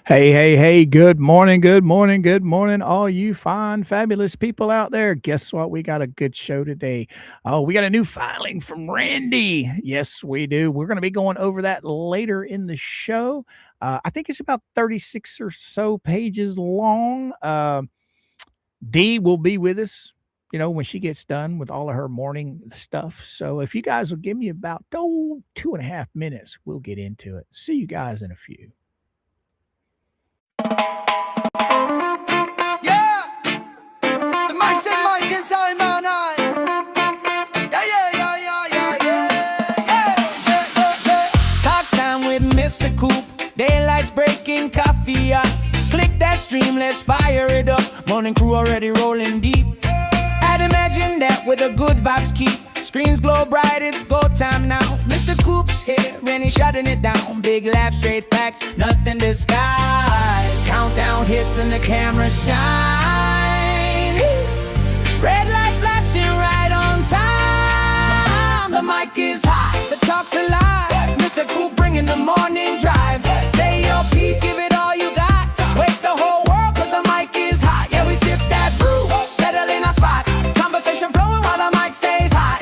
Hey, hey, hey, good morning, good morning, good morning, all you fine, fabulous people out there. Guess what? We got a good show today. Oh, we got a new filing from Randy. Yes, we do. We're going to be going over that later in the show. I think it's about 36 or so pages long. Dee will be with us, when she gets done with all of her morning stuff. So if you guys will give me about 2.5 minutes, we'll get into it. See you guys in a few. Yeah, the mice and Mike inside man eye. Yeah, yeah, yeah, yeah, yeah, yeah. Talk time with Mr. Coop. Daylight's breaking coffee up. Click that stream, let's fire it up. Morning crew already rolling deep. I'd imagine that with the good vibes keep. Screens glow bright, it's go time now. Mr. Coop's here and he's shutting it down. Big laugh, straight facts, nothing disguised. Countdown hits and the camera shine. Red light flashing right on time. The mic is high, the talk's alive. Mr. Coop bringing the morning drive. Say your piece, give it all you got. Wake the whole world cause the mic is hot. Yeah, we sip that brew, settle in our spot. Conversation flowing while the mic stays hot.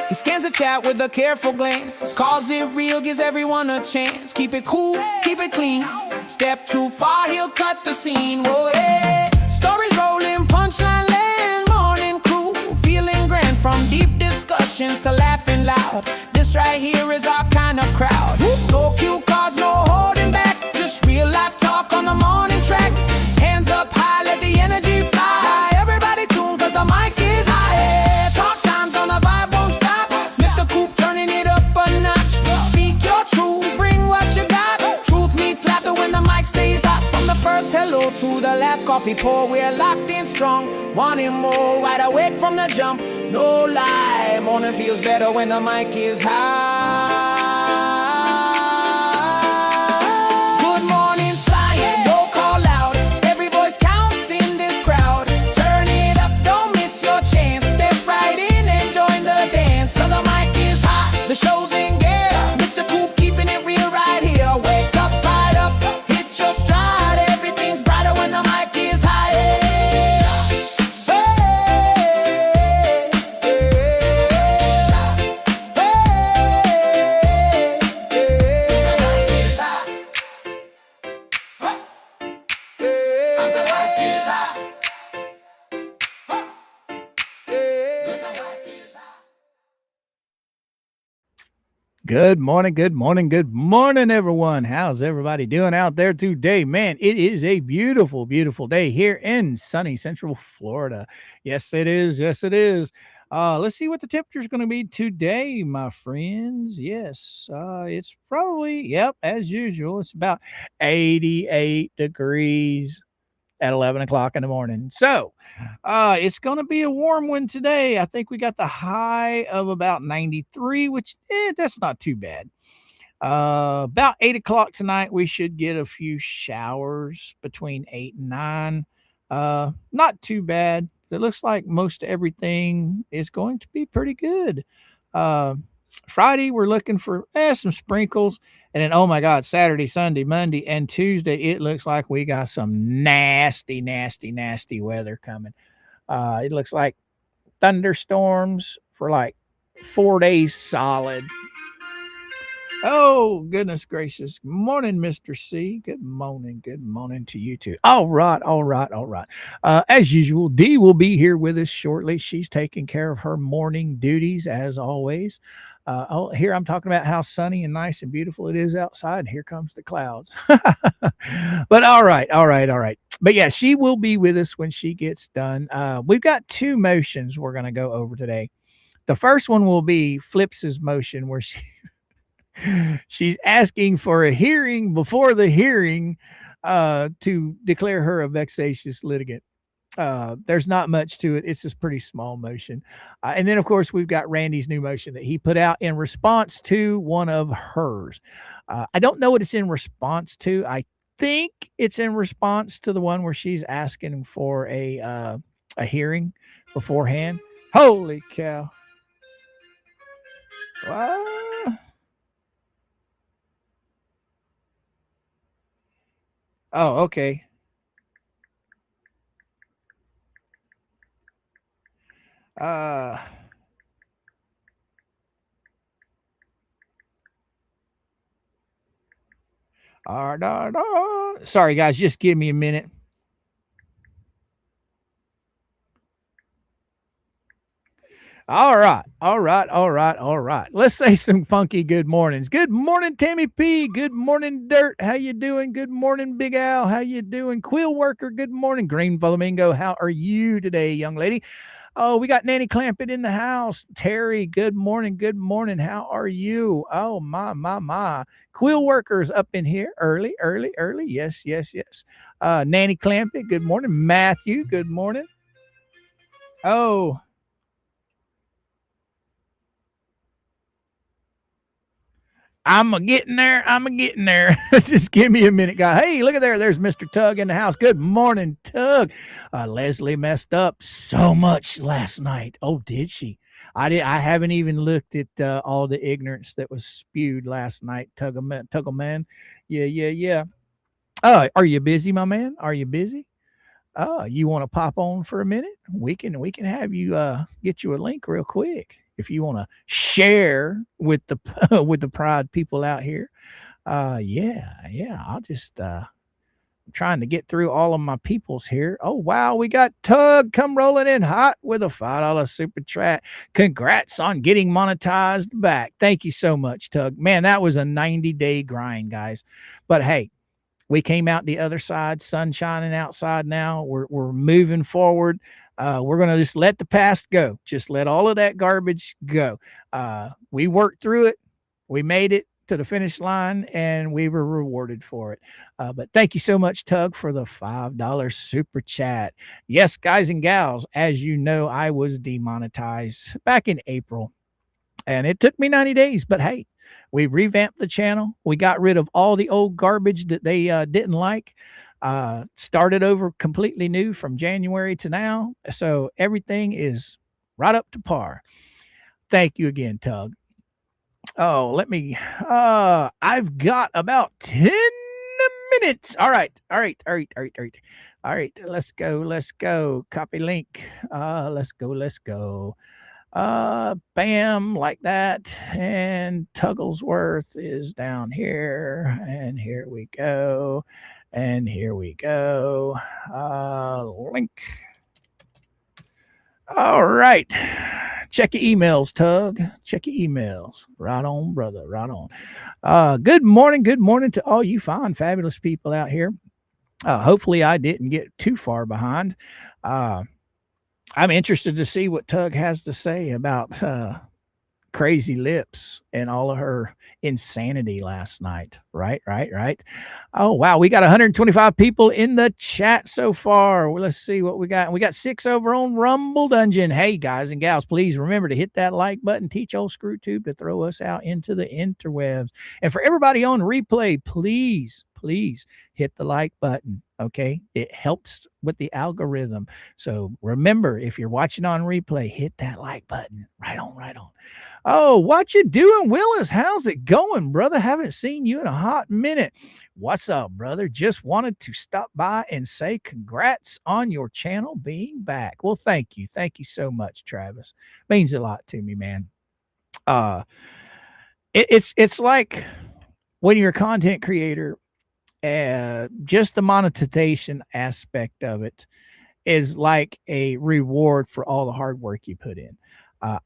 He scans the chat with a careful glance. Calls it real, gives everyone a chance. Keep it cool, keep it clean. Step too far, he'll cut the scene. Whoa, yeah. Stories rolling, punchline land. Morning crew, feeling grand. From deep discussions to laughing loud. This right here is our kind of crowd. No cue cards, no holding back. Just real life talk on the morning track. Hands up high, let the energy fly. Everybody tune cause the mic is high. Yeah. Talk times on the vibe won't stop. Mr. Coop turning it up a notch. Speak your truth, bring what you got. Truth meets laughter when the mic stays hot. From the first hello to the last coffee pour, we're locked in strong. Wanting more, wide awake from the jump. No lie, morning feels better when the mic is high. Good morning's flying, no call out. Every voice counts in this crowd. Turn it up, don't miss your chance. Step right in and join the dance. So the mic is hot, the show's in gear. Mr. Coop keeping it real right here. Wake up, fired up, hit your stride. Everything's brighter when the mic is high. Good morning, good morning, good morning, everyone. How's everybody doing out there today? Man, it is a beautiful, beautiful day here in sunny Central Florida. Yes, it is. Yes, it is. Let's see what the temperature is going to be today, my friends. Yes, it's probably, yep, as usual, it's about 88 degrees at 11 o'clock in the morning. So it's going to be a warm one today. I think we got the high of about 93, which that's not too bad. About 8 o'clock tonight, we should get a few showers between 8 and 9. Not too bad. It looks like most everything is going to be pretty good. Uh, Friday, we're looking for some sprinkles. And then, oh my God, Saturday, Sunday, Monday, and Tuesday, it looks like we got some nasty, nasty, nasty weather coming. It looks like thunderstorms for like 4 days solid. Oh, goodness gracious. Morning, Mr. C. Good morning. Good morning to you too. All right, all right, all right. As usual, Dee will be here with us shortly. She's taking care of her morning duties as always. Here I'm talking about how sunny and nice and beautiful it is outside. And here comes the clouds. But all right, all right, all right. But yeah, she will be with us when she gets done. We've got two motions we're going to go over today. The first one will be Flips's motion where she's asking for a hearing before the hearing to declare her a vexatious litigant. There's not much to it. It's just pretty small motion. And then, of course, we've got Randy's new motion that he put out in response to one of hers. I don't know what it's in response to. I think it's in response to the one where she's asking for a hearing beforehand. Holy cow. What? Oh, okay. Uh, Sorry, guys. Just give me a minute. All right. All right. All right. All right. Let's say some funky good mornings. Good morning, Tammy P. Good morning, Dirt. How you doing? Good morning, Big Al. How you doing? Quill Worker. Good morning, Green Flamingo. How are you today, young lady? Oh, we got Nanny Clampett in the house. Terry, good morning. Good morning. How are you? Oh, my. Quill Workers up in here early, early, early. Yes, yes, yes. Nanny Clampett, good morning. Matthew, good morning. Oh, I'm a getting there. I'm a getting there. Just give me a minute, guy. Hey, look at there. There's Mr. Tug in the house. Good morning, Tug. Leslie messed up so much last night. Oh, did she? I haven't even looked at all the ignorance that was spewed last night. Tuggle man. Yeah, yeah, yeah. Are you busy, my man? Are you busy? You want to pop on for a minute? We can have you get you a link real quick if you want to share with the with the pride people out here. Yeah. I'll just trying to get through all of my peoples here. Oh wow, we got Tug come rolling in hot with a $5 super chat. Congrats on getting monetized back. Thank you so much, Tug. Man, that was a 90-day grind, guys. But hey, we came out the other side, sun shining outside now. We're moving forward. We're going to just let the past go. Just let all of that garbage go. We worked through it. We made it to the finish line and we were rewarded for it. But thank you so much, Tug, for the $5 super chat. Yes, guys and gals, as you know, I was demonetized back in April and it took me 90 days, but hey, we revamped the channel. We got rid of all the old garbage that they didn't like. Started over completely new from January to now. So everything is right up to par. Thank you again, Tug. Oh, I've got about 10 minutes. All right. All right. Let's go. Copy link. Let's go. Bam, like that. And Tugglesworth is down here. And here we go. And here we go. Link. All right. Check your emails, Tug. Check your emails. Right on, brother. Right on. Good morning. Good morning to all you fine, fabulous people out here. Hopefully, I didn't get too far behind. I'm interested to see what Tug has to say about Crazy Lips and all of her insanity last night. Right. Oh, wow. We got 125 people in the chat so far. Well, let's see what we got. We got 6 over on Rumble Dungeon. Hey, guys and gals, please remember to hit that like button. Teach old ScrewTube to throw us out into the interwebs. And for everybody on replay, please hit the like button. Okay. It helps with the algorithm. So remember, if you're watching on replay, hit that like button. Right on. Oh, what you doing, Willis? How's it going, brother? Haven't seen you in a hot minute. What's up, brother? Just wanted to stop by and say congrats on your channel being back. Well, thank you. Thank you so much, Travis. Means a lot to me, man. It's like when you're a content creator, just the monetization aspect of it is like a reward for all the hard work you put in.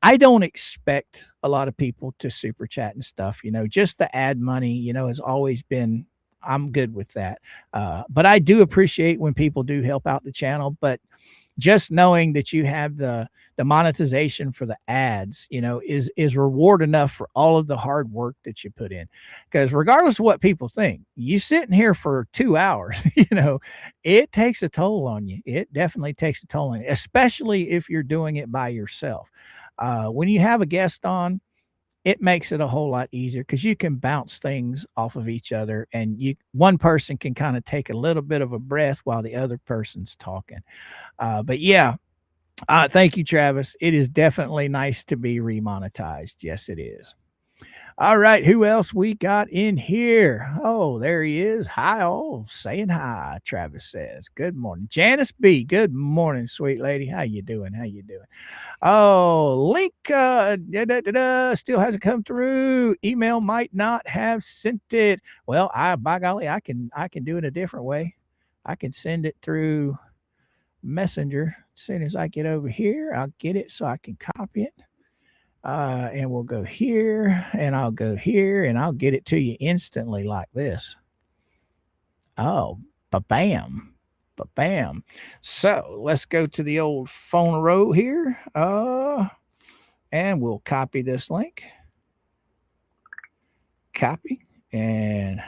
I don't expect a lot of people to super chat and stuff, just the ad money, has always been, I'm good with that. But I do appreciate when people do help out the channel, but just knowing that you have the monetization for the ads, is reward enough for all of the hard work that you put in. Because regardless of what people think, you sitting here for 2 hours, it takes a toll on you. It definitely takes a toll on you, especially if you're doing it by yourself. When you have a guest on, it makes it a whole lot easier because you can bounce things off of each other and one person can kind of take a little bit of a breath while the other person's talking. But yeah, thank you, Travis. It is definitely nice to be remonetized. Yes, it is. All right, who else we got in here? Oh, there he is. Hi, all saying hi. Travis says, "Good morning, Janice B. Good morning, sweet lady. How you doing? How you doing?" Oh, link still hasn't come through. Email might not have sent it. Well, I by golly, I can do it a different way. I can send it through Messenger. As soon as I get over here, I'll get it so I can copy it. And we'll go here, and I'll go here, and I'll get it to you instantly like this. Oh, bam, bam. So let's go to the old phone row here. And we'll copy this link. Copy and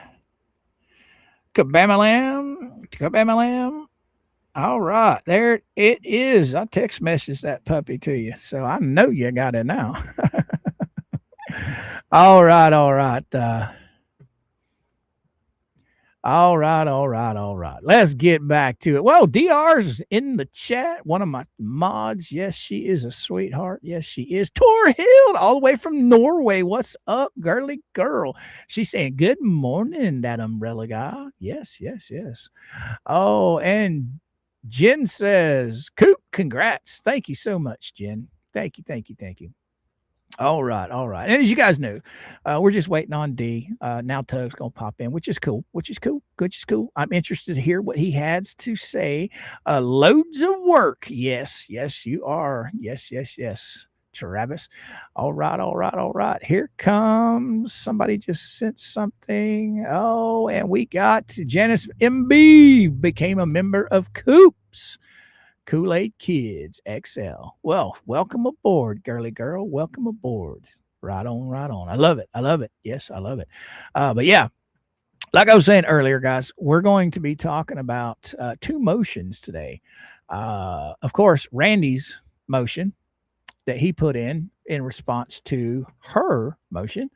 kabamalam, kabamalam. All right, there it is. I text messaged that puppy to you, so I know you got it now. All right, all right. All right, all right, all right. Let's get back to it. Well, DR's in the chat. One of my mods. Yes, she is a sweetheart. Yes, she is. Torhild, all the way from Norway. What's up, girly girl? She's saying, "Good morning, that umbrella guy." Yes, yes, yes. Oh, and Jen says, "Coop, congrats. Thank you so much, Jen. Thank you, thank you, thank you." All right, all right. And as you guys know, we're just waiting on D. Now Tug's gonna pop in, which is cool. Which is cool. Which is cool. I'm interested to hear what he has to say. Loads of work. Yes, yes, you are. Yes, yes, yes. Travis. All right, all right, all right. Here comes somebody just sent something. Oh, and we got Janice MB became a member of Coops. Kool-Aid Kids XL. Well, welcome aboard, girly girl. Welcome aboard. Right on, right on. I love it. I love it. Yes, I love it. But yeah, like I was saying earlier, guys, we're going to be talking about two motions today. Of course, Randy's motion that he put in response to her motion,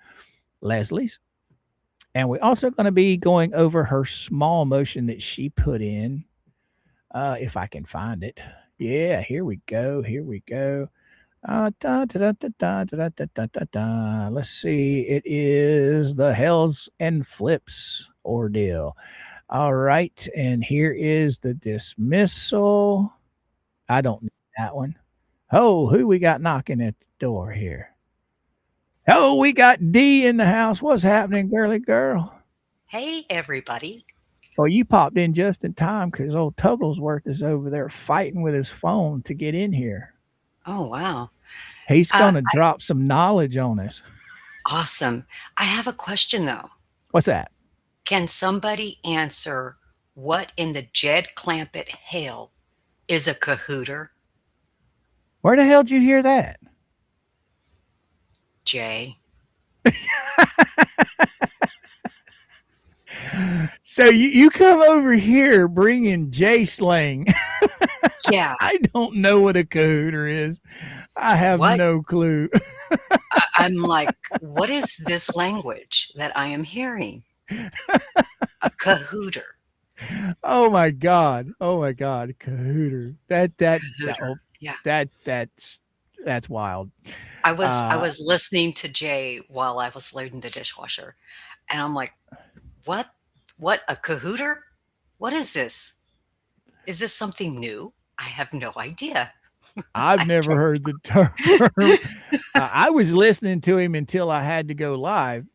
Leslie's. And we're also going to be going over her small motion that she put in, if I can find it. Yeah, here we go. Here we go. Let's see. It is the Hells and Flips ordeal. All right. And here is the dismissal. I don't need that one. Oh, who we got knocking at the door here? Oh, we got D in the house. What's happening, girly girl? Hey, everybody. Oh, you popped in just in time because old Tugglesworth is over there fighting with his phone to get in here. Oh, wow. He's going to drop some knowledge on us. Awesome. I have a question, though. What's that? Can somebody answer what in the Jed Clampett hail is a cahooter? Where the hell did you hear that? Jay. So you come over here bringing Jay slang. Yeah. I don't know what a cahooter is. I have no clue. I'm like, what is this language that I am hearing? A cahooter. Oh my God. Oh my God. Cahooter. Yeah. That's wild. I was listening to Jay while I was loading the dishwasher, and I'm like, what a cahooter? What is this? Is this something new? I have no idea. I've never heard the term. I was listening to him until I had to go live,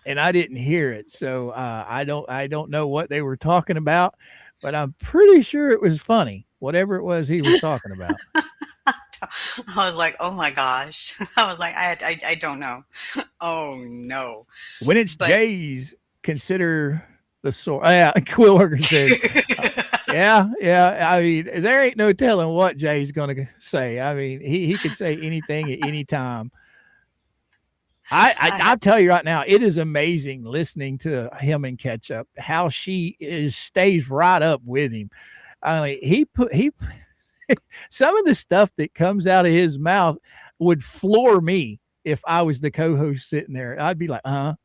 and I didn't hear it. So I don't know what they were talking about, but I'm pretty sure it was funny. Whatever it was he was talking about. I was like, oh my gosh. I was like, I don't know. Oh no. When it's Jay's, consider the sword. Yeah, Quillworker says. Yeah. I mean, there ain't no telling what Jay's gonna say. I mean, he could say anything at any time. I'll tell you right now, it is amazing listening to him and Catch Up, how she stays right up with him. I mean, he some of the stuff that comes out of his mouth would floor me if I was the co-host sitting there. I'd be like, I'd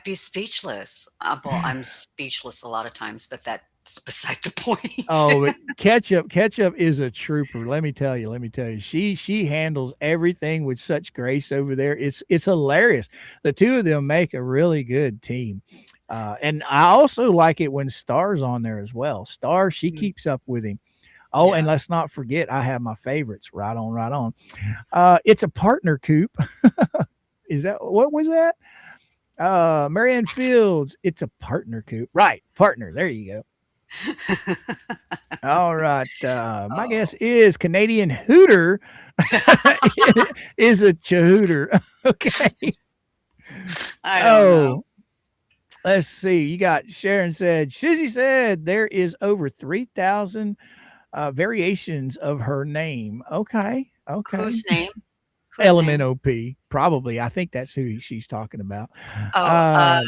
be speechless. Well, I'm speechless a lot of times, but It's beside the point. Oh, but ketchup is a trooper. Let me tell you. Let me tell you. She handles everything with such grace over there. It's hilarious. The two of them make a really good team. And I also like it when Star's on there as well. Star, she Mm, keeps up with him. Oh, and yeah. let's not forget, I have my favorites. Right on, right on. It's a partner coop. Is that what was that? Marianne Fields. It's a partner coop. Right, partner. There you go. All right. My guess Oh. is Canadian Hooter is a chahooter. Okay. I don't know. Oh, let's see. You got Sharon said, Shizzy said there is over 3,000 variations of her name. Okay. Okay. Whose name? Whose name? LMNOP, probably. I think that's who she's talking about. Oh, Um,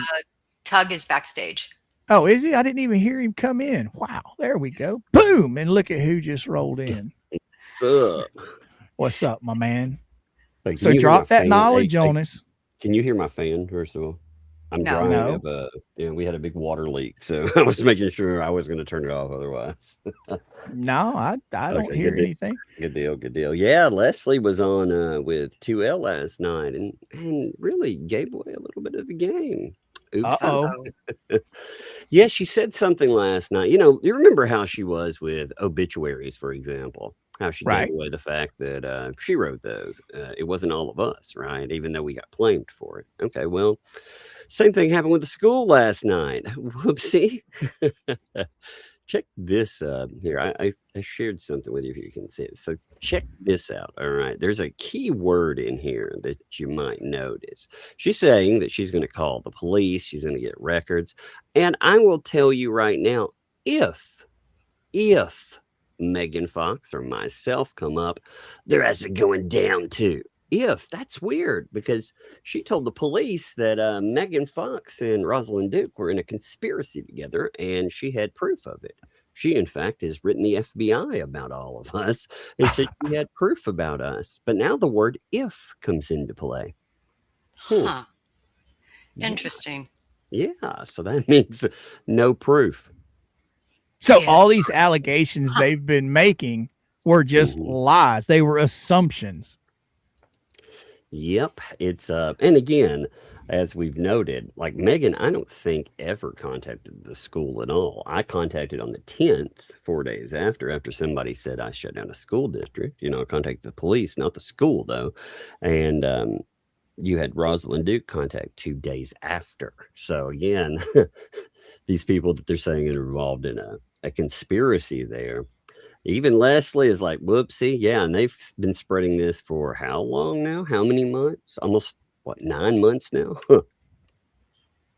Tug is backstage. oh, is he? I didn't even hear him come in. Wow. There we go. Boom. And look at who just rolled in. What's up? What's up, my man? Wait, So can you hear my drop that fan? knowledge on us. Can you hear my fan, first of all? I'm No. drying No. up we had a big water leak, so I was making sure I was going to turn it off otherwise. No, I don't Okay, hear good deal. anything. Good deal, good deal. Yeah, Leslie was on with 2L last night and really gave away a little bit of the game. Oops. Uh-oh. Oh, Yeah, she said something last night. You know, you remember how she was with obituaries, for example, how she Right. gave away the fact that she wrote those. It wasn't all of us, right? Even though we got blamed for it. Okay, well, same thing happened with the school last night. Whoopsie. Check this here. I shared something with you if you can see it. So check this out. All right. There's a key word in here that you might notice. She's saying that she's going to call the police. She's going to get records. And I will tell you right now, if Megan Fox or myself come up, their ass is going down too. If that's weird because she told the police that Megan Fox and Rosalind Duke were in a conspiracy together and she had proof of it. She, in fact, has written the FBI about all of us and said she had proof about us. But now the word if comes into play. huh. Yeah. Interesting. Yeah. So that means no proof. So If. all these allegations they've been making were just Mhm. lies. They were assumptions. Yep. It's and again, as we've noted, like Megan, I don't think ever contacted the school at all. I contacted on the 10th, 4 days after somebody said I shut down a school district. You know, I contacted the police, not the school though. And you had Rosalind Duke contact 2 days after. So again, these people that they're saying are involved in a conspiracy there. Even Leslie is like, whoopsie. Yeah. And they've been spreading this for how long now? How many months? Almost, what, 9 months now?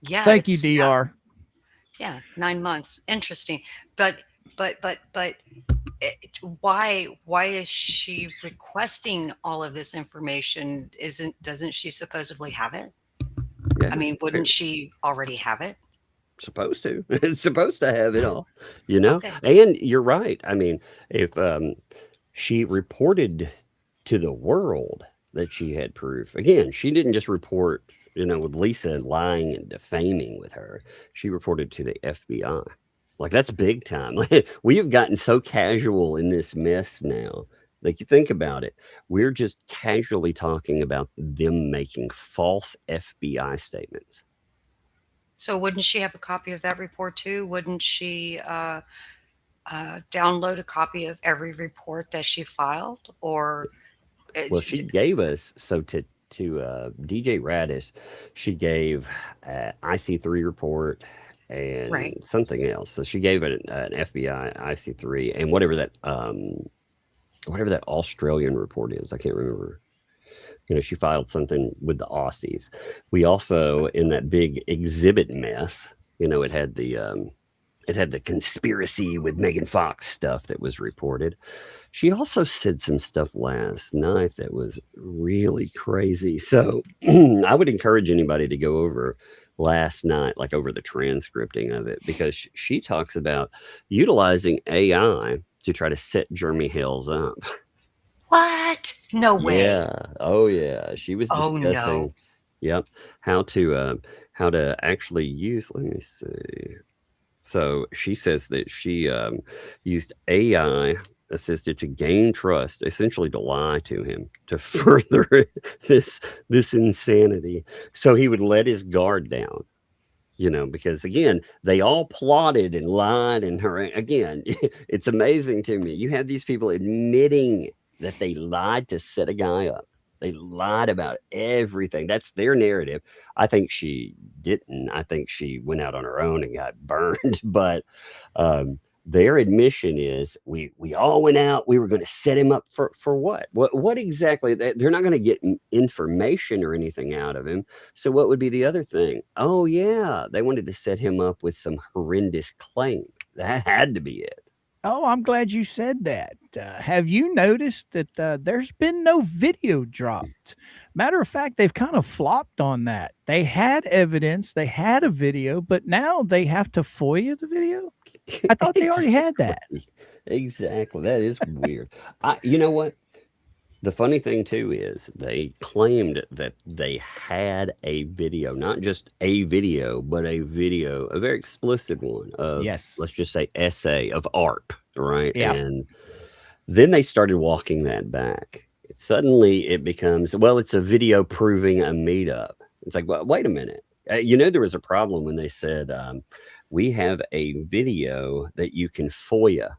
Yeah. Thank you, it's yeah, DR. yeah, 9 months. Interesting. But why is she requesting all of this information? Doesn't she supposedly have it? Yeah. I mean, wouldn't she already have it? Supposed to. It's supposed to have it all, you know? Okay. And you're right. I mean, if she reported to the world that she had proof, again, she didn't just report, you know, with Lisa lying and defaming with her. She reported to the FBI. Like, that's big time. We have gotten so casual in this mess now. Like, you think about it, we're just casually talking about them making false FBI statements. So wouldn't she have a copy of that report too? Wouldn't she download a copy of every report that she filed? Or Well, she gave us to DJ Radis, she gave IC3 report and Right. something else. So she gave it an FBI IC3 and whatever that Australian report is. I can't remember. You know, she filed something with the Aussies. We also, in that big exhibit mess, you know, it had the conspiracy with Megan Fox stuff that was reported. She also said some stuff last night that was really crazy. So I would encourage anybody to go over last night, like over the transcripting of it, because she talks about utilizing AI to try to set Jeremy Hills up. What? No way. Yeah. Oh yeah. She was Oh discussing, no. yep, how to actually use, let me see. So she says that she used AI assisted to gain trust, essentially to lie to him, to further this insanity. So he would let his guard down. Because again, they all plotted and lied and again, it's amazing to me. You have these people admitting that they lied to set a guy up. They lied about everything. That's their narrative. I think she didn't. I think she went out on her own and got burned. But their admission is we all went out. We were going to set him up for what? What exactly? They're not going to get information or anything out of him. So what would be the other thing? Oh yeah, they wanted to set him up with some horrendous claim. That had to be it. Oh, I'm glad you said that. Have you noticed that there's been no video dropped? Matter of fact, they've kind of flopped on that. They had evidence, they had a video, but now they have to FOIA the video. I thought they already had that. Exactly. That is weird. You know what? The funny thing too is they claimed that they had a video, not just a video, but a video, a very explicit one of, Yes. let's just say, essay of art, right? Yeah. And then they started walking that back. Suddenly it becomes, well, it's a video proving a meetup. It's like, well, wait a minute. There was a problem when they said, we have a video that you can FOIA.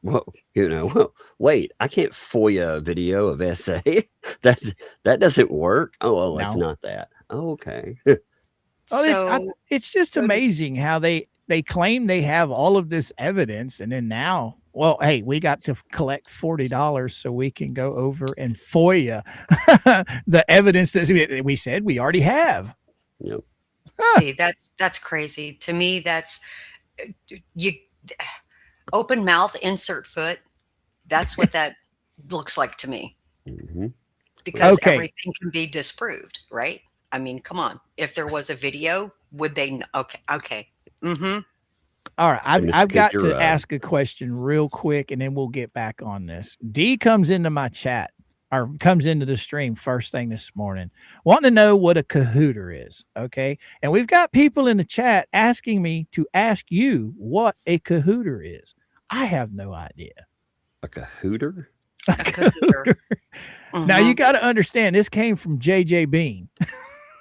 Well, wait, I can't FOIA a video of essay. that doesn't work. Oh, it's No. not that. Oh, okay. It's just amazing how they claim they have all of this evidence, and then now, well, hey, we got to collect $40 so we can go over and FOIA the evidence that we said we already have. Yep. See, that's crazy. To me, that's you open mouth, insert foot. That's what that looks like to me. Mm-hmm. Because everything can be disproved, right? I mean, come on. If there was a video, would they? Okay. Mm-hmm. All right. I've got to ask a question real quick, and then we'll get back on this. D comes into my chat, or comes into the stream first thing this morning, wanting to know what a cahooter is. Okay. And we've got people in the chat asking me to ask you what a cahooter is. I have no idea. A cahooter? A cahooter. Mm-hmm. Now you got to understand, this came from JJ Bean.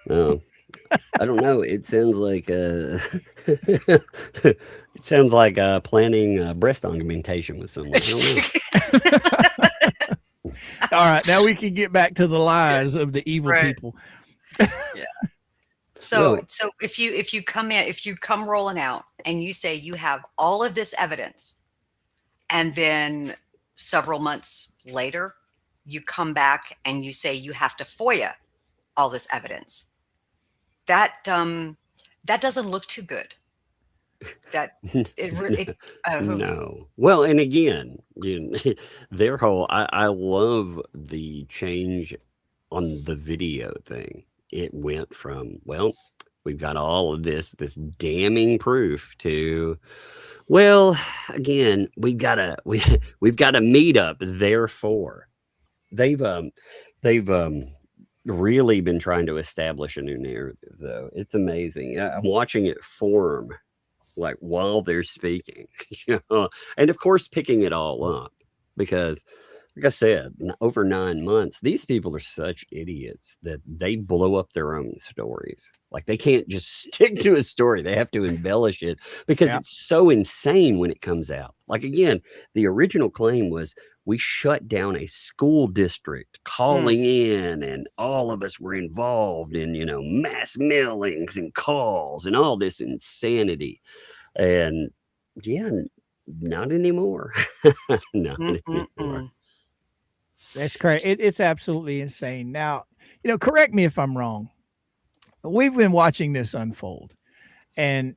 Oh, I don't know. It sounds like planning breast augmentation with someone. I don't know. All right, now we can get back to the lies of the evil people. Yeah. So if you come rolling out and you say you have all of this evidence, and then several months later you come back and you say you have to FOIA all this evidence, that doesn't look too good. No. Well, and again, their whole I love the change on the video thing. It went from, well, we've got all of this damning proof to, well, again, we've got a meetup. Therefore, they've really been trying to establish a new narrative, though. It's amazing. I'm watching it form, like while they're speaking, and of course picking it all up, because like I said, over 9 months, these people are such idiots that they blow up their own stories. Like they can't just stick to a story. They have to embellish it because it's so insane when it comes out. Like, again, the original claim was we shut down a school district calling in, and all of us were involved in, mass mailings and calls and all this insanity. And not anymore. Not anymore. That's crazy. It's absolutely insane. Now, correct me if I'm wrong. We've been watching this unfold. And,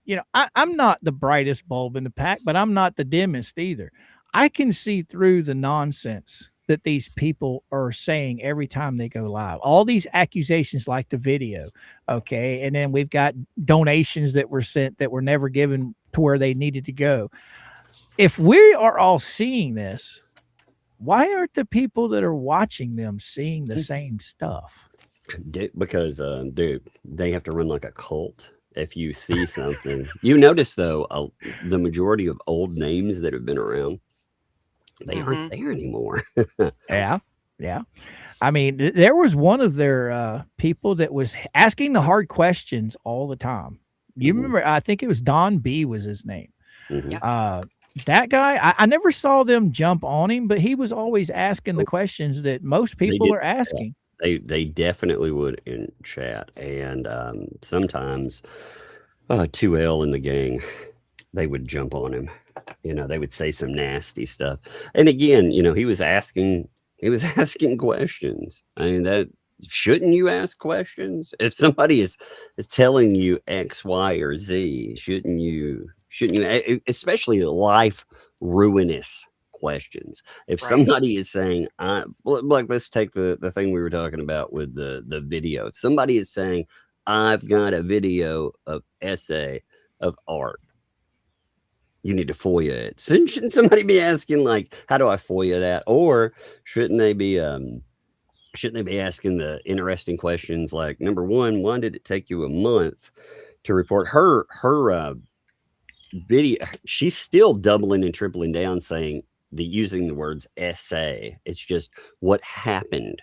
I'm not the brightest bulb in the pack, but I'm not the dimmest either. I can see through the nonsense that these people are saying every time they go live. All these accusations like the video, okay? And then we've got donations that were sent that were never given to where they needed to go. If we are all seeing this, why aren't the people that are watching them seeing the same stuff? Because they have to run like a cult. if you see something. You notice, though, the majority of old names that have been around, they aren't there anymore. Yeah. Yeah. I mean, there was one of their people that was asking the hard questions all the time. You remember, I think it was Don B was his name. Yep. That guy, I never saw them jump on him, but he was always asking the questions that most people are asking. They definitely would in chat, and sometimes 2L in the gang, they would jump on him. They would say some nasty stuff. And again, he was asking questions. I mean, that shouldn't you ask questions? If somebody is telling you X, Y, or Z, shouldn't you, especially life ruinous questions. If somebody is saying, like, let's take the thing we were talking about with the video. If somebody is saying, I've got a video of essay of art, you need to FOIA it. Shouldn't somebody be asking, like, how do I FOIA that? Or shouldn't they be asking the interesting questions like, number one, why did it take you a month to report her video? She's still doubling and tripling down, saying using the words essay. It's just what happened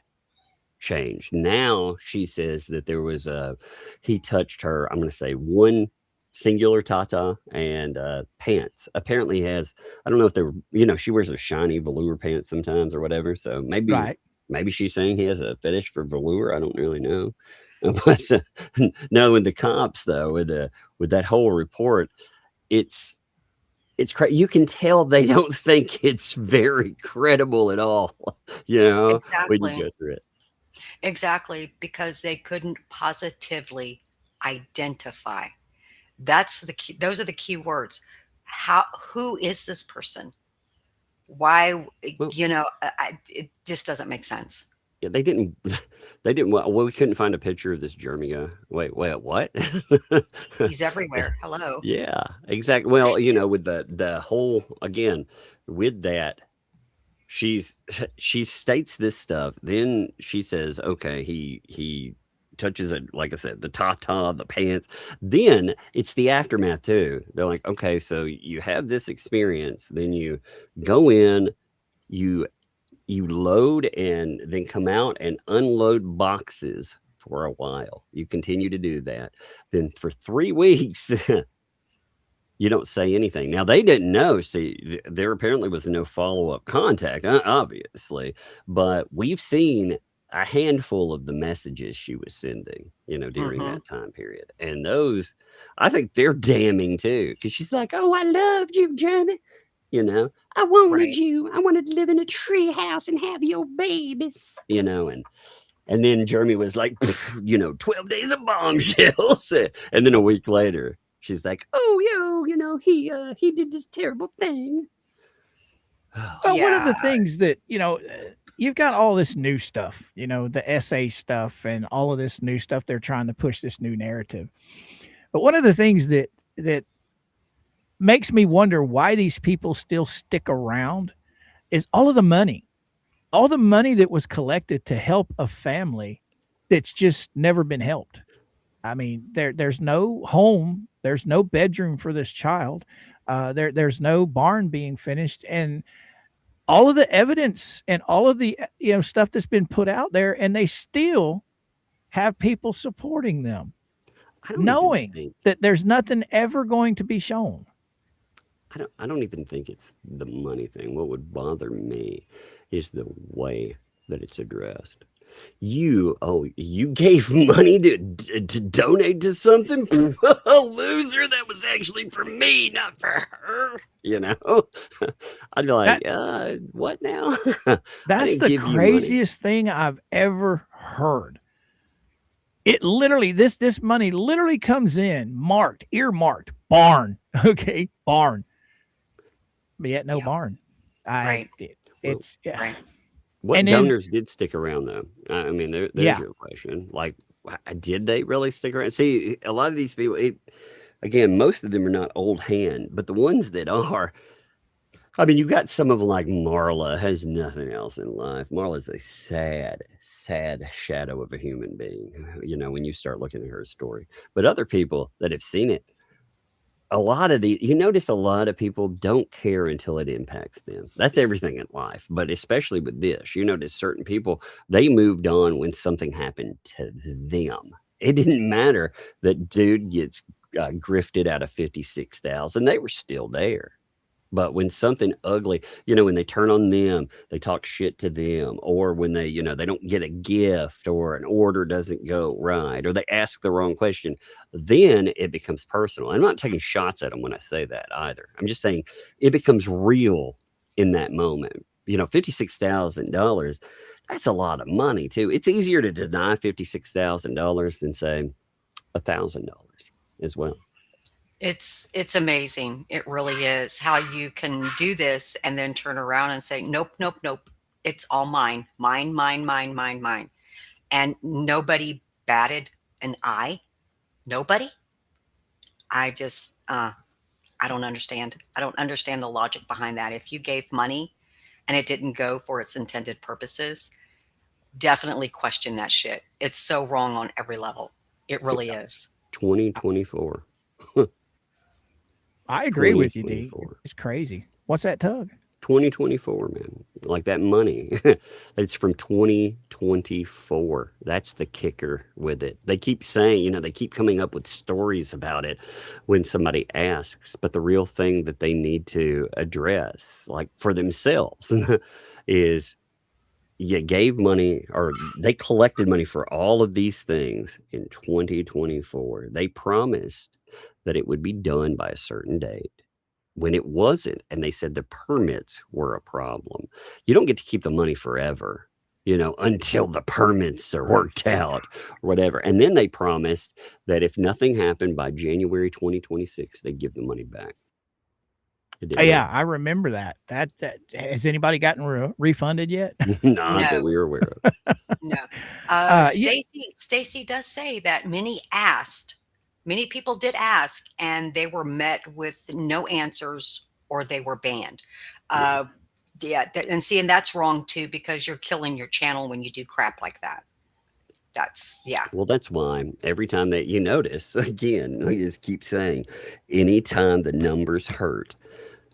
changed. Now she says that there was he touched her, I'm going to say one singular tata and pants. Apparently has, I don't know if they're, she wears a shiny velour pants sometimes or whatever. So maybe she's saying he has a fetish for velour. I don't really know. But no, with the cops though, with that whole report, it's crazy. You can tell they don't think it's very credible at all. Exactly. When you go through it. Exactly, because they couldn't positively identify. That's the key. Those are the key words. Who is this person? Why? Well, it just doesn't make sense. Yeah, they didn't. Well, we couldn't find a picture of this German guy. Wait, what? He's everywhere. Hello. Yeah, exactly. Well, with the whole, again, with that, she states this stuff. Then she says, okay, he touches it, like I said, the tata, the pants. Then it's the aftermath too. They're like, okay, so you have this experience, then you go in, you load and then come out and unload boxes for a while. You continue to do that. Then for 3 weeks, you don't say anything. Now, they didn't know. See, there apparently was no follow-up contact, obviously. But we've seen a handful of the messages she was sending, during that time period. And those, I think they're damning too. Because she's like, oh, I loved you, Jeremy. I wanted you. I wanted to live in a tree house and have your babies, and then Jeremy was like, 12 days of bombshells. And then a week later, she's like, oh, he did this terrible thing. Well, one of the things that, you've got all this new stuff, the essay stuff and all of this new stuff. They're trying to push this new narrative. But one of the things that makes me wonder why these people still stick around is all the money that was collected to help a family that's just never been helped. I mean, there's no home, there's no bedroom for this child. There's no barn being finished, and all of the evidence and all of the stuff that's been put out there, and they still have people supporting them, knowing that there's nothing ever going to be shown. I don't even think it's the money thing. What would bother me is the way that it's addressed. You gave money to donate to something? Loser, that was actually for me, not for her. I'd be like, what now? That's the craziest thing I've ever heard. It literally, this money literally comes in earmarked, barn. Okay, barn. But yet no barn. It's right. What donors did stick around though? I mean, there's your question. Like, did they really stick around? See, a lot of these people, again, most of them are not old hand, but the ones that are, I mean, you got some of them like Marla has nothing else in life. Marla's a sad, sad shadow of a human being, when you start looking at her story. But other people that have seen it, you notice a lot of people don't care until it impacts them. That's everything in life, but especially with this, you notice certain people, they moved on when something happened to them. It didn't matter that dude gets grifted out of 56,000. They were still there. But when something ugly, when they turn on them, they talk shit to them, or when they don't get a gift or an order doesn't go right, or they ask the wrong question, then it becomes personal. I'm not taking shots at them when I say that either. I'm just saying it becomes real in that moment. $56,000, that's a lot of money too. It's easier to deny $56,000 than say $1,000 as well. It's amazing. It really is how you can do this and then turn around and say, nope, nope, nope. It's all mine, mine, mine, mine, mine, mine. And nobody batted an eye. Nobody. I just, I don't understand. I don't understand the logic behind that. If you gave money and it didn't go for its intended purposes, definitely question that shit. It's so wrong on every level. It really is. 2024. I agree with you, D. It's crazy. What's that, Tug? 2024, man. Like that money. It's from 2024. That's the kicker with it. They keep saying, they keep coming up with stories about it when somebody asks. But the real thing that they need to address, like for themselves, is you gave money, or they collected money for all of these things in 2024. They promised that it would be done by a certain date. When it wasn't, and they said the permits were a problem. You don't get to keep the money forever, until the permits are worked out or whatever. And then they promised that if nothing happened by January 2026, they'd give the money back. Yeah, I remember that. That has anybody gotten refunded yet? Not that we were aware of. No. Stacy does say that many people did ask, and they were met with no answers, or they were banned. And that's wrong too, because you're killing your channel when you do crap like that. Well, that's why every time that you notice, again, I just keep saying, anytime the numbers hurt,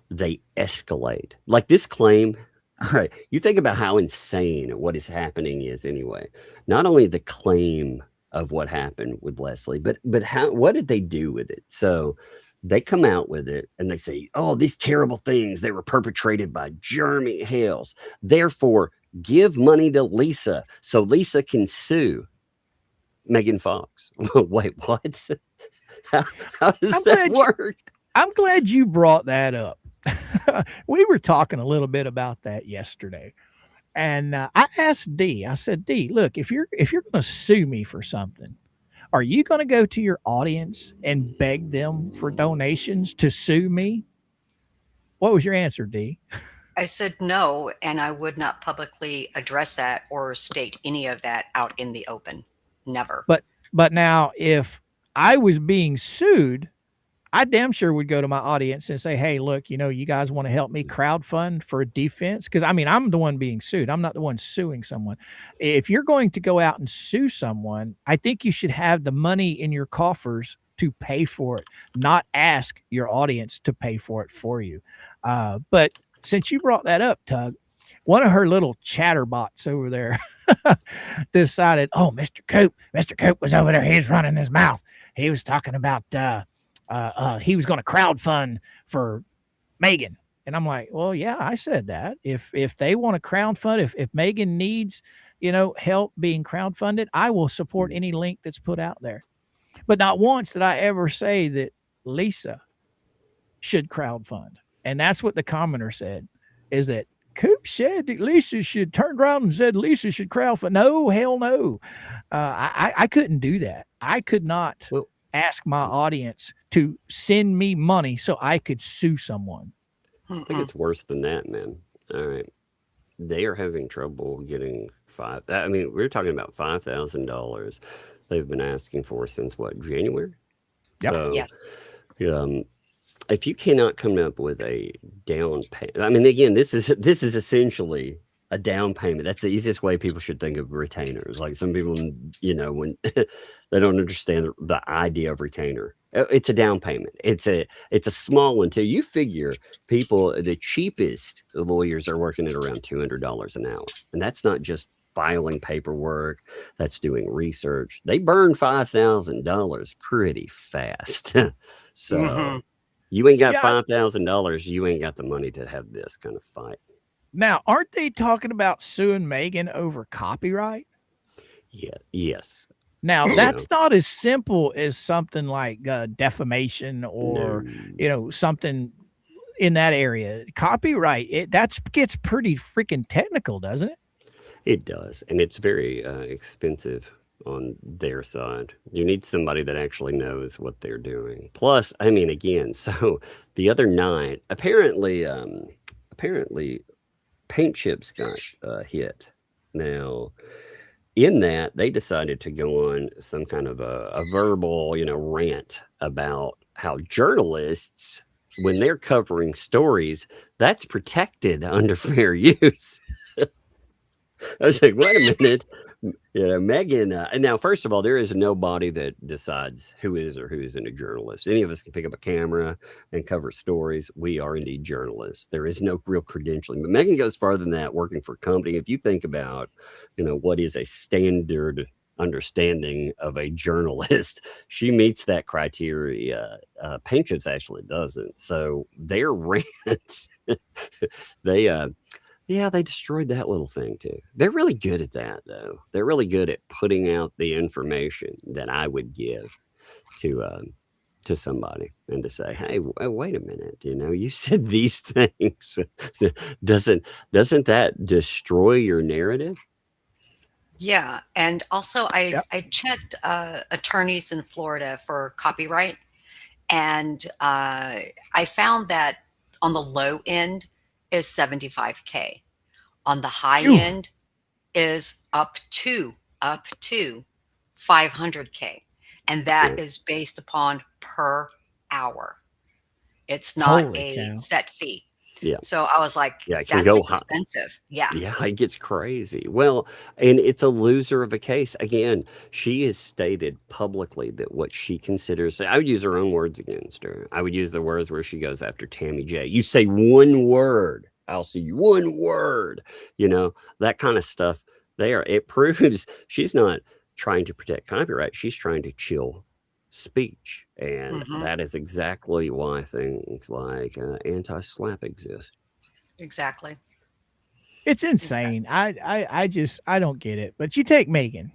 they escalate. Like this claim. All right, you think about how insane what is happening is anyway. Not only the claim of what happened with Leslie, but what did they do with it? So they come out with it and they say, oh, these terrible things, they were perpetrated by Jeremy Hales. Therefore, give money to Lisa so Lisa can sue Megan Fox. Wait, what? How does that work? I'm glad you brought that up. We were talking a little bit about that yesterday. And I asked D, I said, D, look, if you're going to sue me for something, are you going to go to your audience and beg them for donations to sue me? What was your answer, D? I said no, and I would not publicly address that or state any of that out in the open. Never. But now, if I was being sued, I damn sure would go to my audience and say, hey, look, you guys want to help me crowdfund for a defense? Because, I'm the one being sued. I'm not the one suing someone. If you're going to go out and sue someone, I think you should have the money in your coffers to pay for it, not ask your audience to pay for it for you. But since you brought that up, Tug, one of her little chatterbots over there decided, oh, Mr. Coop was over there. He was running his mouth. He was talking about he was going to crowdfund for Megan. And I'm like, well, yeah, I said that. If they want to crowdfund, if Megan needs, help being crowdfunded, I will support any link that's put out there. But not once did I ever say that Lisa should crowdfund. And that's what the commenter said, is that Coop said that Lisa should turn around and said Lisa should crowdfund. No, hell no. I couldn't do that. I could not ask my audience to send me money so I could sue someone. I think it's worse than that, man. All right. They are having trouble getting we're talking about $5,000 they've been asking for since what, January? Yep. So, yes. if you cannot come up with a down payment, I mean, again, this is essentially a down payment. That's the easiest way people should think of retainers. Like some people, when they don't understand the idea of retainer, it's a down payment. It's a small one too. You figure the cheapest lawyers are working at around $200 an hour, and that's not just filing paperwork. That's doing research. They burn $5,000 pretty fast. So. Mhm. You ain't got Yeah. $5,000. You ain't got the money to have this kind of fight. Now, aren't they talking about suing Megan over copyright? Yeah. Yes. Now, You that's not as simple as something like defamation know, or, no, something in that area. Copyright, that gets pretty freaking technical, doesn't it? it does. And it's very expensive on their side. You need somebody that actually knows what they're doing. Plus, I mean, again, so the other night, apparently paint chips got hit. Now, in that, they decided to go on some kind of a verbal, rant about how journalists, when they're covering stories, that's protected under fair use. I was like, wait a minute. Megan. And now, first of all, there is nobody that decides who is or who isn't a journalist. Any of us can pick up a camera and cover stories. We are indeed journalists. There is no real credentialing. But Megan goes farther than that, working for a company. If you think about, what is a standard understanding of a journalist, she meets that criteria. Paint Chips actually doesn't. So their rants, they destroyed that little thing too. They're really good at that, though. They're really good at putting out the information that I would give to somebody and to say, "Hey, wait a minute, you said these things. doesn't that destroy your narrative?" Yeah, and also Yep. I checked attorneys in Florida for copyright, and I found that on the low end is 75K. On the high Phew. end is up to 500K, and that Yeah. is based upon per hour. It's not Holy a cow. set fee. Yeah. So I was like, Yeah, it can that's go high. expensive. Yeah. Yeah, it gets crazy. Well, and it's a loser of a case. Again, she has stated publicly that what she considers, I would use her own words against her. I would use the words where she goes after Tammy J. You say one word, I'll see you. One word, that kind of stuff there. It proves she's not trying to protect copyright. She's trying to chill speech. And Mhm. that is exactly why things like anti-slap exist. Exactly. It's insane. I don't get it. But you take Megan,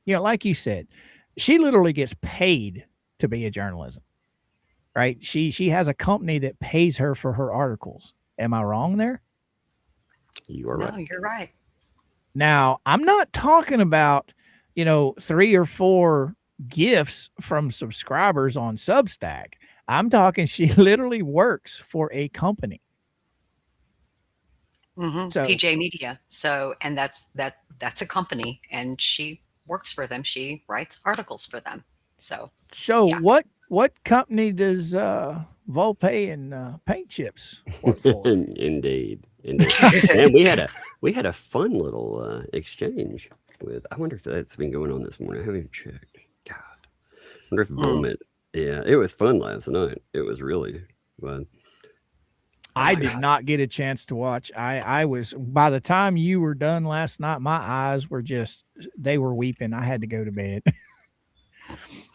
like you said, she literally gets paid to be a journalism, right? She has a company that pays her for her articles. Am I wrong there? You are No, right. you're right. Now, I'm not talking about, 3 or 4 gifts from subscribers on Substack. I'm talking she literally works for a company. So PJ Media. So, and that's a company, and she works for them. She writes articles for them. So, yeah. what company does Volpe and Paint Chips work for? Indeed. And we had a fun little exchange with. I wonder if that's been going on this morning. I haven't even checked. God, I wonder if Vomit. Yeah, it was fun last night. It was really fun. I did not get a chance to watch. I was, by the time you were done last night, my eyes were they were weeping. I had to go to bed.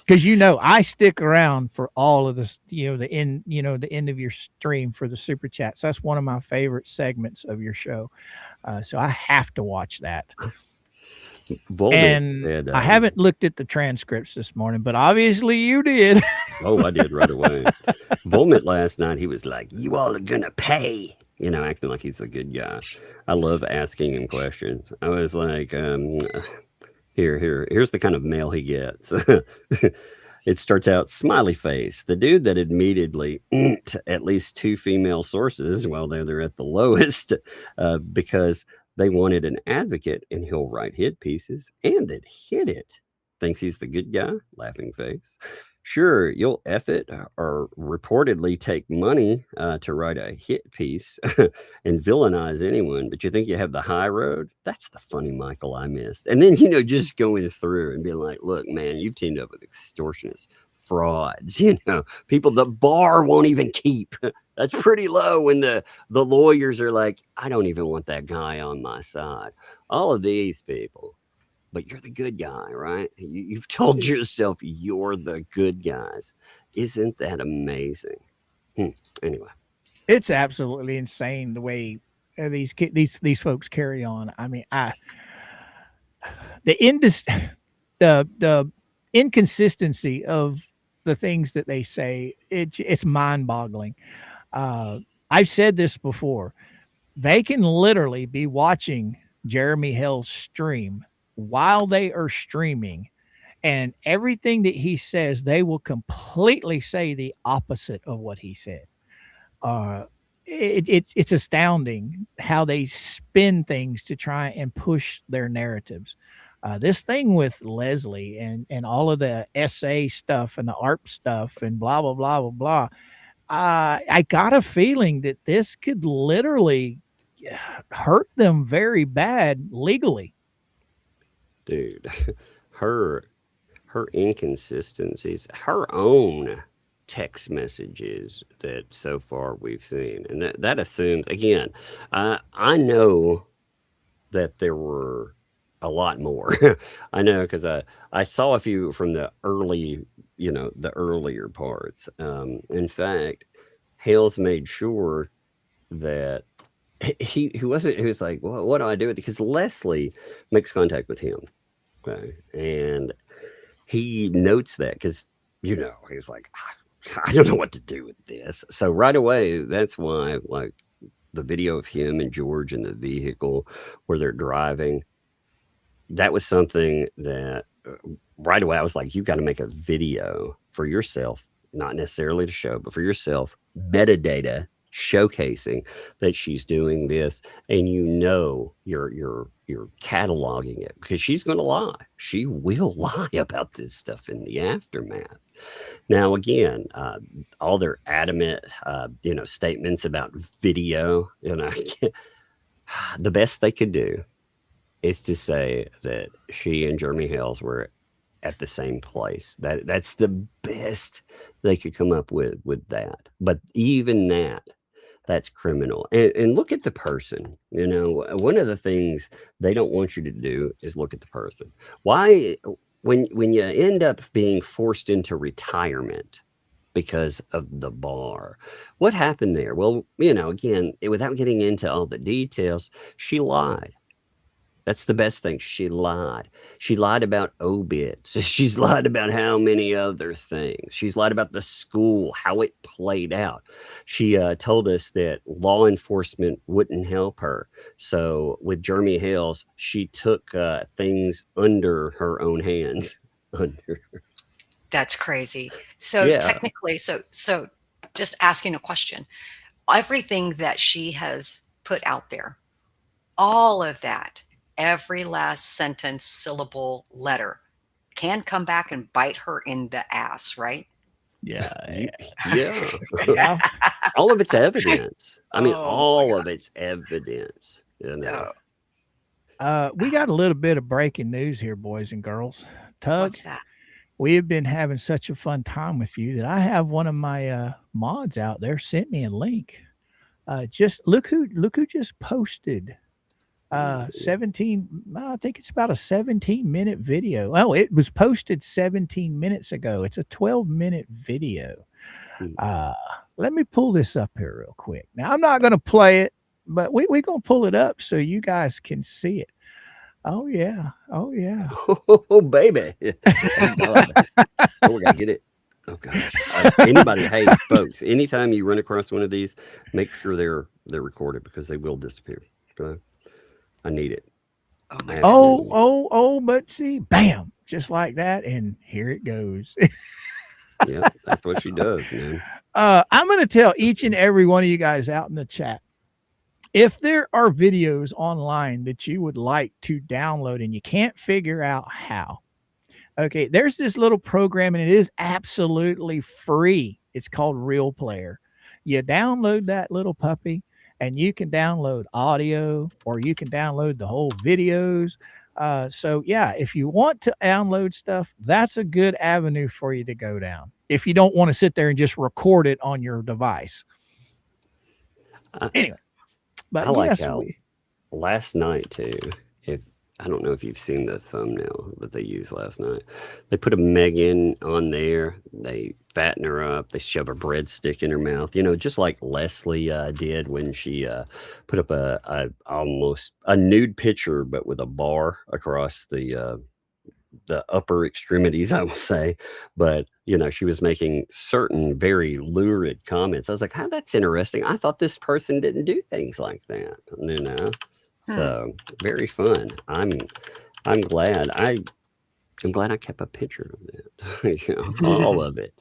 Because I stick around for all of this, the end of your stream for the super chats. That's one of my favorite segments of your show. So I have to watch that. Vomit And had, I haven't looked at the transcripts this morning, but obviously you did. Oh, I did right away. Vomit last night, he was like, "You all are gonna pay," acting like he's a good guy. I love asking him questions. I was like, here's the kind of mail he gets. It starts out smiley face. The dude that admittedly at least 2 female sources while they're at the lowest because they wanted an advocate, and he'll write hit pieces and that hit it. Thinks he's the good guy, laughing face. Sure, you'll F it or reportedly take money to write a hit piece and villainize anyone, but you think you have the high road? That's the funny Michael I missed. And then, just going through and being like, look, man, you've teamed up with extortionists, frauds, people the bar won't even keep. That's pretty low when the lawyers are like, I don't even want that guy on my side. All of these people. But you're the good guy, right? You've told yourself you're the good guys. Isn't that amazing? Anyway, It's absolutely insane the way these folks carry on. I mean, the inconsistency of the things that they say, it's mind-boggling. I've said this before. They can literally be watching Jeremy Hill's stream while they are streaming, and everything that he says, they will completely say the opposite of what he said. It's astounding how they spin things to try and push their narratives. This thing with Leslie and all of the essay stuff and the ARP stuff and blah blah blah blah blah. I got a feeling that this could literally hurt them very bad legally. dude, her inconsistencies, her own text messages that so far we've seen, and that assumes again. I know that there were a lot more. I know because I saw a few from the early, the earlier parts. In fact, Hales made sure that he wasn't. He was like, well, what do I do with it? Because Leslie makes contact with him, okay, and he notes that because he's like, I don't know what to do with this. So right away, that's why like the video of him and George in the vehicle where they're driving, that was something that right away I was like, you've got to make a video for yourself, not necessarily to show, but for yourself, metadata showcasing that she's doing this, and you're cataloging it because she's going to lie. She will lie about this stuff in the aftermath. Now, again, all their adamant, statements about video, the best they could do is to say that she and Jeremy Hales were at the same place. That's the best they could come up with that. But even that's criminal. And look at the person. One of the things they don't want you to do is look at the person. Why, when you end up being forced into retirement because of the bar, what happened there? Well, again, without getting into all the details, she lied. That's the best thing. She lied. She lied about obits. She's lied about how many other things. She's lied about the school, how it played out. She told us that law enforcement wouldn't help her. So with Jeremy Hales, she took things under her own hands. That's crazy. So Yeah. technically, so just asking a question, everything that she has put out there, all of that, every last sentence, syllable, letter can come back and bite her in the ass, right? Yeah. Yeah. Yeah. All of it's evidence. I mean, Oh, all of it's evidence. No. We got a little bit of breaking news here, boys and girls. Tug, What's that? we have been having such a fun time with you that I have one of my mods out there sent me a link. Just look who just posted 17, I think it's about a 17-minute video. Oh, it was posted 17 minutes ago. It's a 12-minute video. Let me pull this up here real quick. Now, I'm not going to play it, but we're going to pull it up so you guys can see it. Oh, yeah. Oh, yeah. Oh, baby. Oh, God. Oh, we got to get it. Oh, gosh. Anybody, hey, folks, anytime you run across one of these, make sure they're recorded because they will disappear. Okay? I need it. Oh, my goodness. But see, bam, just like that. And here it goes. Yeah, that's what she does, man. I'm going to tell each and every one of you guys out in the chat, if there are videos online that you would like to download and you can't figure out how, Okay, there's this little program and it is absolutely free. It's called Real Player. You download that little puppy and you can download audio or you can download the whole videos. So yeah, if you want to download stuff, that's a good avenue for you to go down. If you don't want to sit there and just record it on your device. Anyway, but I like yes, how last night too, if I don't know if you've seen the thumbnail that they used last night. They put a Megan on there. They fatten her up. They shove a breadstick in her mouth. You know, just like Leslie did when she put up a almost a nude picture, but with a bar across the upper extremities, I will say. But you know, she was making certain very lurid comments. I was like, "How that's interesting. I thought this person didn't do things like that." You know. So very fun. I'm glad I'm glad I kept a picture of that. You know, all of it.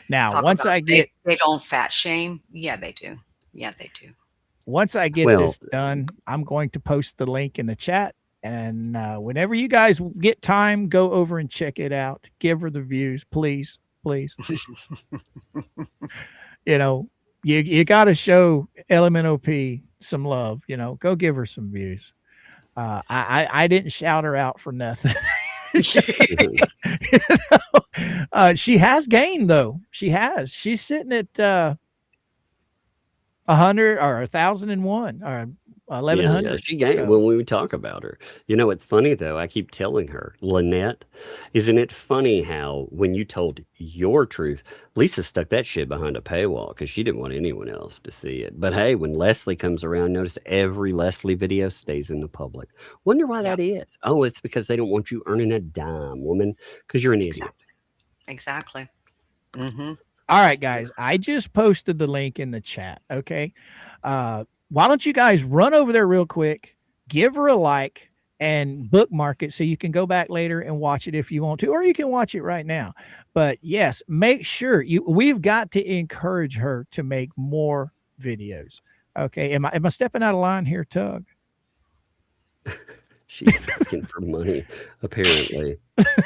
now Talk once about I get they don't fat shame. Yeah, they do. Yeah, they do. once I get Well, this done, I'm going to post the link in the chat. And whenever you guys get time, go over and check it out. Give her the views, please, please. You know, you got to show LMNOP some love. You know, go give her some views. I didn't shout her out for nothing. You know? She has gained though. She has. She's sitting at 100 or 1,001 or yeah, 1,100. she gained So when we talk about her. You know, it's funny though. I keep telling her, Lynette, isn't it funny how when you told your truth, Lisa stuck that shit behind a paywall because she didn't want anyone else to see it. But hey, when Leslie comes around, notice every Leslie video stays in the public. Wonder why Yeah, that is. Oh, it's because they don't want you earning a dime, woman, because you're an idiot. exactly. Mm-hmm. all right, guys, I just posted the link in the chat. Okay. Why don't you guys run over there real quick, give her a like, and bookmark it so you can go back later and watch it if you want to, or you can watch it right now. But yes, make sure we've got to encourage her to make more videos. Okay. Am I stepping out of line here, Tug? She's asking for money, apparently.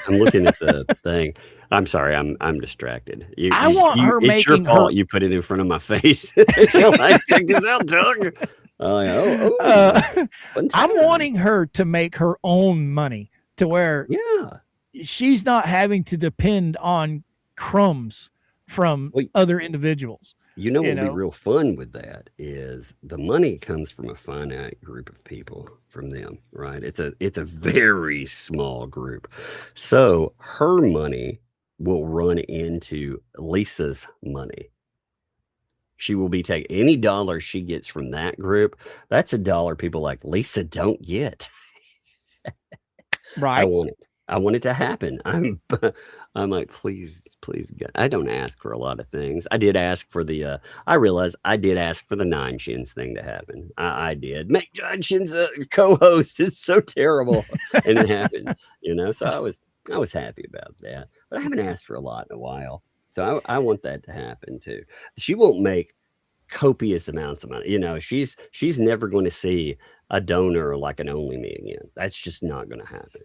I'm looking at the thing. I'm sorry, I'm distracted. I want her It's your making fault her. you put it in front of my face. You're like, check this out, Doug. Uh, Fun I'm time. wanting her to make her own money to where Yeah. she's not having to depend on crumbs from Well, other individuals. you know You what'll be know, real fun with that is the money comes from a finite group of people from them, right? It's a very small group. So her money will run into Lisa's money. She will be taking any dollar she gets from that group. That's a dollar people like Lisa don't get. I right? want it. I want it to happen. I'm like, please, please, God. I don't ask for a lot of things. I did ask for the. I realized I did ask for the Nine Shins thing to happen. I did. Make John Shins a co-host. It's so terrible, and it happened. You know, so I was happy about that. But I haven't asked for a lot in a while, so I want that to happen too. She won't make copious amounts of money. You know, she's never going to see a donor like an Only Me again. That's just not going to happen.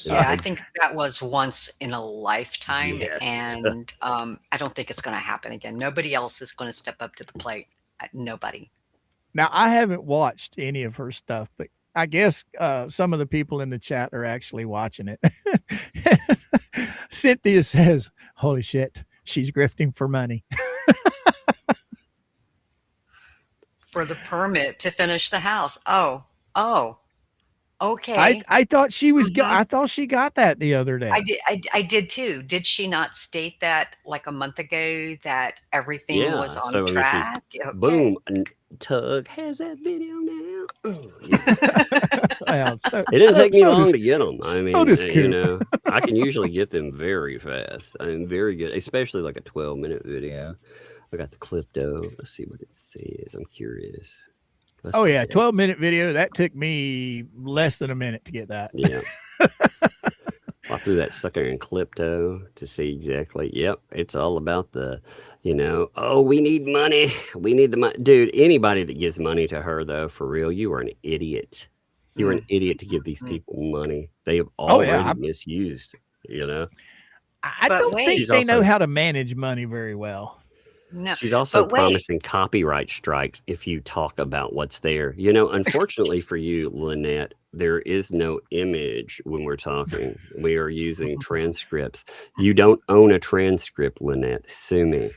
Yeah, I I think that was once in a lifetime, yes. and I don't think it's going to happen again. Nobody else is going to step up to the plate. Nobody. Now, I haven't watched any of her stuff, but I guess some of the people in the chat are actually watching it. Cynthia says, "Holy shit, she's grifting for money." For the permit to finish the house. Oh, okay. I thought she was. Mhm. I thought she got that the other I day. did. I did too. Did she not state that like a month ago that everything was Yeah. on So I mean, she's track? Okay. boom. And Tug has that video now. Oh, yeah. Well, so It didn't take me so long does to get them. I so mean, does you Coop. know, I can usually get them very fast. I'm very good, especially like a 12-minute video. I got the Clipto. Let's see what it says. I'm curious. Let's Oh get yeah, that. 12-minute video. That took me less than a minute to get that. Yeah. I threw that sucker in Clipto to see exactly. Yep, it's all about the, you know, oh, we need money. We need the money. Dude, anybody that gives money to her, though, for real, you are an idiot. You're an idiot to give these people money. They have Oh, yeah, already misused, you know? I But don't think wait, She's they know also how to manage money very well. no, she's also but wait. promising copyright strikes if you talk about what's there. You know, unfortunately for you, Lynette, there is no image when we're talking. We are using transcripts. You don't own a transcript, Lynette. Sue me.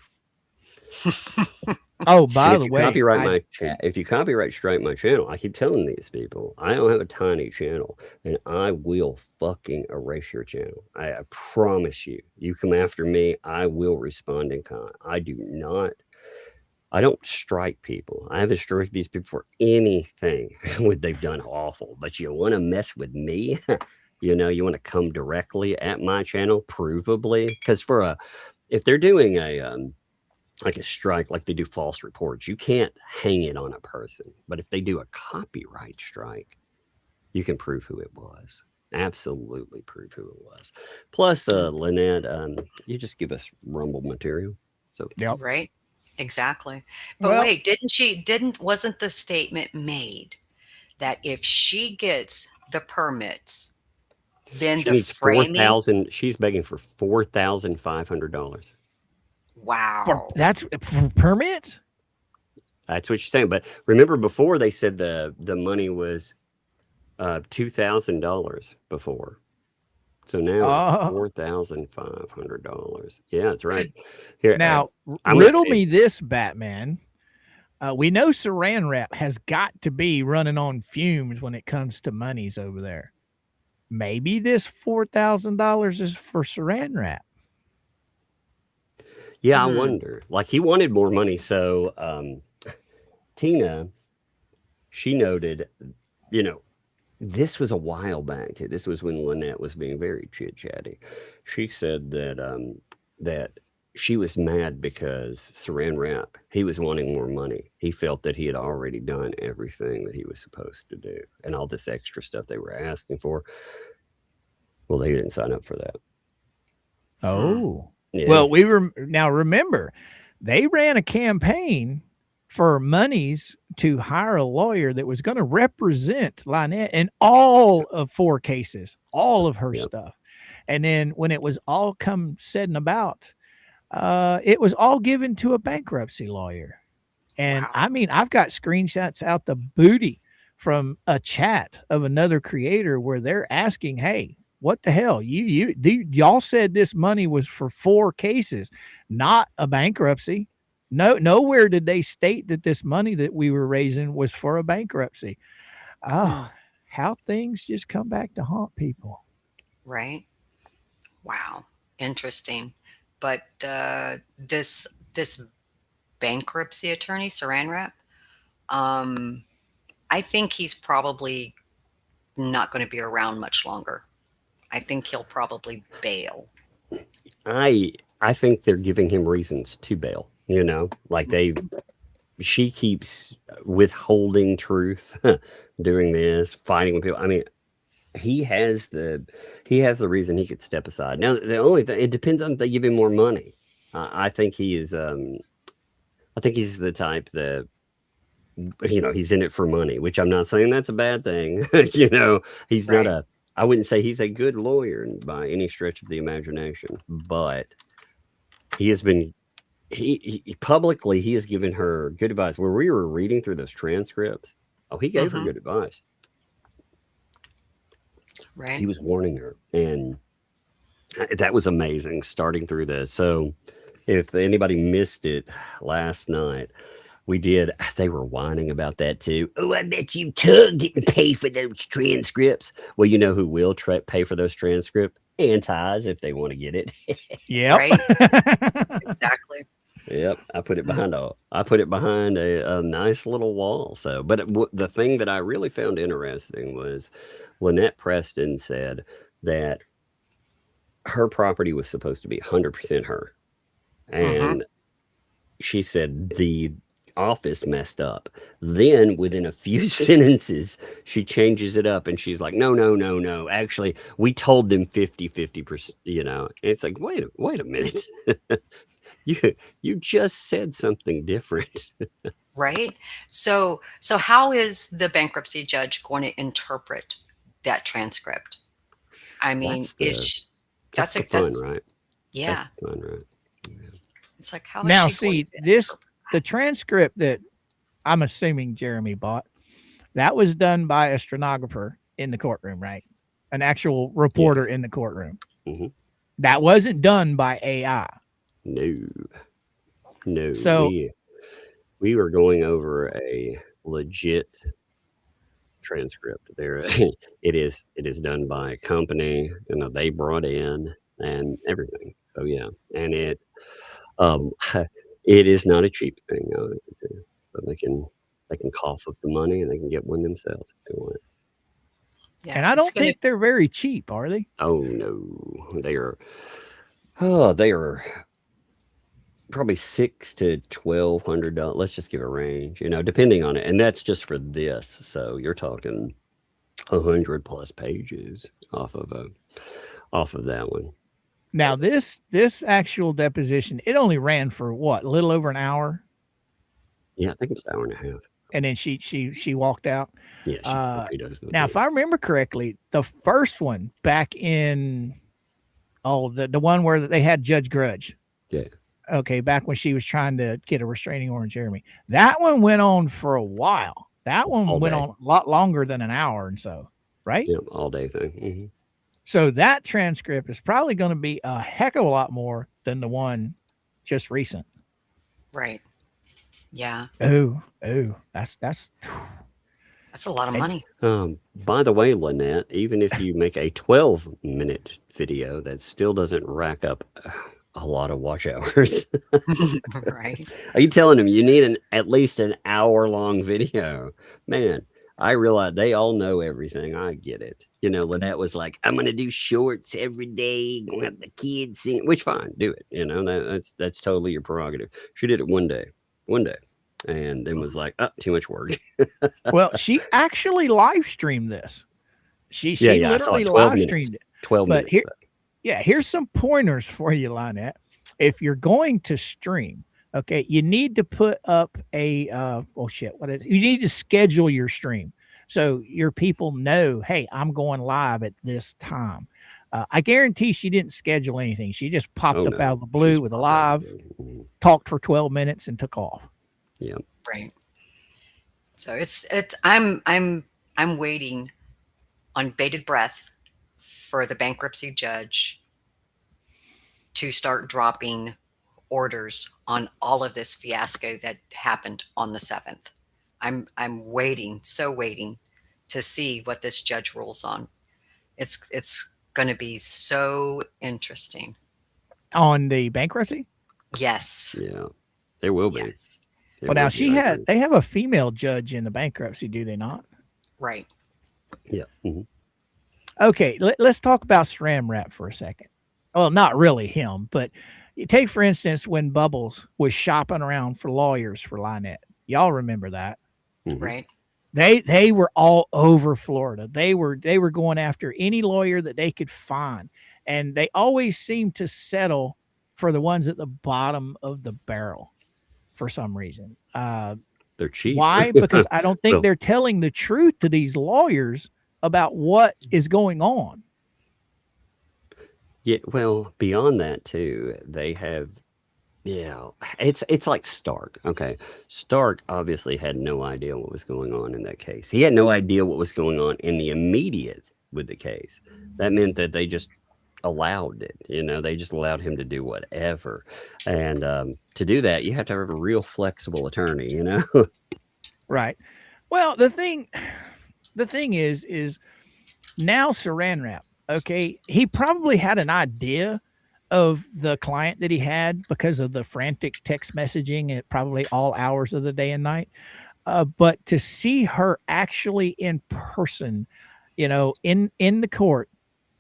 Oh, And by if the you way, copyright I my chat, if you copyright strike my channel, I keep telling these people, I don't have a tiny channel, and I will fucking erase your channel. I promise you. You come after me, I will respond in kind. I don't strike people. I haven't struck these people for anything what they've done awful. But you want to mess with me? You know, you want to come directly at my channel, provably, because if they're doing like a strike, like they do false reports, you can't hang it on a person. But if they do a copyright strike, you can prove who it was. Absolutely prove who it was. Plus, Lynette, you just give us Rumble material. So yep. Right? Exactly. But Well, wait, wasn't the statement made that if she gets the permits, then she the needs framing? she's begging for $4,500. Wow. that's for permits. That's what she's saying. But remember, before they said the money was $2,000 before. So now it's $4,500. Yeah, that's right. Could Here, Now, I'm gonna riddle pay. me this, Batman. We know Saran wrap has got to be running on fumes when it comes to monies over there. Maybe this $4,000 is for Saran wrap. Yeah, I wonder. Like he wanted more money, so Tina, she noted, you know, this was a while back too. This was when Lynette was being very chit chatty. She said that she was mad because Saran Wrap, he was wanting more money. He felt that he had already done everything that he was supposed to do, and all this extra stuff they were asking for. Well, they didn't sign up for that. Oh, Yeah. well, now remember, they ran a campaign for monies to hire a lawyer that was going to represent Lynette in all of 4 cases, all of her Yep. stuff. And then when it was all come said and about, it was all given to a bankruptcy lawyer. And Wow. I mean, I've got screenshots out the booty from a chat of another creator where they're asking, "Hey, what the hell? Y'all said this money was for 4 cases, not a bankruptcy. No, nowhere did they state that this money that we were raising was for a bankruptcy." Ah, how things just come back to haunt people. Right? Wow. Interesting. But this bankruptcy attorney, Saran Wrap, I think he's probably not going to be around much longer. I think he'll probably bail. I think they're giving him reasons to bail. You know, like she keeps withholding truth, doing this, fighting with people. I mean, he has the reason he could step aside. Now, the only thing, it depends on if they give him more money. I think he is. I think he's the type that, you know, he's in it for money, which I'm not saying that's a bad thing. You know, he's Right. not I wouldn't say he's a good lawyer by any stretch of the imagination, but he has been, he publicly, he has given her good advice. Where we were reading through those transcripts, he gave her good advice. Right. He was warning her, and that was amazing starting through this. So if anybody missed it last night, they were whining about that too. Oh, I bet you Tug didn't pay for those transcripts. Well, you know who will pay for those transcripts? Antis, if they want to get it. Yep. Right. Exactly. Yep, I put it behind a nice little wall. So, but the thing that I really found interesting was Lynette Preston said that her property was supposed to be 100% her, and she said the office messed up. Then within a few sentences, she changes it up and she's like, no. Actually, we told them 50%, you know. And it's like, wait a minute. You just said something different. right? So how is the bankruptcy judge going to interpret that transcript? I mean, That's is the she, that's the fun, that's right? yeah. That's the fun, right? Yeah. It's like, how is Now, she going see to this interpret? the transcript that I'm assuming Jeremy bought. That was done by a stenographer in the courtroom, right? An actual Yeah. reporter in the courtroom. Hmm. That wasn't done by AI. No, no, So, we were going over a legit transcript. There, it is done by a company. They brought in and everything. So yeah, and um, it is not a cheap thing. So they can cough up the money and they can get one themselves if they want it. Yeah, and I it's don't gonna think they're very cheap, are they? Oh no, they are probably $600 to $1,200. Let's just give a range, depending on it, and that's just for this. So you're talking 100+ pages off of that one. Now, this actual deposition, it only ran for what, a little over an hour, Yeah, I think it was an hour and a half. and then she walked out. Yeah, she torpedoes the Now, thing. if I remember correctly, the first one back in the one where they had Judge Grudge. Yeah. Okay, back when she was trying to get a restraining order on Jeremy. That one went on for a while. That All one went day. on a lot longer than an hour and so, right? Yeah, all day thing. Hmm. So that transcript is probably going to be a heck of a lot more than the one just recent. right. Yeah, Oh, that's that's a lot of and money. By the way, Lynette, even if you make a 12-minute video, that still doesn't rack up a lot of watch hours. Right. Are you telling them you need at least an hour-long video? Man, I realize they all know everything. I get it. Lynette was like, "I'm gonna do shorts every day. Gonna have the kids sing." Which fine, do it. That's totally your prerogative. She did it one day, and then was like, "Oh, too much work." well, she actually live streamed this. She Yeah, she yeah. I saw literally it. 12 live minutes. streamed it. 12 But minutes. here's some pointers for you, Lynette. If you're going to stream, okay, you need to put up you need to schedule your stream so your people know, hey, I'm going live at this time. I guarantee she didn't schedule anything. She just popped Oh up out no, of the she blue just with a popped out of live, the blue. Mhm. talked for 12 minutes and took off. Yeah. Right. So I'm waiting on bated breath for the bankruptcy judge to start dropping orders on all of this fiasco that happened on the 7th. I'm waiting, so waiting to see what this judge rules on. It's going to be so interesting. On the bankruptcy? Yes. Yeah. There will be. Yes. Well, now they have a female judge in the bankruptcy, do they not? Right. Yeah. Mhm. Okay, let's talk about Saran Wrap for a second. Well, not really him, but you take, for instance, when Bubbles was shopping around for lawyers for Lynette. Y'all remember that? Mhm. Right. They were all over Florida. They were going after any lawyer that they could find, and they always seemed to settle for the ones at the bottom of the barrel for some reason. They're cheap. Why? Because I don't think Well, they're telling the truth to these lawyers about what is going on. yeah. Well, beyond that too, they have. Yeah, it's like Stark. Okay, Stark obviously had no idea what was going on in that case. He had no idea what was going on in the immediate with the case. That meant that they just allowed it. They just allowed him to do whatever. And to do that, you have to have a real flexible attorney. Right. Well, the thing is now Saran Wrap. Okay, he probably had an idea of the client that he had because of the frantic text messaging at probably all hours of the day and night. But to see her actually in person, in the court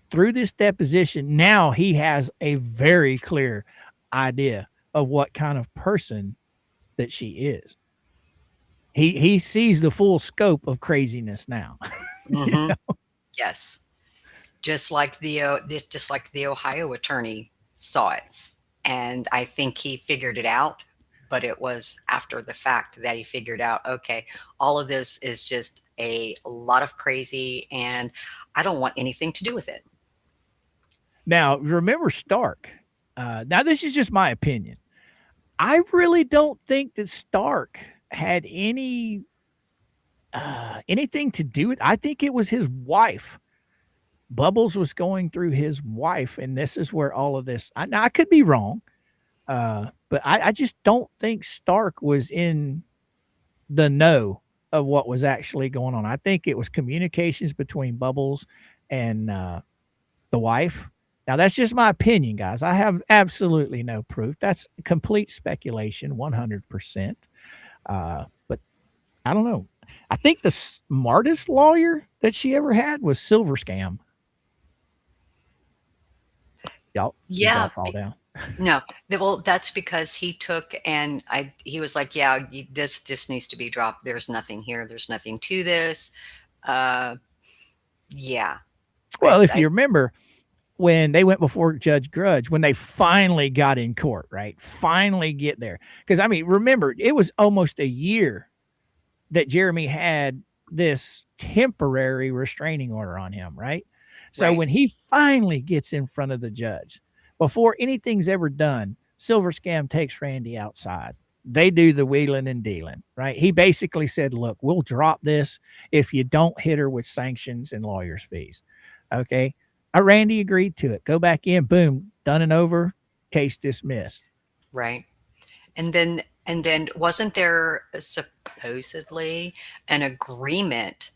through this deposition, now he has a very clear idea of what kind of person that she is. He sees the full scope of craziness now. Mm-hmm. Yes. Just like the Ohio attorney saw it, and I think he figured it out but it was after the fact that he figured out, okay, all of this is just a lot of crazy, and I don't want anything to do with it. Now, remember Stark. Now, this is just my opinion. I really don't think that Stark had anything to do with. I think it was his wife. Bubbles was going through his wife, and this is where all of this. Now I could be wrong, but I just don't think Stark was in the know of what was actually going on. I think it was communications between Bubbles and the wife. Now that's just my opinion, guys. I have absolutely no proof. That's complete speculation, 100%. But I don't know. I think the smartest lawyer that she ever had was Silver Scam. Y'all, Yeah, y'all fall down. no, well, that's because he took and he was like, yeah, this just needs to be dropped. There's nothing here. There's nothing to this. Yeah. Well, if you remember when they went before Judge Grudge, when they finally got in court, right? Finally get there. Because I mean, remember, it was almost a year that Jeremy had this temporary restraining order on him, right? So Right. when he finally gets in front of the judge, before anything's ever done, Silver Scam takes Randy outside. They do the wheeling and dealing, right? He basically said, look, we'll drop this if you don't hit her with sanctions and lawyer's fees. Okay. Randy agreed to it. Go back in, boom, done and over, case dismissed. Right. And then wasn't there supposedly an agreement,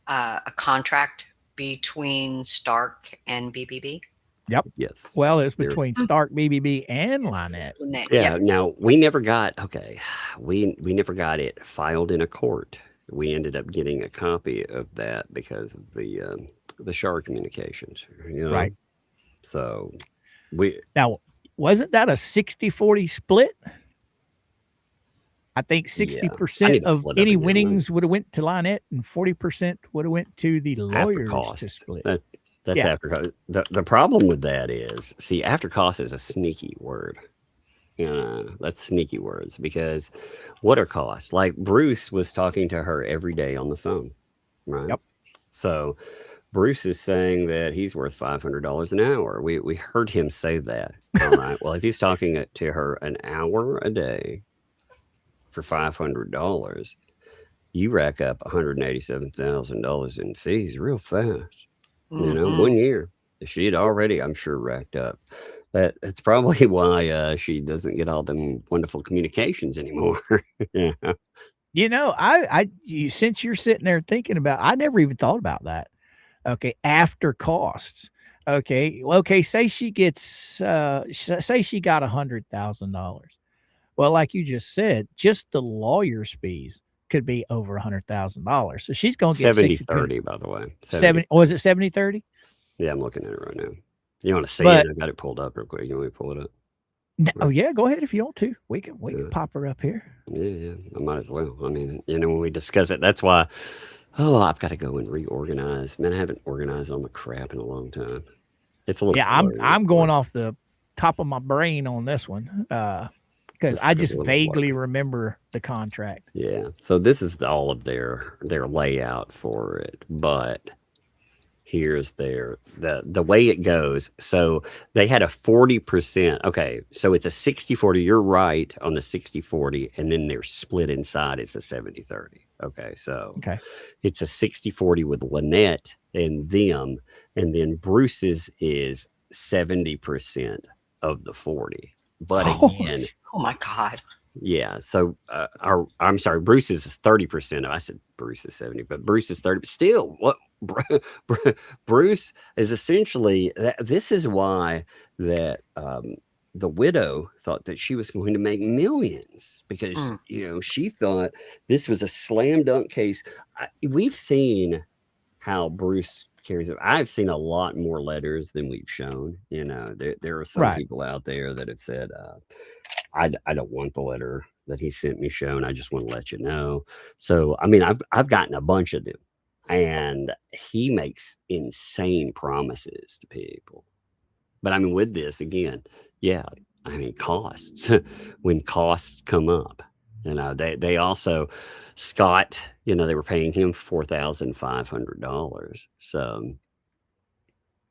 a contract between Stark and BBB? Yep. Yes. Well, it's between Stark, BBB, and Lynette. Yeah. Yep. Now we never got we never got it filed in a court. We ended up getting a copy of that because of the Shar communications. You know? Right. So Now, wasn't that a 60-40 split? I think Yeah. I 60% need to of pull it up any again. winnings would have went to Lynette, and 40% would have went to the After lawyers to cost. split. That's Yeah. after cost. The problem with that is, see, after cost is a sneaky word. That's sneaky words, because what are costs? Like Bruce was talking to her every day on the phone, right? Yep. So Bruce is saying that he's worth $500 an hour. We heard him say that. All right. Well, if he's talking to her an hour a day for $500, you rack up $187,000 in fees real fast. You know, Mhm. 1 year. She had already, I'm sure, racked up. That's probably why she doesn't get all them wonderful communications anymore. Yeah. You know, since you're sitting there thinking about, I never even thought about that. Okay, after costs. Okay, well, okay, say she gets, say she got $100,000. Well, like you just said, just the lawyer's fees could be over $100,000. So she's going to get 70-30, by the way. 70. Was it 70-30? Yeah, I'm looking at it right now. You want to see But it? I got it pulled up real quick. You want me to pull it up? Oh yeah, go ahead if you want to. We can pop her up here. Yeah, I might as well. I mean, when we discuss it, that's why. Oh, I've got to go and reorganize. Man, I haven't organized all my crap in a long time. It's a little. Yeah, I'm going off the top of my brain on this one because I just vaguely remember the contract. Yeah, so this is all of their layout for it, but here's the way it goes. So they had a 40%. Okay, so it's a 60-40. You're right on the 60-40, and then they're split inside. It's a 70-30. Okay, so it's a 60-40 with Lynette and them, and then Bruce's is 70% of the 40. But again, oh my God. Yeah. So I'm sorry, Bruce is 30%. I said Bruce is 70, but Bruce is 30. Still, what Bruce is essentially this is why that the widow thought that she was going to make millions because she thought this was a slam dunk case. We've seen how Bruce carries it. I've seen a lot more letters than we've shown. There are some people out there that have said, I don't want the letter that he sent me shown. I just want to let you know. So, I mean, I've gotten a bunch of them, and he makes insane promises to people. But I mean, with this again, yeah, I mean, costs. When costs come up, they also Scott, they were paying him $4,500.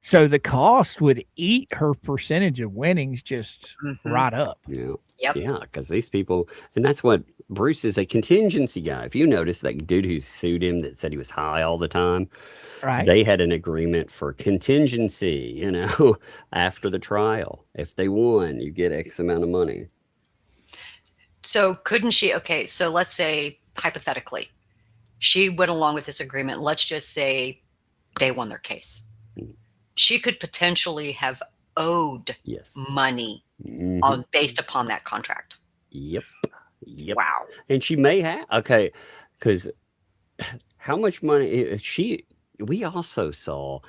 So the cost would eat her percentage of winnings just right up. Yeah. Yep. Yeah, because these people, and that's what Bruce is, a contingency guy. If you notice that dude who sued him that said he was high all the time, Right. they had an agreement for contingency, after the trial. If they won, you get X amount of money. So couldn't she? Okay, so let's say hypothetically, she went along with this agreement. Let's just say they won their case. She could potentially have owed Yes. money based upon that contract. Yep. Wow. And she may have, okay, because how much money we also saw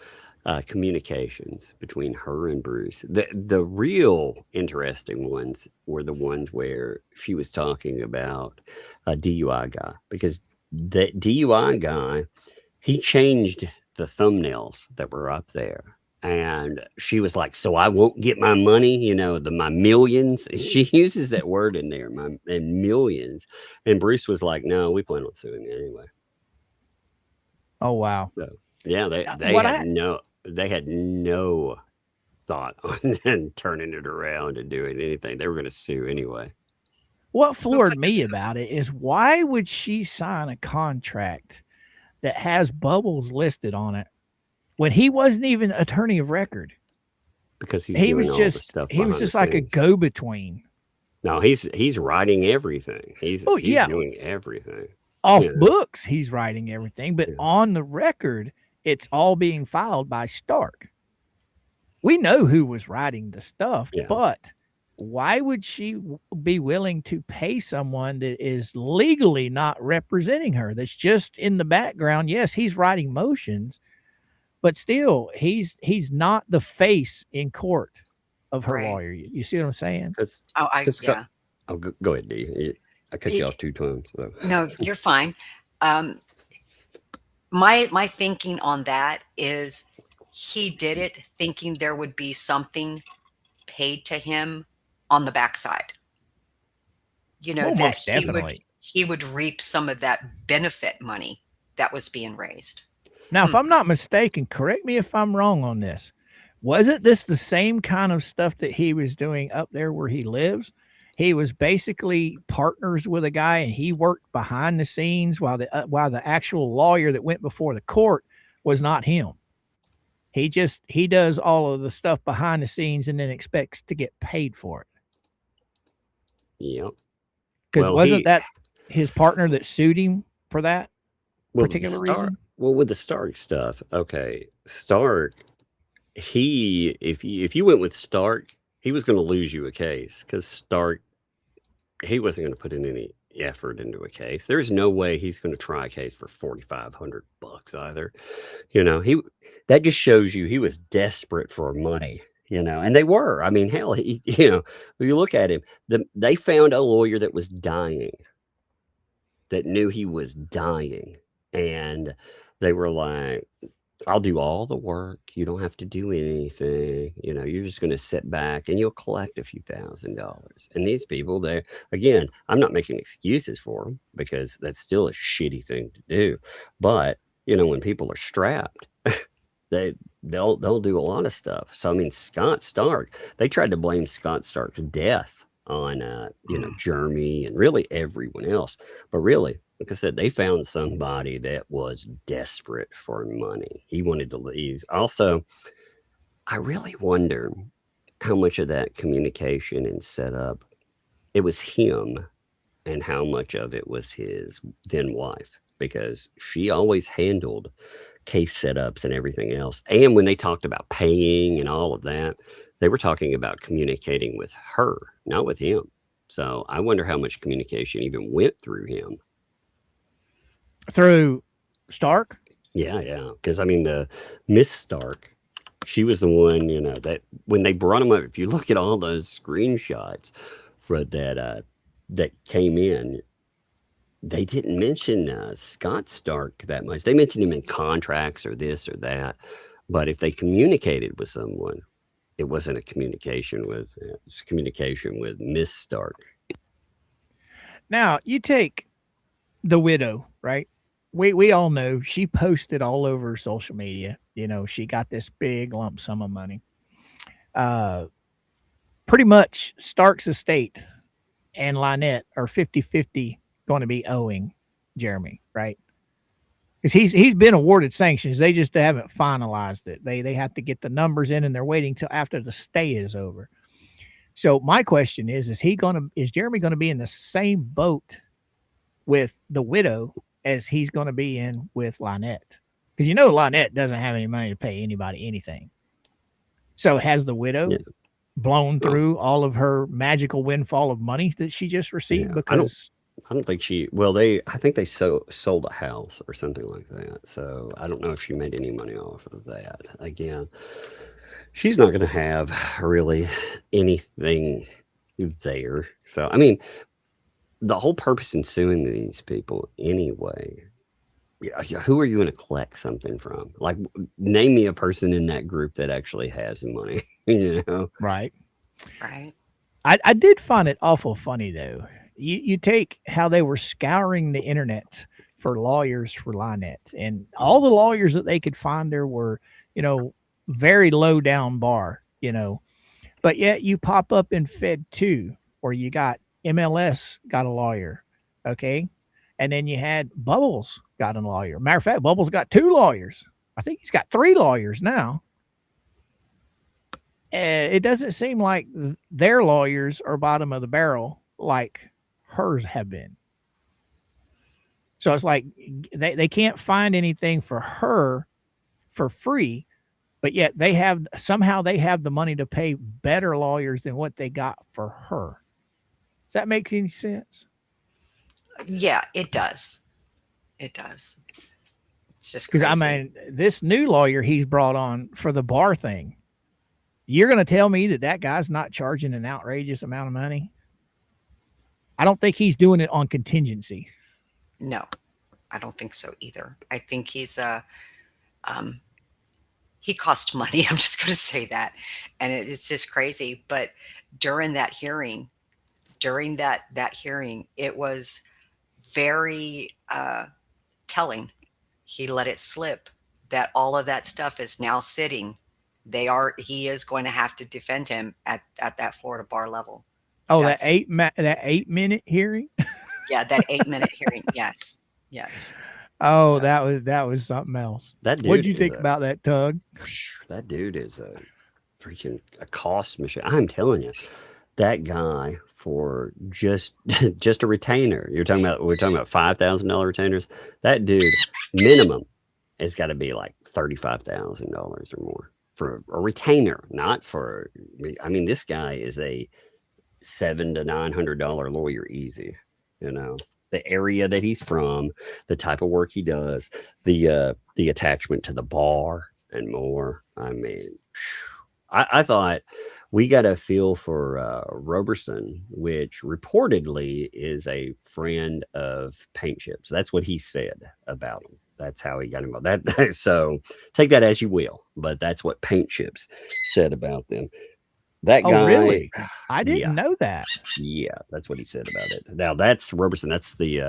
communications between her and Bruce. The real interesting ones were the ones where she was talking about a DUI guy, because the DUI guy, he changed the thumbnails that were up there. And she was like, so I won't get my money, my millions. She uses that word in there, and millions. And Bruce was like, no, we plan on suing you anyway. Oh, wow. So yeah, they had no thought on turning it around and doing anything. They were going to sue anyway. What floored me about it is, why would she sign a contract that has Bubbles listed on it when he wasn't even attorney of record? Because he was just like a go-between. No, he's writing everything. He's doing everything. Off books, he's writing everything, but on the record, it's all being filed by Stark. We know who was writing the stuff, but why would she be willing to pay someone that is legally not representing her, that's just in the background? Yes, he's writing motions, but still, he's not the face in court of her lawyer. You see what I'm saying? Go ahead, D. I cut you off 2 times. So. No, you're fine. My thinking on that is, he did it thinking there would be something paid to him on the backside. That he would reap some of that benefit money that was being raised. Now, if I'm not mistaken, correct me if I'm wrong on this. Wasn't this the same kind of stuff that he was doing up there where he lives? He was basically partners with a guy, and he worked behind the scenes while the actual lawyer that went before the court was not him. He does all of the stuff behind the scenes and then expects to get paid for it. Yep. Because wasn't that his partner that sued him for that particular reason? Well, with the Stark stuff, okay, Stark, if you went with Stark, he was going to lose you a case, because Stark, he wasn't going to put in any effort into a case. There's no way he's going to try a case for $4,500 either. That just shows you he was desperate for money. And they were. I mean, hell, you look at him. They found a lawyer that was dying, that knew he was dying, and they were like, I'll do all the work. You don't have to do anything. You're just going to sit back and you'll collect a few $1,000s. And these people, again, I'm not making excuses for them, because that's still a shitty thing to do. But, when people are strapped, they'll do a lot of stuff. So, I mean, Scott Stark, they tried to blame Scott Stark's death on, Jeremy and really everyone else. But really, like I said, they found somebody that was desperate for money. He wanted to leave. Also, I really wonder how much of that communication and setup, it was him, and how much of it was his then wife, because she always handled case setups and everything else. And when they talked about paying and all of that, they were talking about communicating with her, not with him. So I wonder how much communication even went through him. Through Stark? Yeah. Because, I mean, the Miss Stark, she was the one, that when they brought him up, if you look at all those screenshots for that came in, they didn't mention Scott Stark that much. They mentioned him in contracts or this or that. But if they communicated with someone, it wasn't a communication with, it was communication with Miss Stark. Now, you take the widow, right? We all know she posted all over social media. You know, she got this big lump sum of money. Pretty much Stark's estate and Lynette are 50-50 going to be owing Jeremy, right? Because he's been awarded sanctions. They just haven't finalized it. They have to get the numbers in, and they're waiting till after the stay is over. So my question is Jeremy gonna be in the same boat with the widow as he's gonna be in with Lynette? Because you know Lynette doesn't have any money to pay anybody anything. So has the widow blown through all of her magical windfall of money that she just received? Because I don't think I think they sold a house or something like that. So I don't know if she made any money off of that. Again, she's not going to have really anything there. So, I mean, the whole purpose in suing these people anyway, who are you going to collect something from? Like, name me a person in that group that actually has money, you know? Right. Right. I did find it awful funny, though. You take how they were scouring the internet for lawyers for Lynette, and all the lawyers that they could find there were, you know, very low down bar, you know, but yet you pop up in Fed 2 or you got MLS got a lawyer. Okay. And then you had Bubbles got a lawyer. Matter of fact, Bubbles got 2 lawyers. I think he's got 3 lawyers now. It doesn't seem like their lawyers are bottom of the barrel like hers have been. So it's like they can't find anything for her for free, but yet they have the money to pay better lawyers than what they got for her. Does that make any sense? Yeah, it does. It does. It's just Because crazy. I mean, this new lawyer he's brought on for the bar thing, you're going to tell me that guy's not charging an outrageous amount of money? I don't think he's doing it on contingency. No, I don't think so either. I think he's he cost money. I'm just going to say that, and it's just crazy. But during that hearing, it was very telling. He let it slip that all of that stuff is now sitting. He is going to have to defend him at that Florida bar level. Oh, that 8-minute hearing? Yeah, that 8-minute hearing. Yes. Yes. Oh, So- that was something else. That dude What'd you is think about that, Tug? That dude is a freaking cost machine. I'm telling you, that guy for just a retainer. We're talking about $5,000 retainers. That dude minimum has got to be like $35,000 or more for a retainer, not for. I mean, this guy is a $700 to $900 lawyer easy. You know, the area that he's from, the type of work he does, the attachment to the bar and more. I mean, I thought we got a feel for Roberson, which reportedly is a friend of Paint Chips. That's what he said about him. That's how he got involved. So take that as you will, but that's what Paint Chips said about them. That guy, really? I didn't know that. Yeah, that's what he said about it. Now that's Roberson. That's the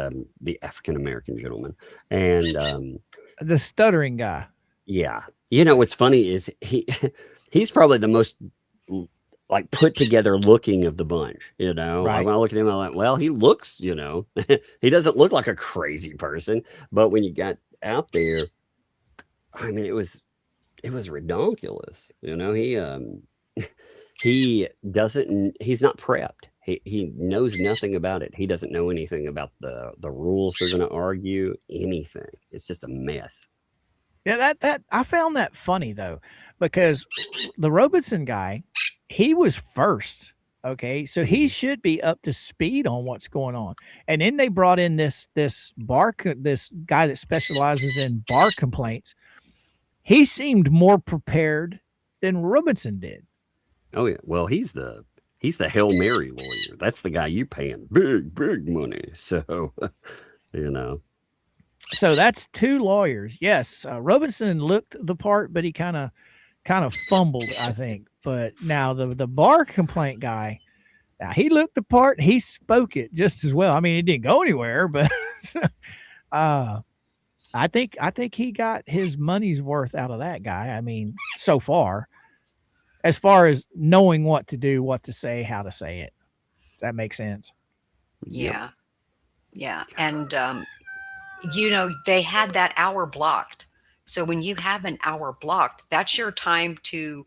African American gentleman, and the stuttering guy. Yeah, you know what's funny is he's probably the most like put together looking of the bunch. You know, Right. when I look at him, I'm like, well, he looks. You know, he doesn't look like a crazy person, but when you got out there, I mean, it was ridiculous. You know, he's not prepped. He knows nothing about it. He doesn't know anything about the rules they're going to argue, anything. It's just a mess. Yeah, that I found that funny though, because the Robertson guy, he was first. Okay, so he should be up to speed on what's going on. And then they brought in this guy that specializes in bar complaints. He seemed more prepared than Robertson did. Oh yeah, well he's the Hail Mary lawyer. That's the guy you paying big money. So you know. So that's 2 lawyers. Yes, Robertson looked the part, but he kind of fumbled, I think. But now the bar complaint guy, now he looked the part. He spoke it just as well. I mean, it didn't go anywhere, but uh, I think he got his money's worth out of that guy. I mean, so far as knowing what to do, what to say, how to say it. Does that make sense? Yep. Yeah. Yeah. And, they had that hour blocked. So when you have an hour blocked, that's your time to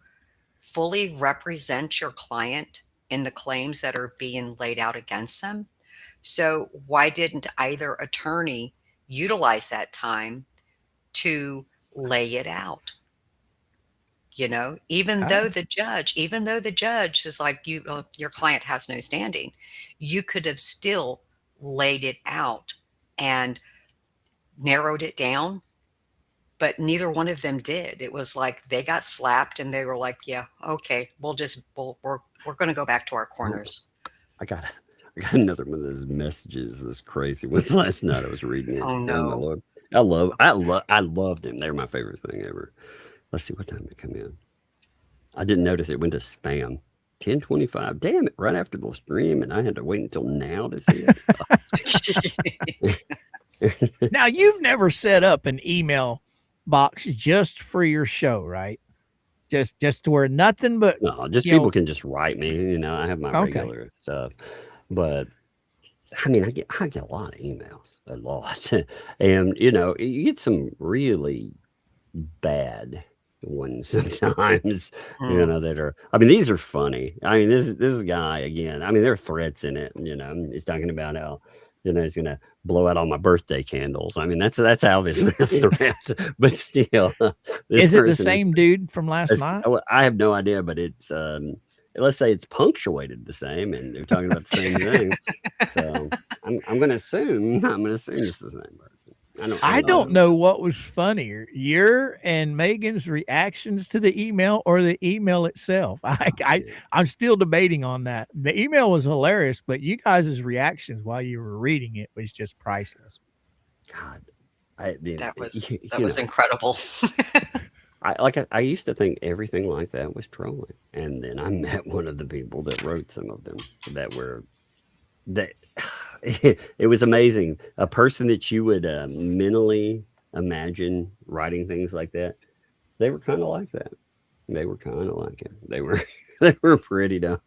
fully represent your client in the claims that are being laid out against them. So why didn't either attorney utilize that time to lay it out? Even though the judge is like, your client has no standing, you could have still laid it out and narrowed it down, but neither one of them did. It was like they got slapped and they were like, yeah, okay, we're going to go back to our corners. I got another one of those messages, those crazy ones last night. I was reading it. Oh my no. Lord. I love them. They're my favorite thing ever. Let's see what time they come in. I didn't notice it went to spam. 10:25. Damn it! Right after the stream, and I had to wait until now to see it. Now, you've never set up an email box just for your show, right? Just to where nothing but No, just people can just write me. I have my Okay. regular stuff, but I mean, I get a lot of emails, a lot, and you get some really bad ones sometimes. That are. I mean, these are funny. I mean, this guy again. I mean, there are threats in it. He's talking about how he's gonna blow out all my birthday candles. I mean, that's obviously a threat, but still, Is it the same dude from last night? I have no idea, but it's let's say it's punctuated the same, and they're talking about the same thing. So I'm gonna assume it's the same person. I don't know what was funnier, your and Megan's reactions to the email or the email itself. I'm still debating on that. The email was hilarious, but you guys' reactions while you were reading it was just priceless. God, that was incredible. I used to think everything like that was trolling, and then I met one of the people that wrote some of them that it was amazing. A person that you would mentally imagine writing things like that, they were kind of like that. They were kind of like it. They were pretty dumb.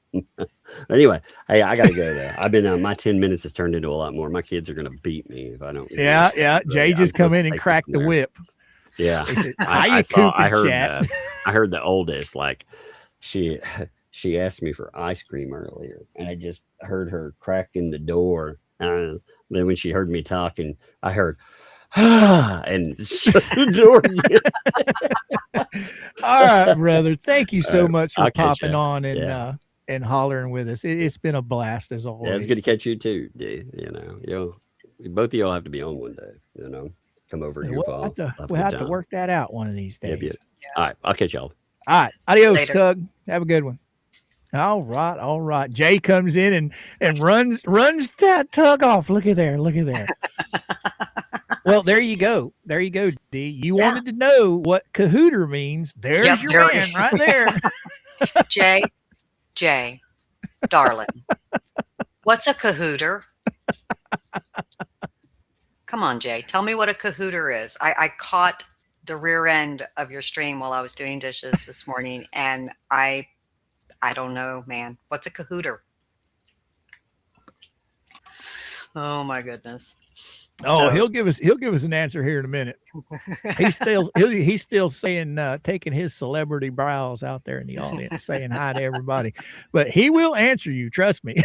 Anyway, hey, I gotta go there. I've been my 10 minutes has turned into a lot more. My kids are gonna beat me if I don't. Yeah. Jay just come in and crack the whip. Yeah, I heard the oldest, like she asked me for ice cream earlier, and I just heard her cracking the door. And then when she heard me talking, I heard, and shut the door again. All right, brother. Thank you so much for popping on and hollering with us. It's been a blast as always. Yeah, it's good to catch you too, D. Both of y'all have to be on one day. Come over and we'll have to work that out one of these days. Yeah. All right, I'll catch y'all. All right, adios, Later. Tug. Have a good one. All right. Jay comes in and runs that Tug off. Look at there. Well, there you go, D. You wanted to know what cahooter means. There's your man right there. Jay, darling, what's a cahooter? Come on, Jay. Tell me what a cahooter is. I caught the rear end of your stream while I was doing dishes this morning, and I don't know, man. What's a cahooter? Oh my goodness. Oh, he'll give us an answer here in a minute. He's still saying taking his celebrity brows out there in the audience, saying hi to everybody. But he will answer you, trust me.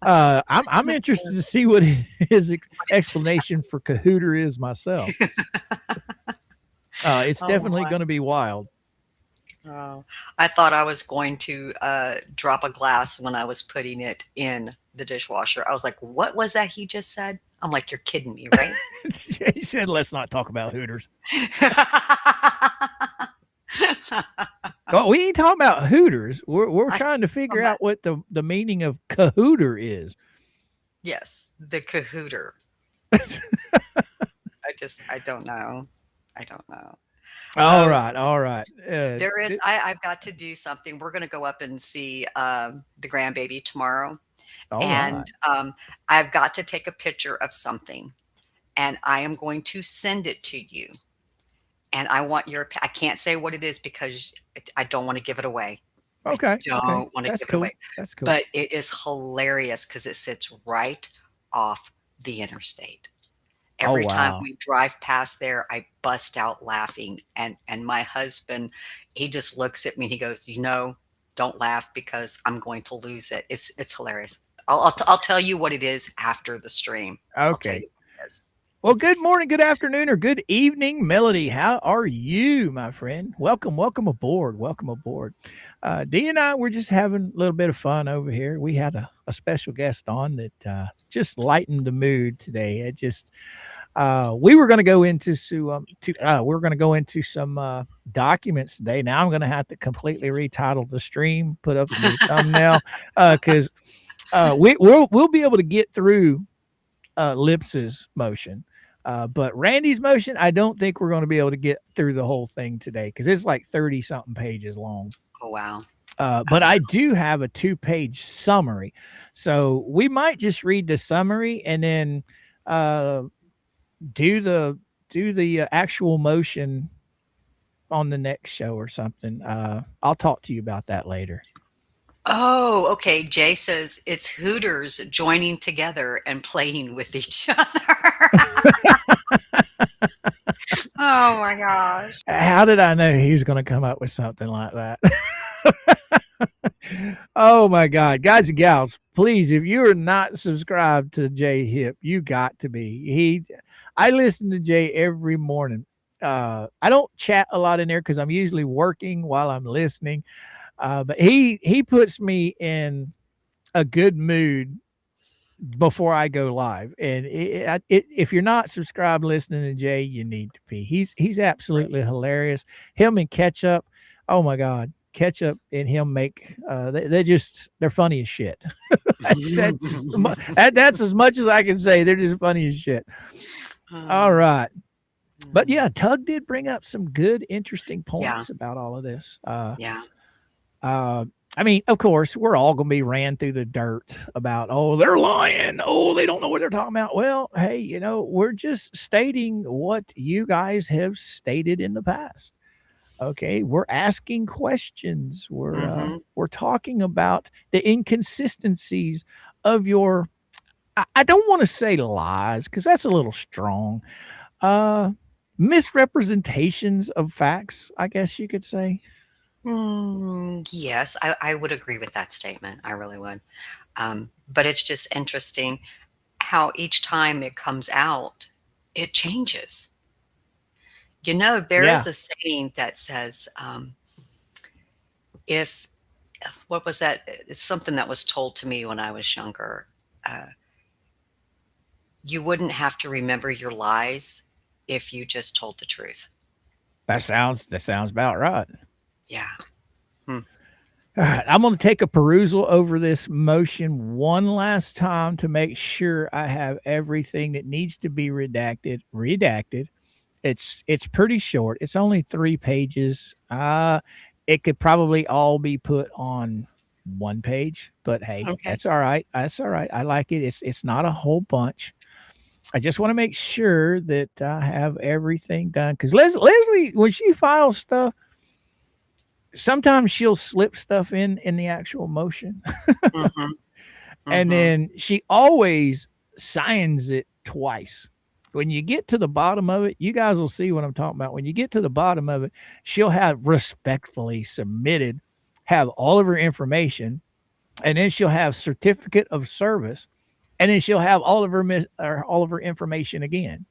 I'm interested to see what his explanation for cahooter is myself. It's definitely going to be wild. Oh, I thought I was going to drop a glass when I was putting it in the dishwasher. I was like, what was that he just said? I'm like, you're kidding me, right? He said, let's not talk about Hooters. Oh, we ain't talking about Hooters. We're trying to figure out what the meaning of cahooter is. Yes, the cahooter. I don't know. All Oh, right, all right. there is. I've got to do something. We're going to go up and see the grandbaby tomorrow, All and right. I've got to take a picture of something, and I am going to send it to you. And I want your. I can't say what it is because I don't want to give it away. I Okay, okay. don't want to That's give it cool. away. That's cool. But it is hilarious because it sits right off the interstate. Oh, Every time wow. we drive past there, I bust out laughing, and my husband, he just looks at me and he goes, "Don't laugh because I'm going to lose it." It's hilarious. I'll tell you what it is after the stream. I'll tell Okay. you what it is. Well, good morning, good afternoon, or good evening, Melody. How are you, my friend? Welcome, welcome aboard. Welcome aboard. Dee and I, we're just having a little bit of fun over here. We had a special guest on that just lightened the mood today. It just we were going to go into we're going to go into some documents today. Now I'm going to have to completely retitle the stream, put up a new thumbnail because we'll be able to get through Lips's motion. But Randy's motion, I don't think we're going to be able to get through the whole thing today because it's like 30 something pages long. Oh wow! But I do have a 2-page summary. So we might just read the summary and then do the actual motion on the next show or something. I'll talk to you about that later. Oh, okay. Jay says it's Hooters joining together and playing with each other. Oh my gosh. How did I know he was going to come up with something like that? Oh my God, guys and gals, please, if you are not subscribed to Jay Hip, you got to be. I listen to Jay every morning. I don't chat a lot in there because I'm usually working while I'm listening. But he puts me in a good mood before I go live. And if you're not subscribed listening to Jay, you need to be. He's absolutely hilarious. Him and Ketchup, oh my God, Ketchup and him make they're funny as shit. That's as much as I can say. They're just funny as shit. All right. But yeah, Tug did bring up some good, interesting Yeah. points about all of this. Yeah. I mean, of course, we're all going to be ran through the dirt about, oh, they're lying. Oh, they don't know what they're talking about. Well, hey, we're just stating what you guys have stated in the past. Okay, we're asking questions. We're talking about the inconsistencies of your. I don't want to say lies because that's a little strong. Misrepresentations of facts, I guess you could say. Yes, I would agree with that statement. I really would. But it's just interesting how each time it comes out, it changes. There Yeah, is a saying that says, if, what was that? It's something that was told to me when I was younger. Uh, you wouldn't have to remember your lies if you just told the truth. that sounds about right. Yeah. Hmm. All right, I'm going to take a perusal over this motion one last time to make sure I have everything that needs to be redacted. Redacted. It's pretty short. It's only 3 pages. It could probably all be put on one page, but hey, Okay. that's all right. That's all right. I like it. It's not a whole bunch. I just want to make sure that I have everything done because Leslie, when she files stuff, sometimes she'll slip stuff in the actual motion, Hmm. and Hmm. then she always signs it twice. When you get to the bottom of it, you guys will see what I'm talking about. When you get to the bottom of it, she'll have respectfully submitted, have all of her information, and then she'll have certificate of service, and then she'll have all of her information again.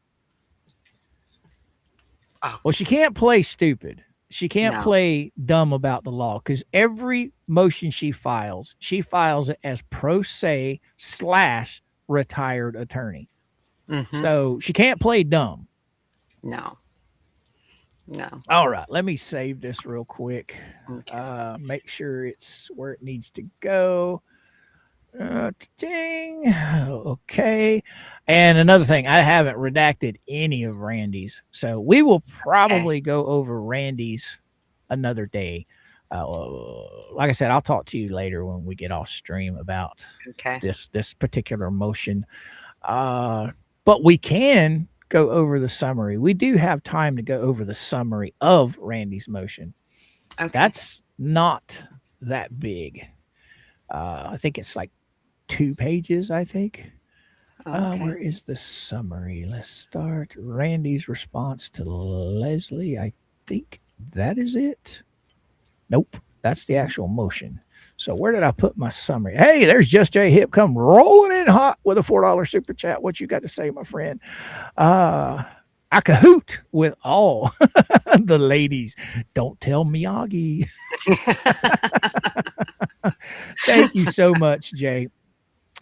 Oh, Well, she can't play stupid. She can't no. play dumb about the law because every motion she files it as pro se / retired attorney. Hmm. So she can't play dumb. No. No. All right, let me save this real quick. Okay. Make sure it's where it needs to go. Ding. Okay. And another thing, I haven't redacted any of Randy's. So we will Okay. probably go over Randy's another day. Like I said, I'll talk to you later when we get off stream about Okay. this particular motion. Uh, but we can go over the summary. We do have time to go over the summary of Randy's motion. Okay. That's not that big. I think it's like 2 pages, I think. Where Okay. is the summary? Let's start. Randy's response to Leslie. I think that is it. Nope, that's the actual motion. So where did I put my summary? Hey, there's Just J Hip come rolling in hot with a $4 super chat. What you got to say, my friend? Uh, I cahoot with all the ladies. Don't tell Miyagi. Thank you so much, Jay.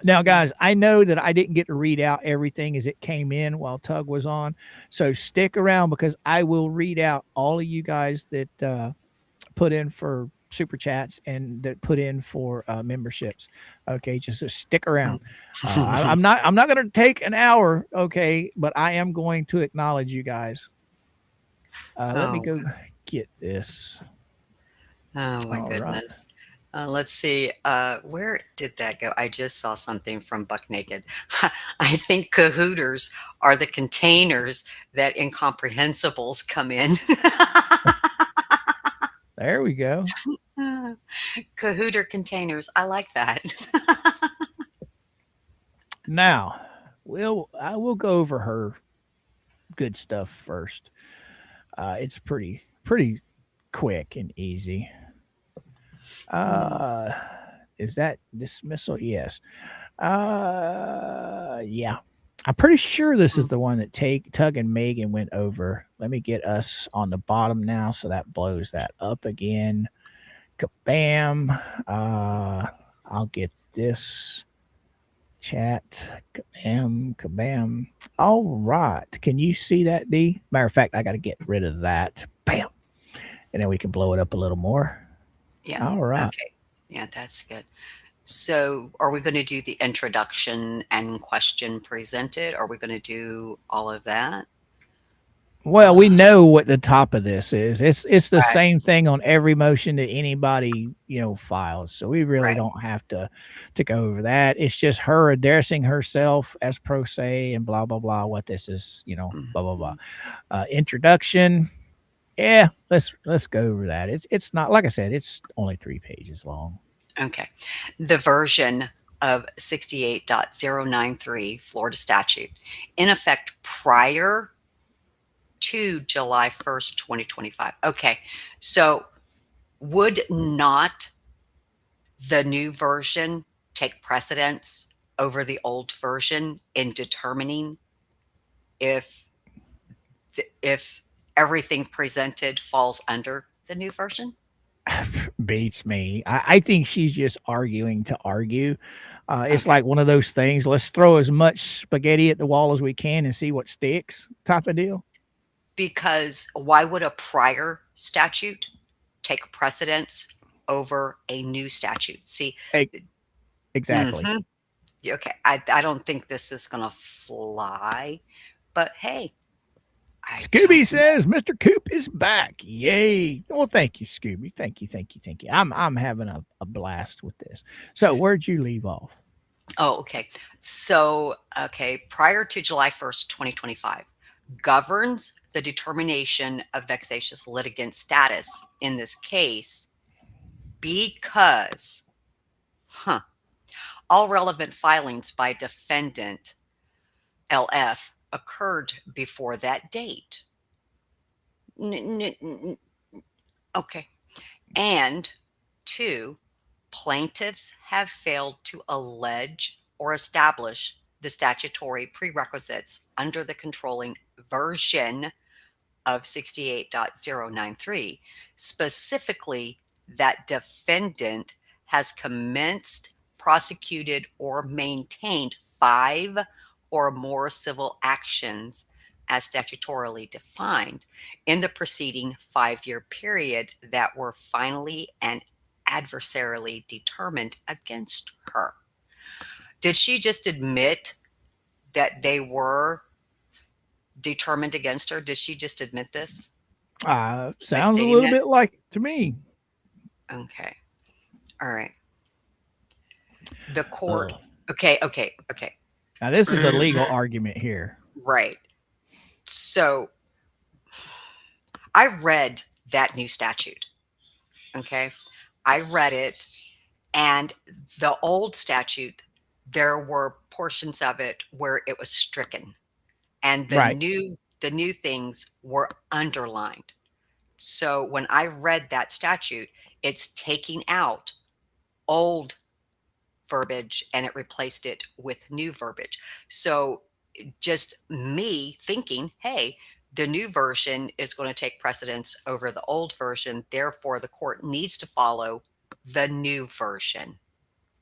Now, guys, I know that I didn't get to read out everything as it came in while Tug was on. So stick around because I will read out all of you guys that put in for super chats and that put in for memberships. Okay, just so stick around. I'm not going to take an hour. Okay, but I am going to acknowledge you guys. Let me Oh, go get this. oh my All right. goodness. Let's see. Where did that go? I just saw something from Buck Naked. I think cahooters are the containers that incomprehensibles come in. There we go. Cahooter containers. I like that. Now, I will go over her good stuff first. It's pretty quick and easy. Mm, Uh, is that dismissal? Yes. Yeah. I'm pretty sure this is mm. the one that Tug and Megan went over. Let me get us on the bottom now, so that blows that up again. Kabam. I'll get this chat. Kabam, kabam. All right. Can you see that, D? Matter of fact, I got to get rid of that. Bam. And then we can blow it up a little more. Yeah. All right. Okay. Yeah, that's good. So, are we going to do the introduction and question presented? Are we going to do all of that? Well, we Uh, know what the top of this is. It's the right. same thing on every motion that anybody, files. So we really Right. don't have to go over that. It's just her addressing herself as pro se and blah blah blah. What this is, blah blah blah. Mhm. Introduction. Yeah, let's go over that. It's not, like I said, it's only 3 pages long. Okay. The version of 68.093 Florida statute in effect prior to July 1st, 2025. Okay. So, would not the new version take precedence over the old version in determining if if everything presented falls under the new version? Beats me. I think she's just arguing to argue. It's Okay. like one of those things. Let's throw as much spaghetti at the wall as we can and see what sticks, type of deal. Because why would a prior statute take precedence over a new statute? See, E- Exactly. mhm. Okay, I don't think this is gonna fly, but hey, I Scooby don't know. says Mr. Coop is back. Yay. Well, thank you, Scooby. Thank you, thank you, thank you. I'm having a blast with this. So where'd you leave off? Oh, okay. So, okay, prior to July 1st, 2025, governs the determination of vexatious litigant status in this case because, huh, all relevant filings by defendant LF occurred before that date. Okay. And two, plaintiffs have failed to allege or establish the statutory prerequisites under the controlling version of 68.093, specifically that defendant has commenced, prosecuted, or maintained 5 or more civil actions as statutorily defined in the preceding 5-year period that were finally and adversarially determined against her. Did she just admit that they were determined against her? Did she just admit this by Sounds a stating little that? bit like it to me. Okay. All right. The court. Uh, Okay. Now, this is the legal argument here. Right. So I read that new statute. Okay. I read it, and the old statute, there were portions of it where it was stricken, and Right. the new things were underlined. So when I read that statute, it's taking out old verbiage and it replaced it with new verbiage. So just me thinking, hey, the new version is going to take precedence over the old version. Therefore, the court needs to follow the new version.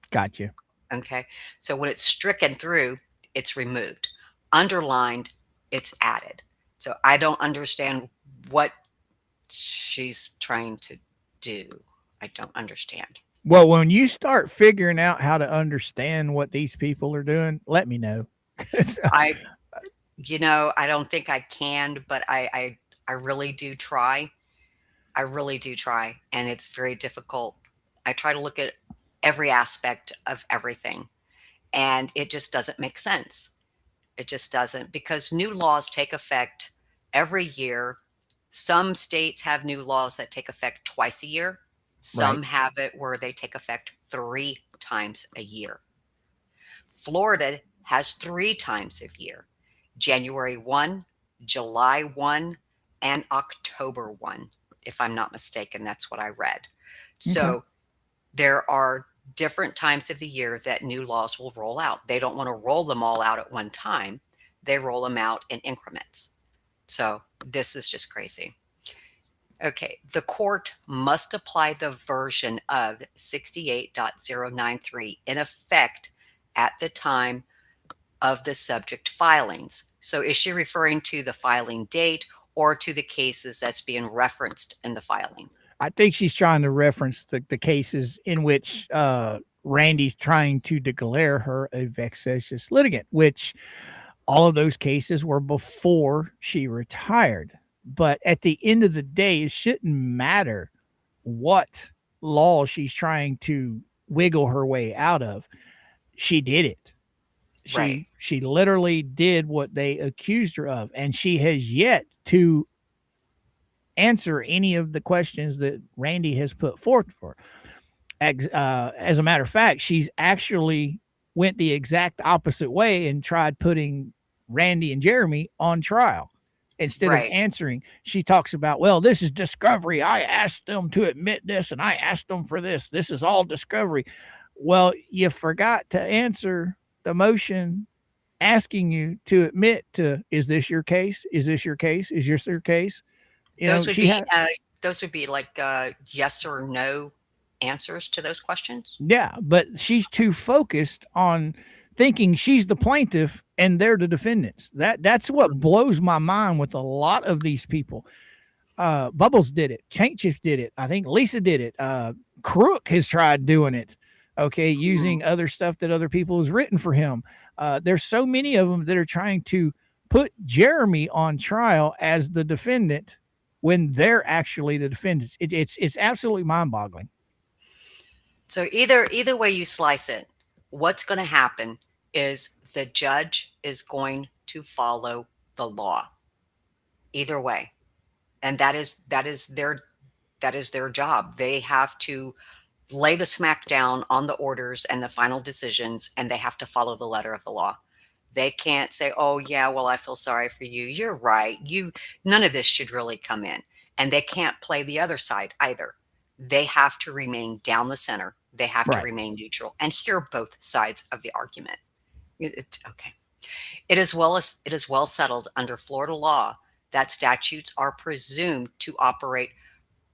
Gotcha. Okay. So when it's stricken through, it's removed. Underlined, it's added. So I don't understand what she's trying to do. I don't understand. Well, when you start figuring out how to understand what these people are doing, let me know. I, I don't think I can, but I really do try. I really do try, and it's very difficult. I try to look at every aspect of everything, and it just doesn't make sense. It just doesn't, because new laws take effect every year. Some states have new laws that take effect twice a year. Right. Some have it where they take effect 3 times a year. Florida has 3 times a year: January 1, July 1, and October 1. If I'm not mistaken, that's what I read. Okay. So there are different times of the year that new laws will roll out. They don't want to roll them all out at one time, they roll them out in increments. So this is just crazy. Okay, the court must apply the version of 68.093 in effect at the time of the subject filings. So is she referring to the filing date or to the cases that's being referenced in the filing? I think she's trying to reference the cases in which Randy's trying to declare her a vexatious litigant, which all of those cases were before she retired. But at the end of the day, it shouldn't matter what law she's trying to wiggle her way out of. She did it. Right, She literally did what they accused her of, and she has yet to answer any of the questions that Randy has put forth for. As a matter of fact, she's actually went the exact opposite way and tried putting Randy and Jeremy on trial. Instead of right. answering, she talks about, well, this is discovery. I asked them to admit this and I asked them for this. This is all discovery. Well, you forgot to answer the motion asking you to admit to, is this your case? Is this your case? Is this your case? You know, Those would she be had, like yes or no answers to those questions. yeah, but she's too focused on thinking she's the plaintiff and they're the defendants. That's what Mhm. blows my mind with a lot of these people. Bubbles did it. Chainchief did it. I think Lisa did it. Crook has tried doing it. Okay, Hmm. using other stuff that other people has written for him. There's so many of them that are trying to put Jeremy on trial as the defendant when they're actually the defendants. It's absolutely mind boggling. So either way you slice it, what's going to happen is the judge is going to follow the law. Either way, and that is their job. They have to lay the smack down on the orders and the final decisions, and they have to follow the letter of the law. They can't say, "Oh yeah, well I feel sorry for you. You're right. None of this should really come in." And they can't play the other side either. They have to remain down the center. They have to Right. remain neutral and hear both sides of the argument. It's okay. It is well settled under Florida law that statutes are presumed to operate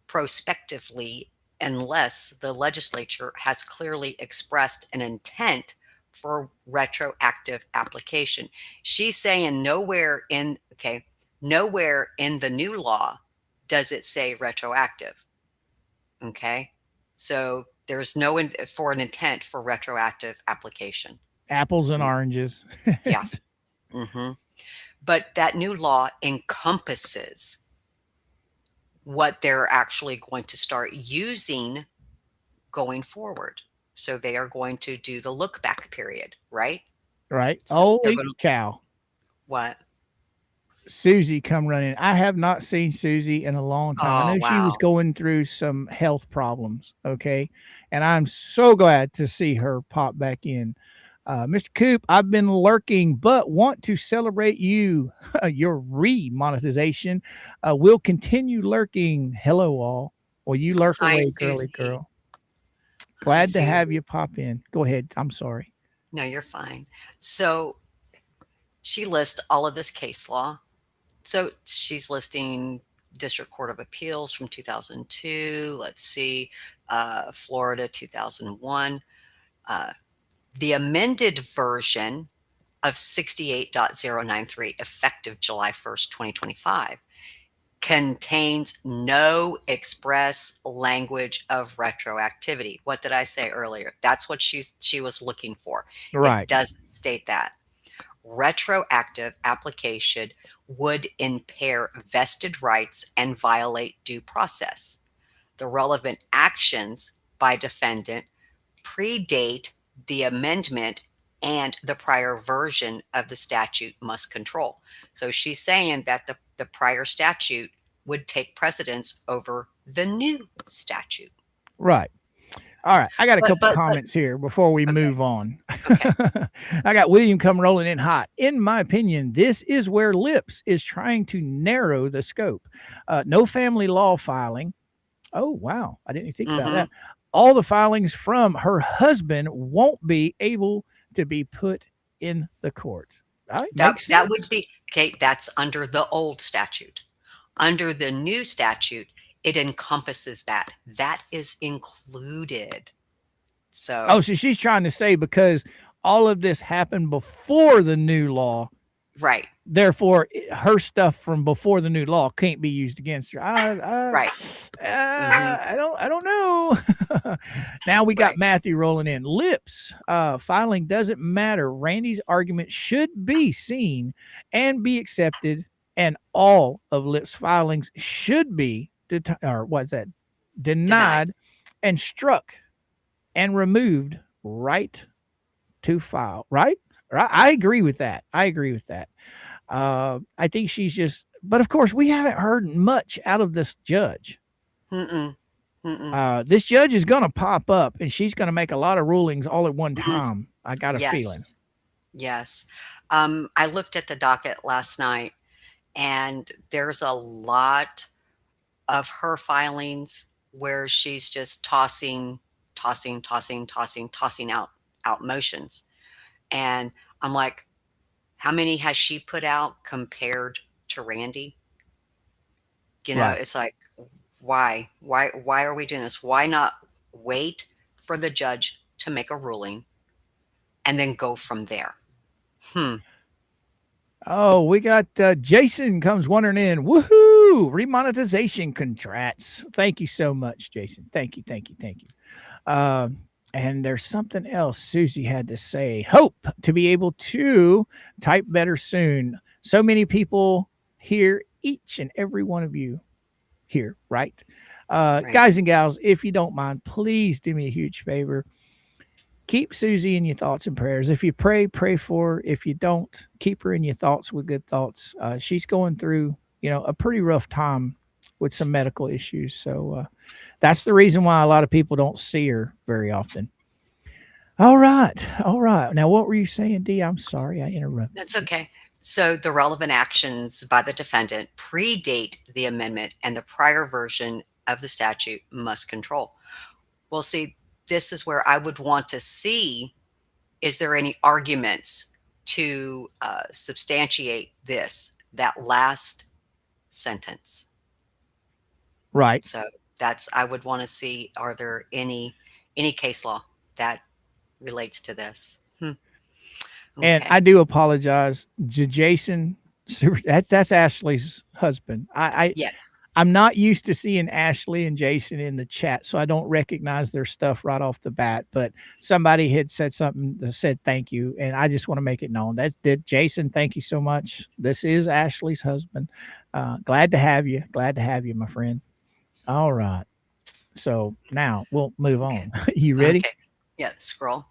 prospectively unless the legislature has clearly expressed an intent for retroactive application. She's saying nowhere in the new law does it say retroactive. Okay. So there's no for an intent for retroactive application. Apples and oranges. Yeah. hmm But that new law encompasses what they're actually going to start using going forward. So they are going to do the look back period, right? Right. So they're Holy going to cow. what? Susie come running. I have not seen Susie in a long time. I Oh, know she was wow. going through some health problems. Okay. And I'm so glad to see her pop back in. Mr. Coop, I've been lurking, but want to celebrate you, your re-monetization. We'll continue lurking. Hello, all. Well, you lurk Hi, away, girly Susie. girl. Hi, Glad to have Susie. you pop in. Go ahead. I'm sorry. No, you're fine. So she lists all of this case law. So she's listing District Court of Appeals from 2002. Let's see, Florida 2001. Uh, the amended version of 68.093, effective July 1st, 2025, contains no express language of retroactivity. What did I say earlier? That's what she was looking for. It Right. doesn't state that. Retroactive application would impair vested rights and violate due process. The relevant actions by defendant predate the amendment and the prior version of the statute must control. So she's saying that the prior statute would take precedence over the new statute. Right. All right. I got a couple But comments here before we okay, move on. okay. I got William come rolling in hot. In my opinion, this is where Lips is trying to narrow the scope. No family law filing. Oh, wow. I didn't think about hmm that. All the filings from her husband won't be able to be put in the court. All right. That Makes that would sense. be okay. That's under the old statute. Under the new statute, it encompasses that. That is included. Oh, So, so she's trying to say because all of this happened before the new law, right, therefore her stuff from before the new law can't be used against her. right, hmm I don't know. Now we got right. Matthew rolling in. Lips filing doesn't matter. Randy's argument should be seen and be accepted, and all of Lips filings should be or what's that, Denied. denied and struck and removed right to file. Right? Right. I agree with that. I agree with that. I think she's just, but of course, we haven't heard much out of this judge. Mm-mm, mm-mm. This judge is going to pop up and she's going to make a lot of rulings all at one Mhm. time. I got a feeling. Yes, yes. I looked at the docket last night, and there's a lot of her filings where she's just tossing out motions. And I'm like, how many has she put out compared to Randy? You know, Right. it's like, why are we doing this? Why not wait for the judge to make a ruling and then go from there? Hmm. Oh, we got Jason comes wandering in. Woohoo! Remonetization contracts. Thank you so much, Jason. Thank you, thank you, thank you. And there's something else Susie had to say. Hope to be able to type better soon. So many people hear each and every one of you here, right? Right. Guys and gals, if you don't mind, please do me a huge favor. Keep Susie in your thoughts and prayers. If you pray, pray for her. If you don't, keep her in your thoughts with good thoughts. She's going through, a pretty rough time with some medical issues. So that's the reason why a lot of people don't see her very often. All right. All right. Now, what were you saying, Dee? I'm sorry I interrupted. That's okay. So the relevant actions by the defendant predate the amendment, and the prior version of the statute must control. Well, see, this is where I would want to see, is there any arguments to substantiate that last sentence? Right. So that's, I would want to see, are there any case law that relates to this? And Okay. I do apologize to Jason. That's Ashley's husband. Yes. I'm not used to seeing Ashley and Jason in the chat, so I don't recognize their stuff right off the bat. But somebody had said something that said thank you, and I just want to make it known. That's Jason. Thank you so much. This is Ashley's husband. Glad to have you. Glad to have you, my friend. All right. So now we'll move on. You ready? Okay. Yeah, scroll.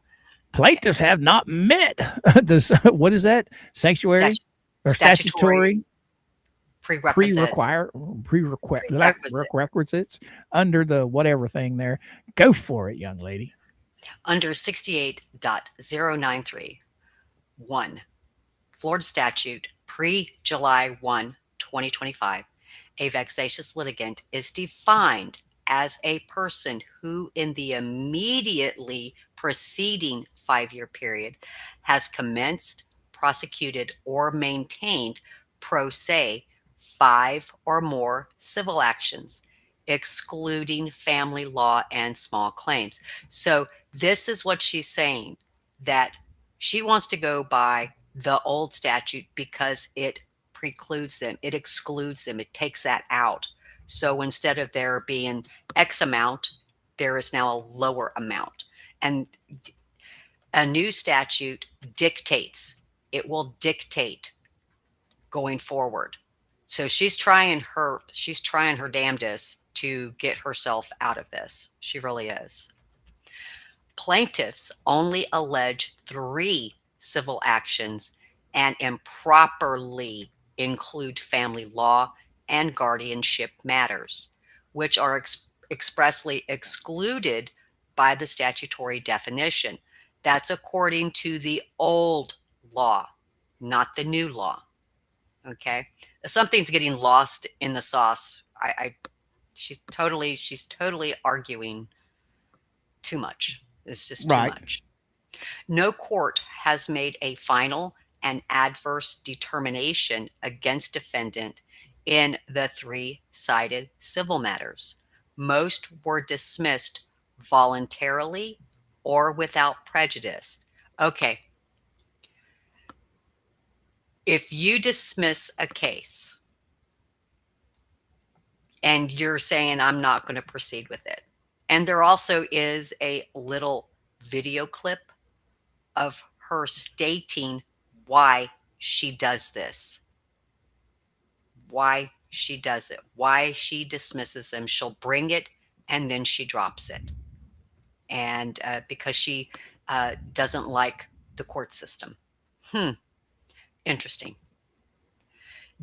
Plaintiffs have not met this. What is that? Sanctuary or statutory prerequisites under the whatever thing there. Go for it, young lady. Under 68.093, 1, Florida statute pre-July 1, 2025, a vexatious litigant is defined as a person who in the immediately preceding 5-year period has commenced, prosecuted, or maintained pro se 5 or more civil actions, excluding family law and small claims. So this is what she's saying, that she wants to go by the old statute because it precludes them, it excludes them, it takes that out. So instead of there being X amount, there is now a lower amount. And a new statute dictates, it will dictate going forward. So she's trying her damnedest to get herself out of this. She really is. Plaintiffs only allege 3 civil actions and improperly include family law and guardianship matters, which are expressly excluded by the statutory definition. That's according to the old law, not the new law. Okay, something's getting lost in the sauce. She's totally arguing too much. It's just too much. No court has made a final and adverse determination against defendant in the 3 cited civil matters. Most were dismissed voluntarily or without prejudice. Okay. If you dismiss a case and you're saying, I'm not going to proceed with it, and there also is a little video clip of her stating why she does this, why she does it, why she dismisses them. She'll bring it and then she drops it. And because she doesn't like the court system. Interesting.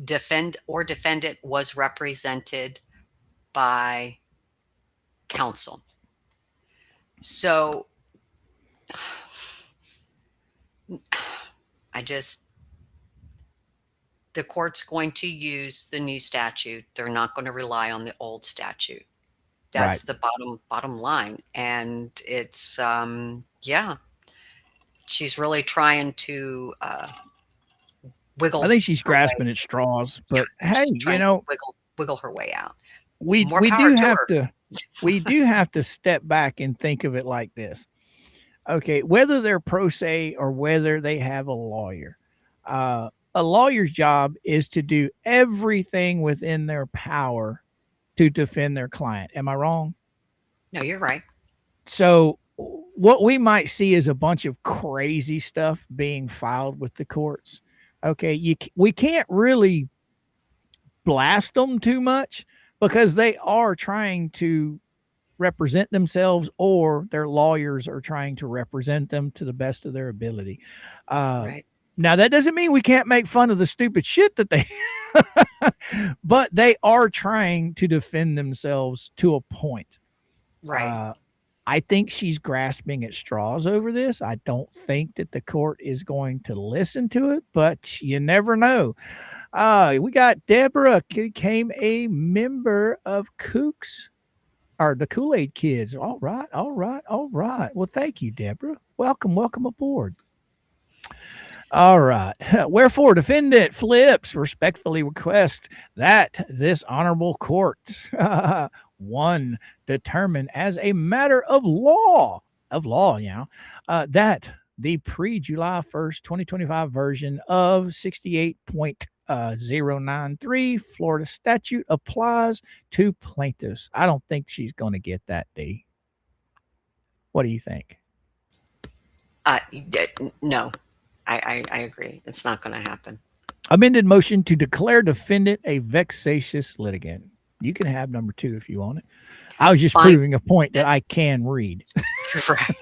Defendant was represented by counsel. So the court's going to use the new statute. They're not going to rely on the old statute. That's the bottom line. And it's, she's really trying to wiggle. I think she's grasping at straws, but hey, wiggle her way out. We do have to step back and think of it like this. Okay, whether they're pro se or whether they have a lawyer, a lawyer's job is to do everything within their power to defend their client. Am I wrong? No, you're right. So what we might see is a bunch of crazy stuff being filed with the courts. Okay, we can't really blast them too much because they are trying to represent themselves, or their lawyers are trying to represent them to the best of their ability. Right. Now, that doesn't mean we can't make fun of the stupid shit that they, but they are trying to defend themselves to a point. Right. I think she's grasping at straws over this. I don't think that the court is going to listen to it, but you never know. We got Deborah became a member of Kooks, or the Kool-Aid Kids. All right. Well, thank you, Deborah. Welcome aboard. All right. Wherefore, defendant Flips respectfully request that this honorable court, 1, determine as a matter of law, that the pre-July 1st, 2025 version of 68.093 093 Florida statute applies to plaintiffs. I don't think she's going to get that, D. What do you think? No, I agree. It's not going to happen. Amended motion to declare defendant a vexatious litigant. You can have number 2 if you want it. I was just proving a point that I can read. Right.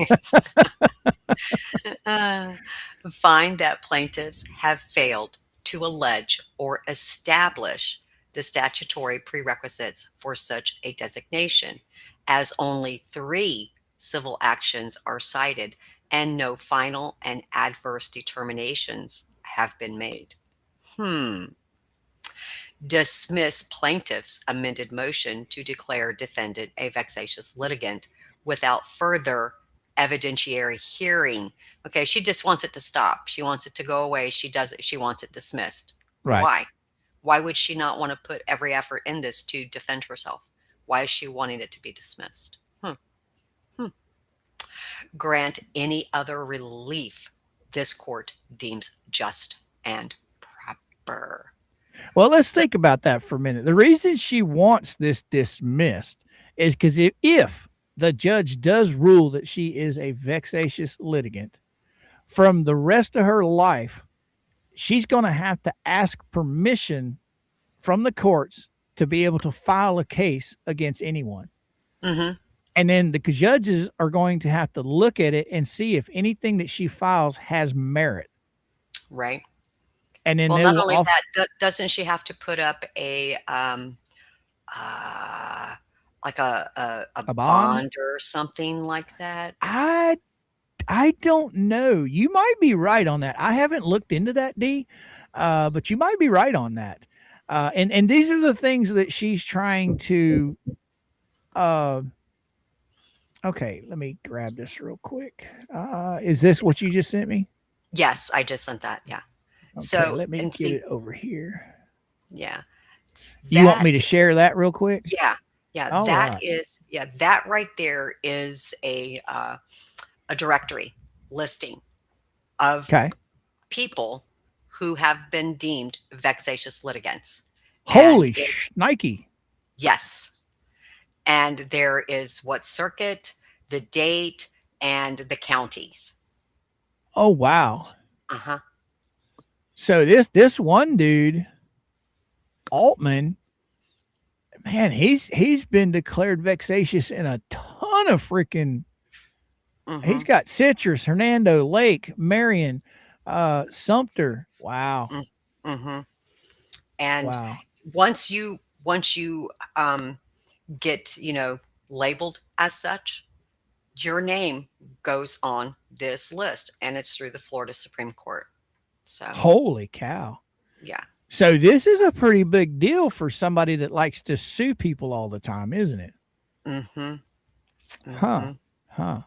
Find that plaintiffs have failed to allege or establish the statutory prerequisites for such a designation, as only 3 civil actions are cited and no final and adverse determinations have been made. Dismiss plaintiff's amended motion to declare defendant a vexatious litigant without further evidentiary hearing. Okay, she just wants it to stop. She wants it to go away. She does it. She wants it dismissed. Right. Why? Why would she not want to put every effort in this to defend herself? Why is she wanting it to be dismissed? Grant any other relief this court deems just and proper. Well, let's think about that for a minute. The reason she wants this dismissed is because if the judge does rule that she is a vexatious litigant, from the rest of her life, she's going to have to ask permission from the courts to be able to file a case against anyone. Mm-hmm. And then the judges are going to have to look at it and see if anything that she files has merit. Right. And then not only that, doesn't she have to put up a like a bond or something like that? I don't know. You might be right on that. I haven't looked into that, D, but you might be right on that. And these are the things that she's trying to. Okay, let me grab this real quick. Is this what you just sent me? Yes, I just sent that. Yeah. Okay, So let me get it over here. Yeah. You want me to share that real quick? Yeah. Yeah. All that right. is, yeah, that right there is a directory listing of people who have been deemed vexatious litigants. Holy Nike. Yes. And there is what circuit, the date, and the counties. Oh, wow. Uh-huh. So this one dude, Altman, man, he's been declared vexatious in a ton of freaking. He's got Citrus, Hernando, Lake, Marion, Sumter. Wow. And wow. once you get labeled as such, your name goes on this list, and it's through the Florida Supreme Court. So holy cow. Yeah. So this is a pretty big deal for somebody that likes to sue people all the time, isn't it? Huh. Yeah.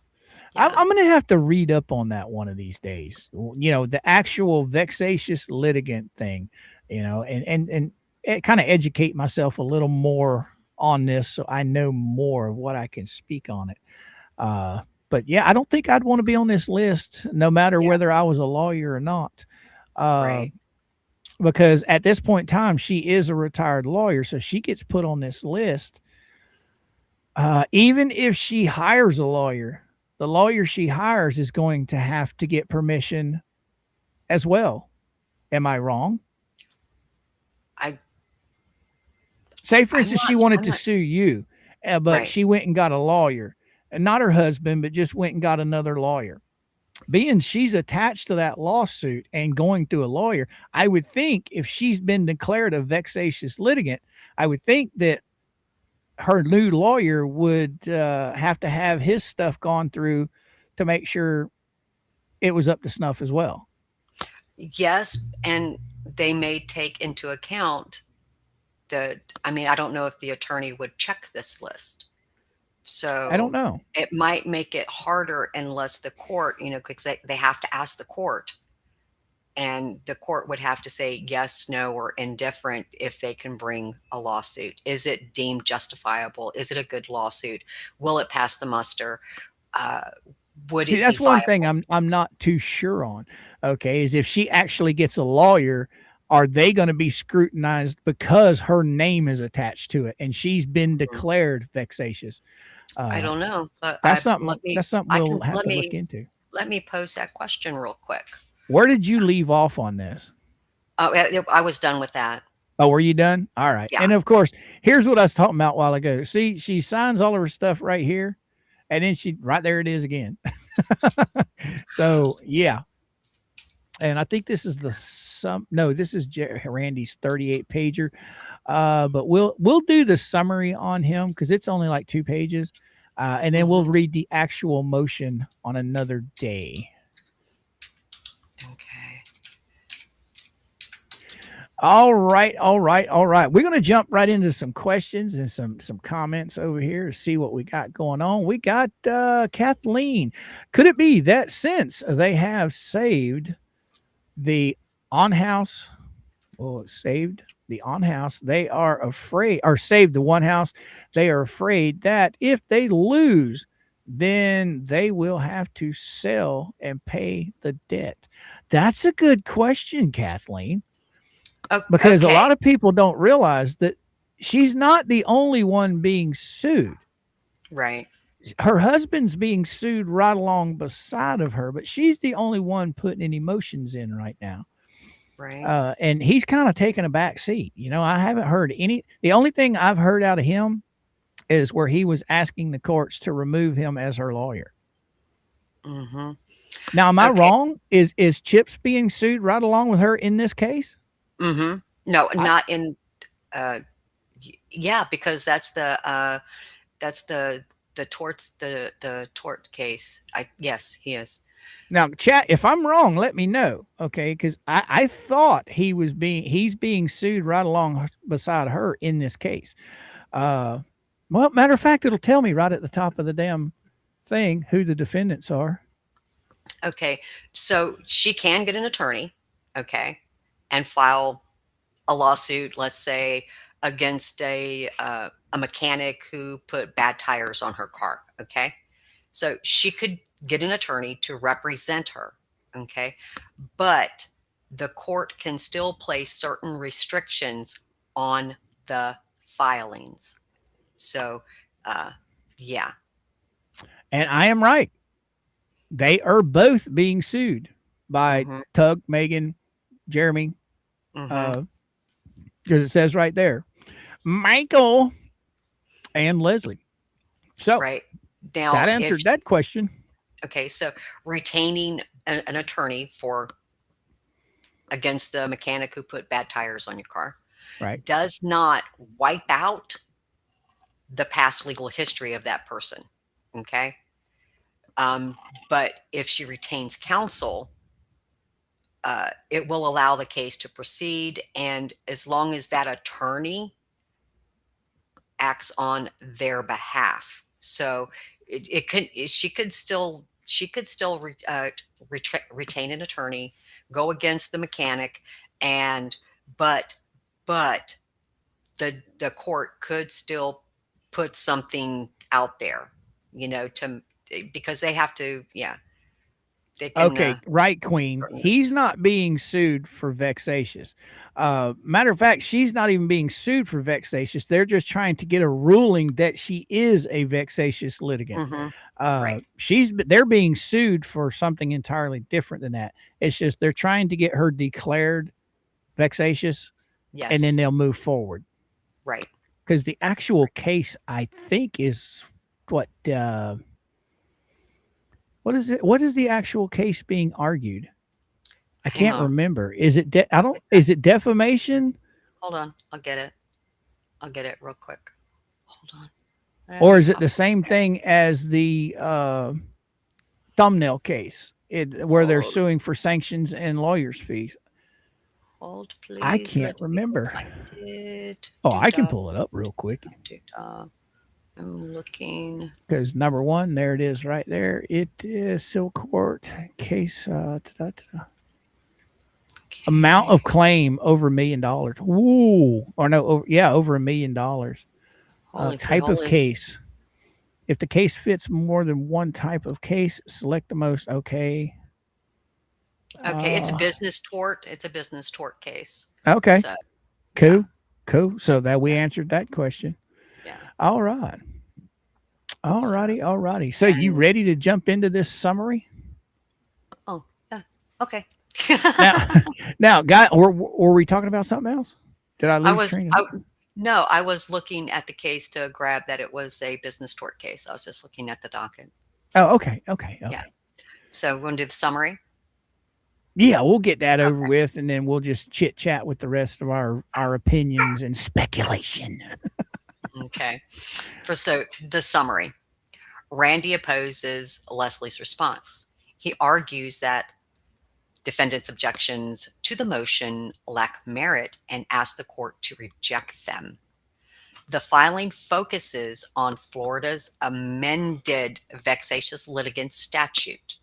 I'm going to have to read up on that one of these days. The actual vexatious litigant thing, and kind of educate myself a little more on this so I know more of what I can speak on it. But yeah, I don't think I'd want to be on this list no matter whether I was a lawyer or not. Right. Because at this point in time, she is a retired lawyer, so she gets put on this list. Even if she hires a lawyer, the lawyer she hires is going to have to get permission as well. Am I wrong? Say, for instance, she wanted to sue you, but she went and got a lawyer, and not her husband, but just went and got another lawyer. Being she's attached to that lawsuit and going through a lawyer, I would think if she's been declared a vexatious litigant, I would think that her new lawyer would have to have his stuff gone through to make sure it was up to snuff as well. Yes, and they may take into account I don't know if the attorney would check this list. So I don't know. It might make it harder unless the court, because they have to ask the court, and the court would have to say yes, no, or indifferent if they can bring a lawsuit. Is it deemed justifiable? Is it a good lawsuit? Will it pass the muster? See, that's one thing I'm not too sure on. Okay, is if she actually gets a lawyer, are they going to be scrutinized because her name is attached to it and she's been Mhm. declared vexatious? I Uh, don't know, but that's I something. let me That's something I we'll can have to look into. let me pose that question real quick. Where did you leave off on this? Oh, yeah, I was done with that. Oh, were you done? All right. Yeah. And of course, here's what I was talking about a while ago. See, she signs all of her stuff right here, and then she right there it is again. So yeah, and I think this is the some. No, this is Randy's 38 pager. But we'll do the summary on him because it's only like 2 pages, and then we'll Mhm. read the actual motion on another day. Okay. All right, all right, all right. We're gonna jump right into some questions and some comments over here to see what we got going on. We got Kathleen. Could it be that since they have saved the on house, saved the on house, they are afraid, or saved the one house, they are afraid that if they lose, then they will have to sell and pay the debt? That's a good question, Kathleen, because a lot Okay. of people don't realize that she's not the only one being sued. Right. Her husband's being sued right along beside of her, but she's the only one putting any motions in right now. Right. And he's kind of taking a back seat. I haven't heard the only thing I've heard out of him is where he was asking the courts to remove him as her lawyer. Mhm. Now, am I Okay. wrong? Is Chips being sued right along with her in this case? Mhm. No, I, not in uh yeah, because that's the tort case. Yes, he is. Now, chat, if I'm wrong, let me know, okay? Because I thought he's being sued right along beside her in this case. Uh, well, matter of fact, it'll tell me right at the top of the damn thing who the defendants are. Okay. So she can get an attorney, okay, and file a lawsuit, let's say, against a mechanic who put bad tires on her car, okay? So she could get an attorney to represent her, okay? But the court can still place certain restrictions on the filings. So, uh, yeah. And I am right. They are both being sued by Mhm. Tug, Megan, Jeremy, Mhm. uh, because it says right there, Michael and Leslie. So Right. Now, that if answered that question. okay, so retaining an attorney for against the mechanic who put bad tires on your car Right. does not wipe out the past legal history of that person. Okay. Um, but if she retains counsel, it will allow the case to proceed. And as long as that attorney acts on their behalf. So it could she could still retain an attorney, go against the mechanic, and but but the court could still put something out there, to because they have to, yeah, they can Okay, right, Queen. shorten He's those. not being sued for vexatious. Matter of fact, she's not even being sued for vexatious. They're just trying to get a ruling that she is a vexatious litigant. Hmm. Right. They're being sued for something entirely different than that. It's just they're trying to get her declared vexatious, and then Yes. they'll move forward. Right. Because the actual case, I think, is what what is it? What is the actual case being argued? I Hang can't on. remember. Is it I don't is it defamation Hold on. I'll get it. I'll get it real quick. Hold on. Let or me is it pop. the same thing as the thumbnail case where they're Hold, suing for sanctions and lawyers fees? hold, I please. can't Let me go remember. find it. Oh, Do I can da, pull it up real quick do da. I'm looking. because number one, there it is right there. It is Silk Court case. Amount Okay. of claim over $1 million. Ooh, or no, over $1 million. Holy Type of frijoles. case. If the case fits more than one type of case, select the most. Okay. Okay, it's a Uh, business tort. It's a business tort case. Okay. So, yeah, Cool. Cool. So that we yeah, answered that question. yeah. All right. All So, righty. All righty. So you and ready to jump into this summary? oh, yeah, okay. Now, now, guy, were we talking about something else? Did I I lose was, train I, of? no, I was looking at the case to grab that it was a business tort case. I was just looking at the docket. Oh, okay. Okay. Yeah. Okay. So, we're going to do the summary. Yeah, we'll get that over Okay. with, and then we'll just chit chat with the rest of our opinions and speculation. Okay. So, the summary. Randy opposes Leslie's response. He argues that defendant's objections to the motion lack merit and asks the court to reject them. The filing focuses on Florida's amended vexatious litigant statute.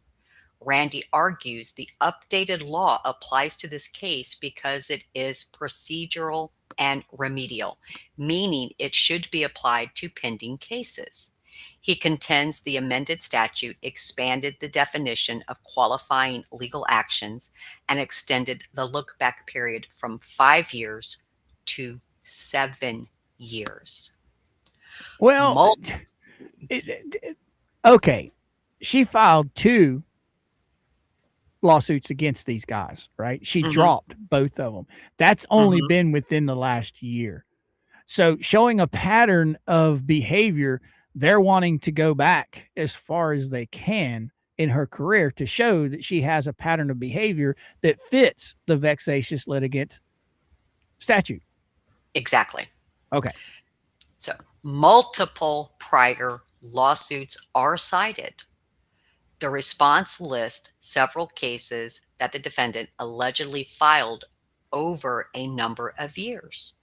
Randy argues the updated law applies to this case because it is procedural and remedial, meaning it should be applied to pending cases. He contends the amended statute expanded the definition of qualifying legal actions and extended the look back period from 5 years to 7 years. Well, Mul- okay, she filed two lawsuits against these guys, right? She Mhm, dropped both of them. That's only mhm. been within the last year. So showing a pattern of behavior, they're wanting to go back as far as they can in her career to show that she has a pattern of behavior that fits the vexatious litigant statute. Exactly. Okay. So, multiple prior lawsuits are cited. The response lists several cases that the defendant allegedly filed over a number of years,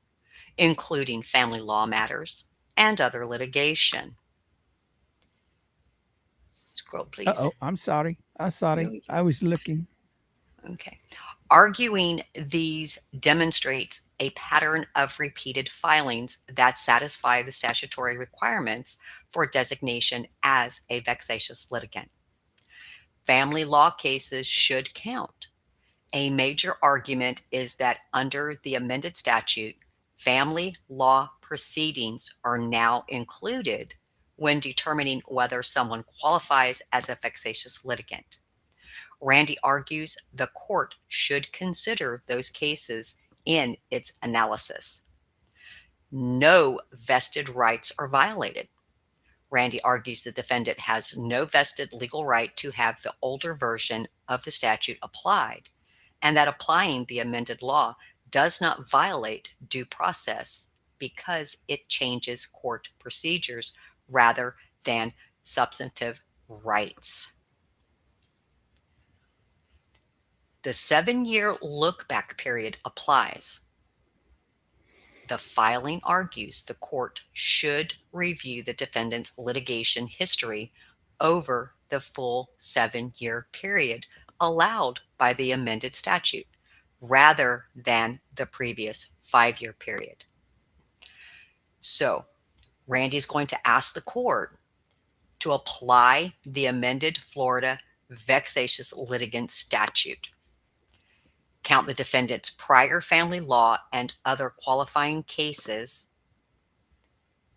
including family law matters and other litigation. Scroll, please. Uh-oh, I'm sorry. I'm No, sorry. I was looking. okay. Arguing these demonstrates a pattern of repeated filings that satisfy the statutory requirements for designation as a vexatious litigant. Family law cases should count. A major argument is that under the amended statute, family law proceedings are now included when determining whether someone qualifies as a vexatious litigant. Randy argues the court should consider those cases in its analysis. No vested rights are violated. Randy argues the defendant has no vested legal right to have the older version of the statute applied, and that applying the amended law does not violate due process because it changes court procedures rather than substantive rights. The 7 year look back period applies. The filing argues the court should review the defendant's litigation history over the full 7 year period allowed by the amended statute rather than the previous 5 year period. So, Randy's going to ask the court to apply the amended Florida vexatious litigant statute. Count the defendant's prior family law and other qualifying cases,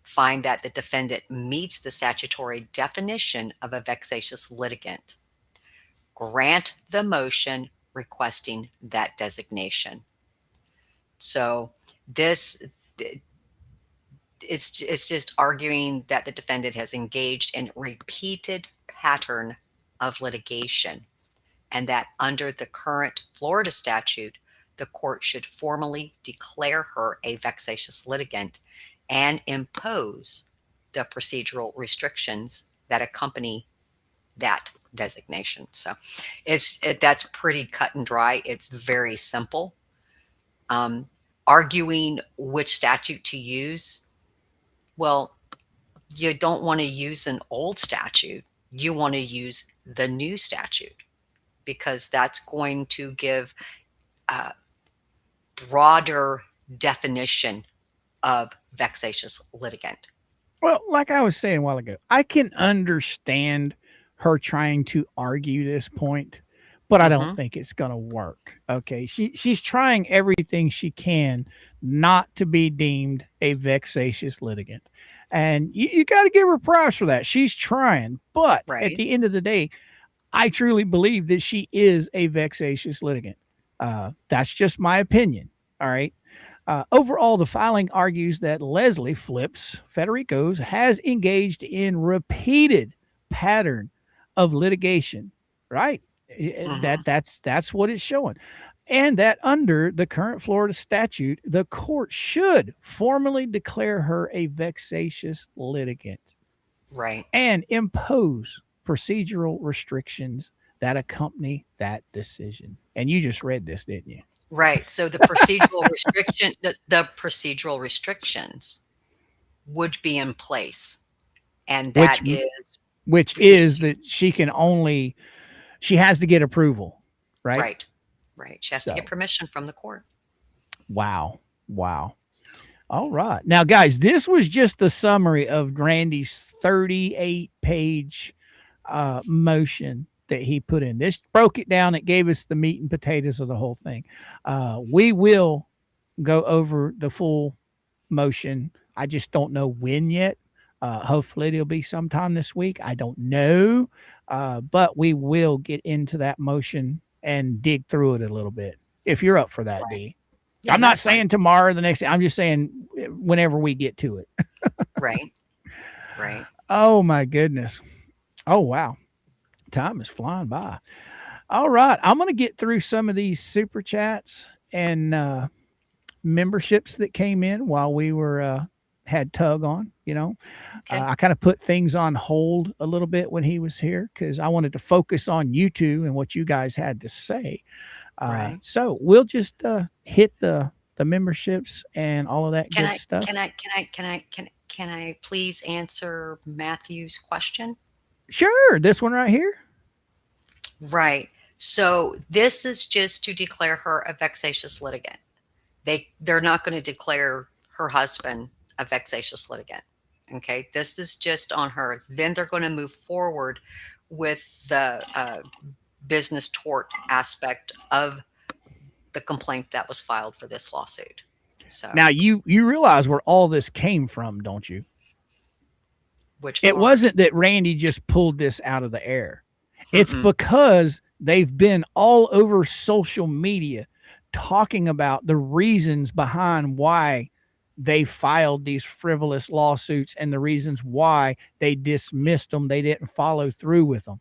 find that the defendant meets the statutory definition of a vexatious litigant, grant the motion requesting that designation. So this it's just arguing that the defendant has engaged in repeated pattern of litigation and that under the current Florida statute, the court should formally declare her a vexatious litigant and impose the procedural restrictions that accompany that designation. So that's pretty cut and dry. It's very simple. Um, Arguing which statute to use, well, you don't want to use an old statute. You want to use the new statute because that's going to give a broader definition of vexatious litigant. Well, like I was saying a while ago, I can understand her trying to argue this point, but I don't think it's going to work. Okay. She's trying everything she can not to be deemed a vexatious litigant. And you got to give her props for that. She's trying. But at Right. the end of the day, I truly believe that she is a vexatious litigant. That's just my opinion. All right. Overall, the filing argues that Leslie Ferderigos has engaged in repeated pattern of litigation. Right. That's what it's showing. And that under the current Florida statute, the court should formally declare her a vexatious litigant Right. and impose procedural restrictions that accompany that decision. And you just read this, didn't you? Right. So the procedural restrictions would be in place. And that is Which is that she has to get approval, right? right. Right. She has to get permission from the court. Wow. All right. Now, guys, this was just the summary of Randy's 38-page motion that he put in. This broke it down. It gave us the meat and potatoes of the whole thing. We will go over the full motion. I just don't know when yet. Hopefully it'll be sometime this week. I don't know. But we will get into that motion and dig through it a little bit. If you're up for that, D. Yeah, I'm not saying tomorrow or the next day. I'm just saying whenever we get to it. Right. Oh, my goodness. Oh, wow. Time is flying by. All right. I'm going to get through some of these super chats and memberships that came in while we were had Tug on, Okay. I kind of put things on hold a little bit when he was here because I wanted to focus on you two and what you guys had to say. Right. So we'll just hit the memberships and all of that good stuff. Can I please answer Matthew's question? Sure. This one right here. Right. So this is just to declare her a vexatious litigant. They're not going to declare her husband a vexatious litigant. Okay. This is just on her. Then they're going to move forward with the business tort aspect of the complaint that was filed for this lawsuit. So now you realize where all this came from, don't you? Which it part? wasn't that Randy just pulled this out of the air. It's because they've been all over social media talking about the reasons behind why they filed these frivolous lawsuits and the reasons why they dismissed them. They didn't follow through with them.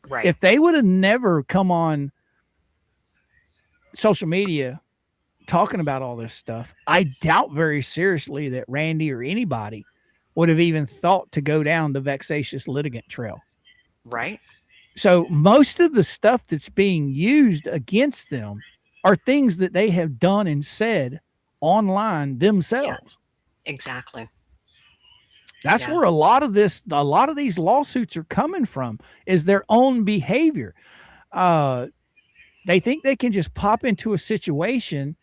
Right. If they would have never come on social media talking about all this stuff, I doubt very seriously that Randy or anybody would have even thought to go down the vexatious litigant trail. Right. So most of the stuff that's being used against them are things that they have done and said online themselves. Yeah, exactly. That's where a lot of these lawsuits are coming from, is their own behavior. They think they can just pop into a situation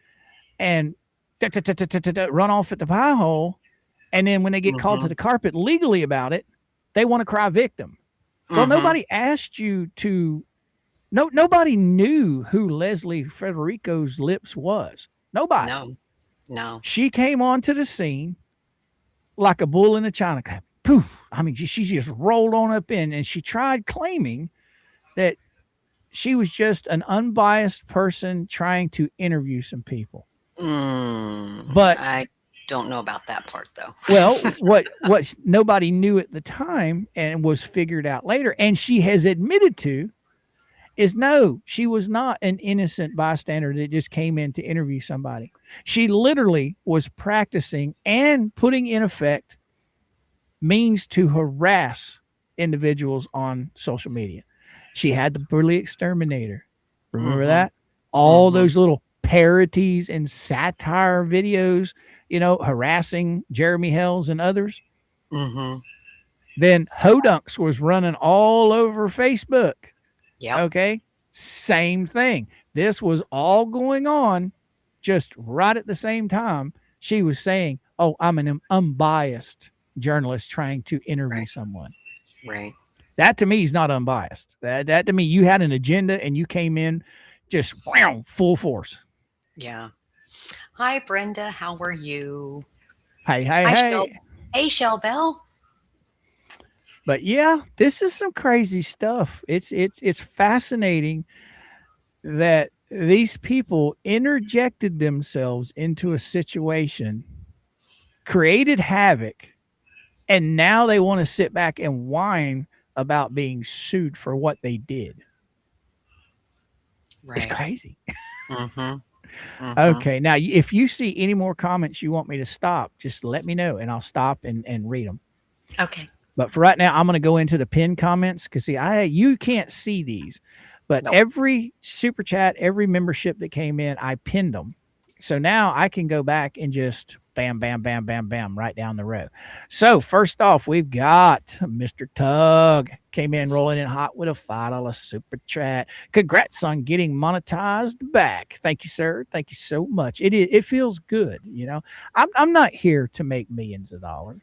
and run off at the pie hole. And then when they get called to the carpet legally about it, they want to cry victim. Well, nobody asked you to. Nobody knew who Leslie Ferderigos' lips was. Nobody. No. She came onto the scene like a bull in a china cup. Poof. I mean, she just rolled on up in, and she tried claiming that she was just an unbiased person trying to interview some people. But I don't know about that part, though. Well, what nobody knew at the time and was figured out later, and she has admitted to, is no, she was not an innocent bystander that just came in to interview somebody. She literally was practicing and putting in effect means to harass individuals on social media. She had the Bully Exterminator. Remember that? All those little parodies and satire videos, harassing Jeremy Hells and others. Then Hodunks was running all over Facebook. Yeah. Okay. Same thing. This was all going on just right at the same time. She was saying, "Oh, I'm an unbiased journalist trying to interview someone." Right. That to me is not unbiased. That to me, you had an agenda and you came in just wham, full force. Yeah. Hi, Brenda. How are you? Hey, hey, Hi, Shell. hey. Hey, Shell Bell. But yeah, this is some crazy stuff. It's fascinating that these people interjected themselves into a situation, created havoc, and now they want to sit back and whine about being sued for what they did. It's Right. crazy. Mm-hmm. Mm-hmm. Okay, now if you see any more comments you want me to stop, just let me know and I'll stop and read them. Okay. But for right now, I'm going to go into the pinned comments because see, you can't see these, but No. every super chat, every membership that came in, I pinned them. So now I can go back and just bam, bam, bam, bam, bam, right down the row. So first off, we've got Mr. Tug came in rolling in hot with a $5 super chat. Congrats on getting monetized back. Thank you, sir. Thank you so much. It feels good. You know, I'm not here to make millions of dollars,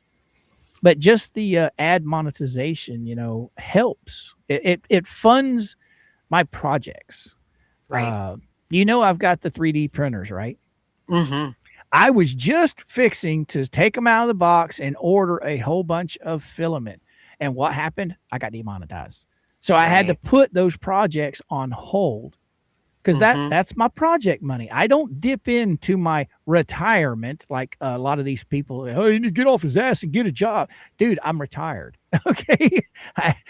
but just the ad monetization, you know, helps. It funds my projects. Right. You know, I've got the 3D printers, right? Mm-hmm. I was just fixing to take them out of the box and order a whole bunch of filament. And what happened? I got demonetized. So I had to Right. put those projects on hold because Mm-hmm. that's my project money. I don't dip into my retirement like a lot of these people. Oh, you need to get off his ass and get a job, dude. I'm retired. Okay,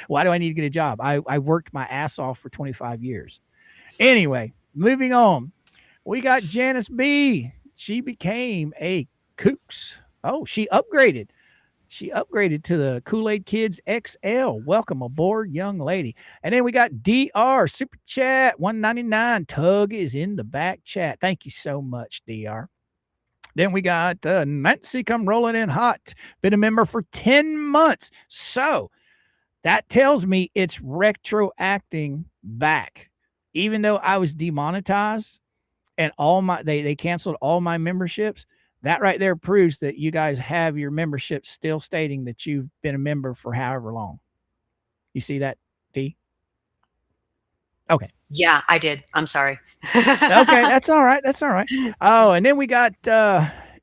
why do I need to get a job? I worked my ass off for 25 years. Anyway, moving on. We got Janice B. She became a Kooks. Oh, she upgraded. She upgraded to the Kool-Aid Kids XL. Welcome aboard, young lady. And then we got DR Super Chat 199. Tug is in the back chat. Thank you so much, DR. Then we got Nancy come rolling in hot. Been a member for 10 months. So that tells me it's retroacting back. Even though I was demonetized and they canceled all my memberships, that right there proves that you guys have your membership still stating that you've been a member for however long. You see that, D? Okay. Yeah, I did. I'm sorry. Okay, that's all right. That's all right. Oh, and then we got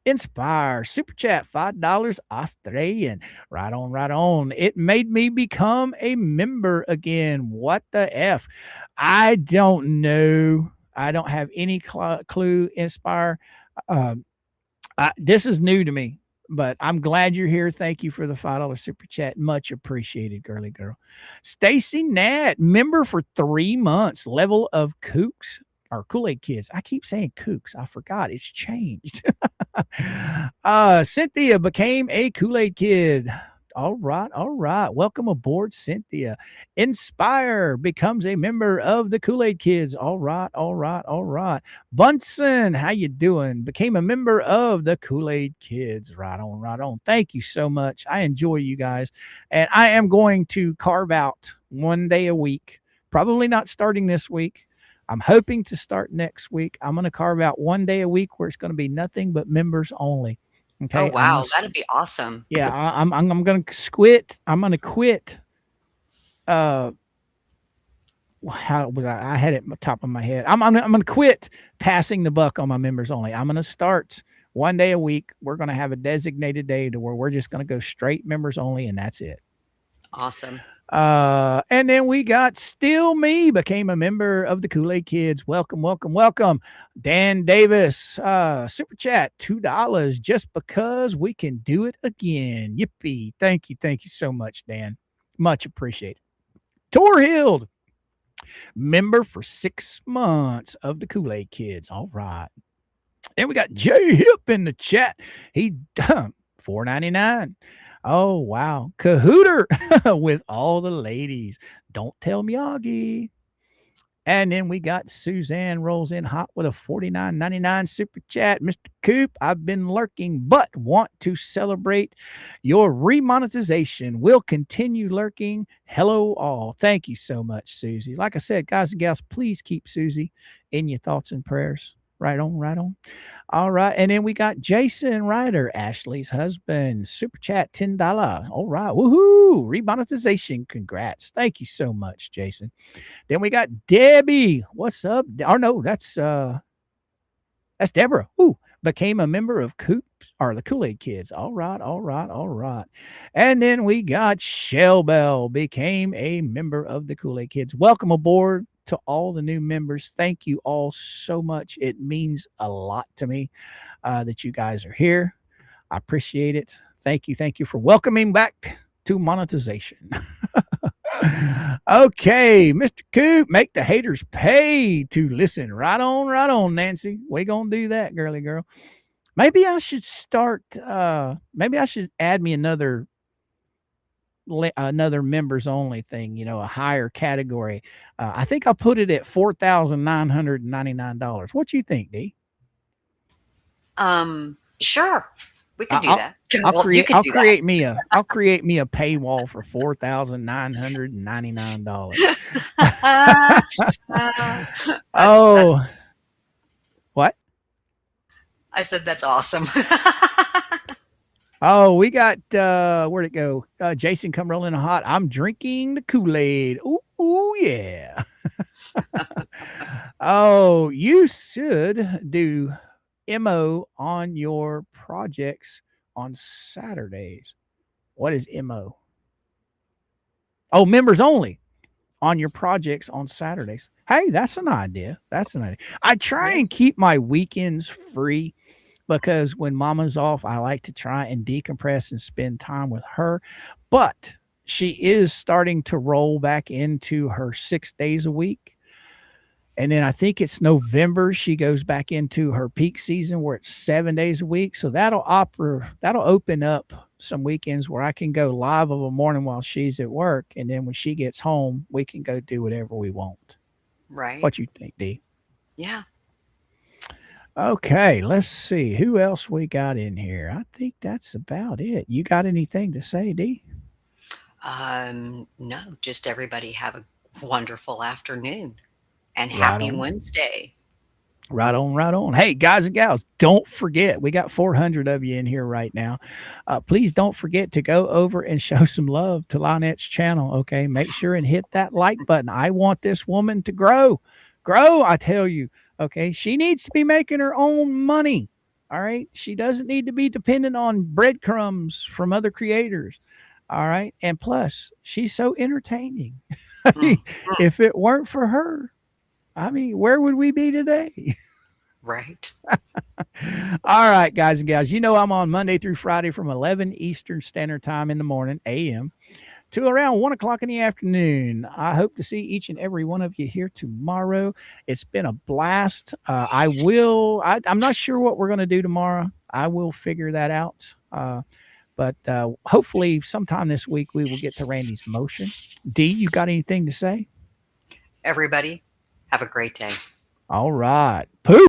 Inspire Super Chat $5 Australian. Right on, right on. It made me become a member again. What the F? I don't know. I don't have any clue. Inspire. This is new to me, but I'm glad you're here. Thank you for the $5 super chat. Much appreciated, girly girl. Stacy Nat, member for 3 months. Level of Kooks or Kool-Aid Kids. I keep saying Kooks. I forgot. It's changed. Cynthia became a Kool-Aid Kid. All right, all right. Welcome aboard, Cynthia. Inspire becomes a member of the Kool-Aid Kids. All right, all right, all right. Bunsen, how you doing? Became a member of the Kool-Aid Kids. Right on, right on. Thank you so much. I enjoy you guys. And I am going to carve out one day a week, probably not starting this week. I'm hoping to start next week. I'm going to carve out one day a week where it's going to be nothing but members only. Oh, Okay. wow. That'd be awesome. Yeah, I'm going to quit. I'm going to quit. How was I had it on the top of my head. I'm going to quit passing the buck on my members only. I'm going to start one day a week. We're going to have a designated day to where we're just going to go straight members only, and that's it. Awesome. And then we got Still Me became a member of the Kool-Aid Kids. Welcome, welcome, welcome. Dan Davis, super chat, $2 just because we can do it again. Yippee. Thank you so much, Dan. Much appreciated. Torhild, member for 6 months of the Kool-Aid Kids. All right. Then we got J Hip in the chat. He $4.99. Oh, wow. Cahooter with all the ladies. Don't tell Miyagi. And then we got Suzanne rolls in hot with a $49.99 super chat. Mr. Coop, I've been lurking, but want to celebrate your remonetization. Will continue lurking. Hello, all. Thank you so much, Susie. Like I said, guys and gals, please keep Susie in your thoughts and prayers. Right on, right on. All right. And then we got Jason Ryder, Ashley's husband. Super chat $10. All right. Woohoo. Remonetization. Congrats. Thank you so much, Jason. Then we got Debbie. What's up? Oh no, that's Deborah. Ooh, became a member of Coops or the Kool-Aid Kids. All right, all right, all right. And then we got Shell Bell, became a member of the Kool-Aid Kids. Welcome aboard to all the new members. Thank you all so much. It means a lot to me that you guys are here. I appreciate it. Thank you. Thank you for welcoming back to monetization. Okay, Mr. Coop, make the haters pay to listen. Right on, Nancy. We gonna do that, girly girl. Maybe I should start. Maybe I should add me another members only thing. You know, a higher category. I think I'll put it at $4,999. What you think, D? Sure. We can do that. I'll create me a paywall for $4,999. Oh, what? I said that's awesome. Oh, we got where'd it go? Jason come rolling hot. I'm drinking the Kool-Aid. Ooh, yeah. Oh, you should do MO on your projects on Saturdays. What is MO? Oh, members only on your projects on Saturdays. Hey, that's an idea. I try and keep my weekends free because when mama's off, I like to try and decompress and spend time with her. But she is starting to roll back into her 6 days a week. And then I think it's November. She goes back into her peak season where it's 7 days a week. So that'll open up some weekends where I can go live of a morning while she's at work. And then when she gets home, we can go do whatever we want. Right. What you think, D? Yeah. Okay, let's see who else we got in here. I think that's about it. You got anything to say, D? No, just everybody have a wonderful afternoon and Right happy on. Wednesday. Right on. Hey, guys and gals, don't forget, we got 400 of you in here right now. Please don't forget to go over and show some love to Lynette's channel, okay? Make sure and hit that like button. I want this woman to grow. I tell you, okay? She needs to be making her own money, all right? She doesn't need to be dependent on breadcrumbs from other creators, all right? And plus, she's so entertaining. If it weren't for her, I mean, where would we be today? Right. All right, guys and gals. You know I'm on Monday through Friday from 11 Eastern Standard Time in the morning, a.m., to around 1 o'clock in the afternoon. I hope to see each and every one of you here tomorrow. It's been a blast. I'm not sure what we're going to do tomorrow. I will figure that out. But hopefully sometime this week we will get to Randy's motion. D, you got anything to say? Everybody, have a great day. All right. Pooh.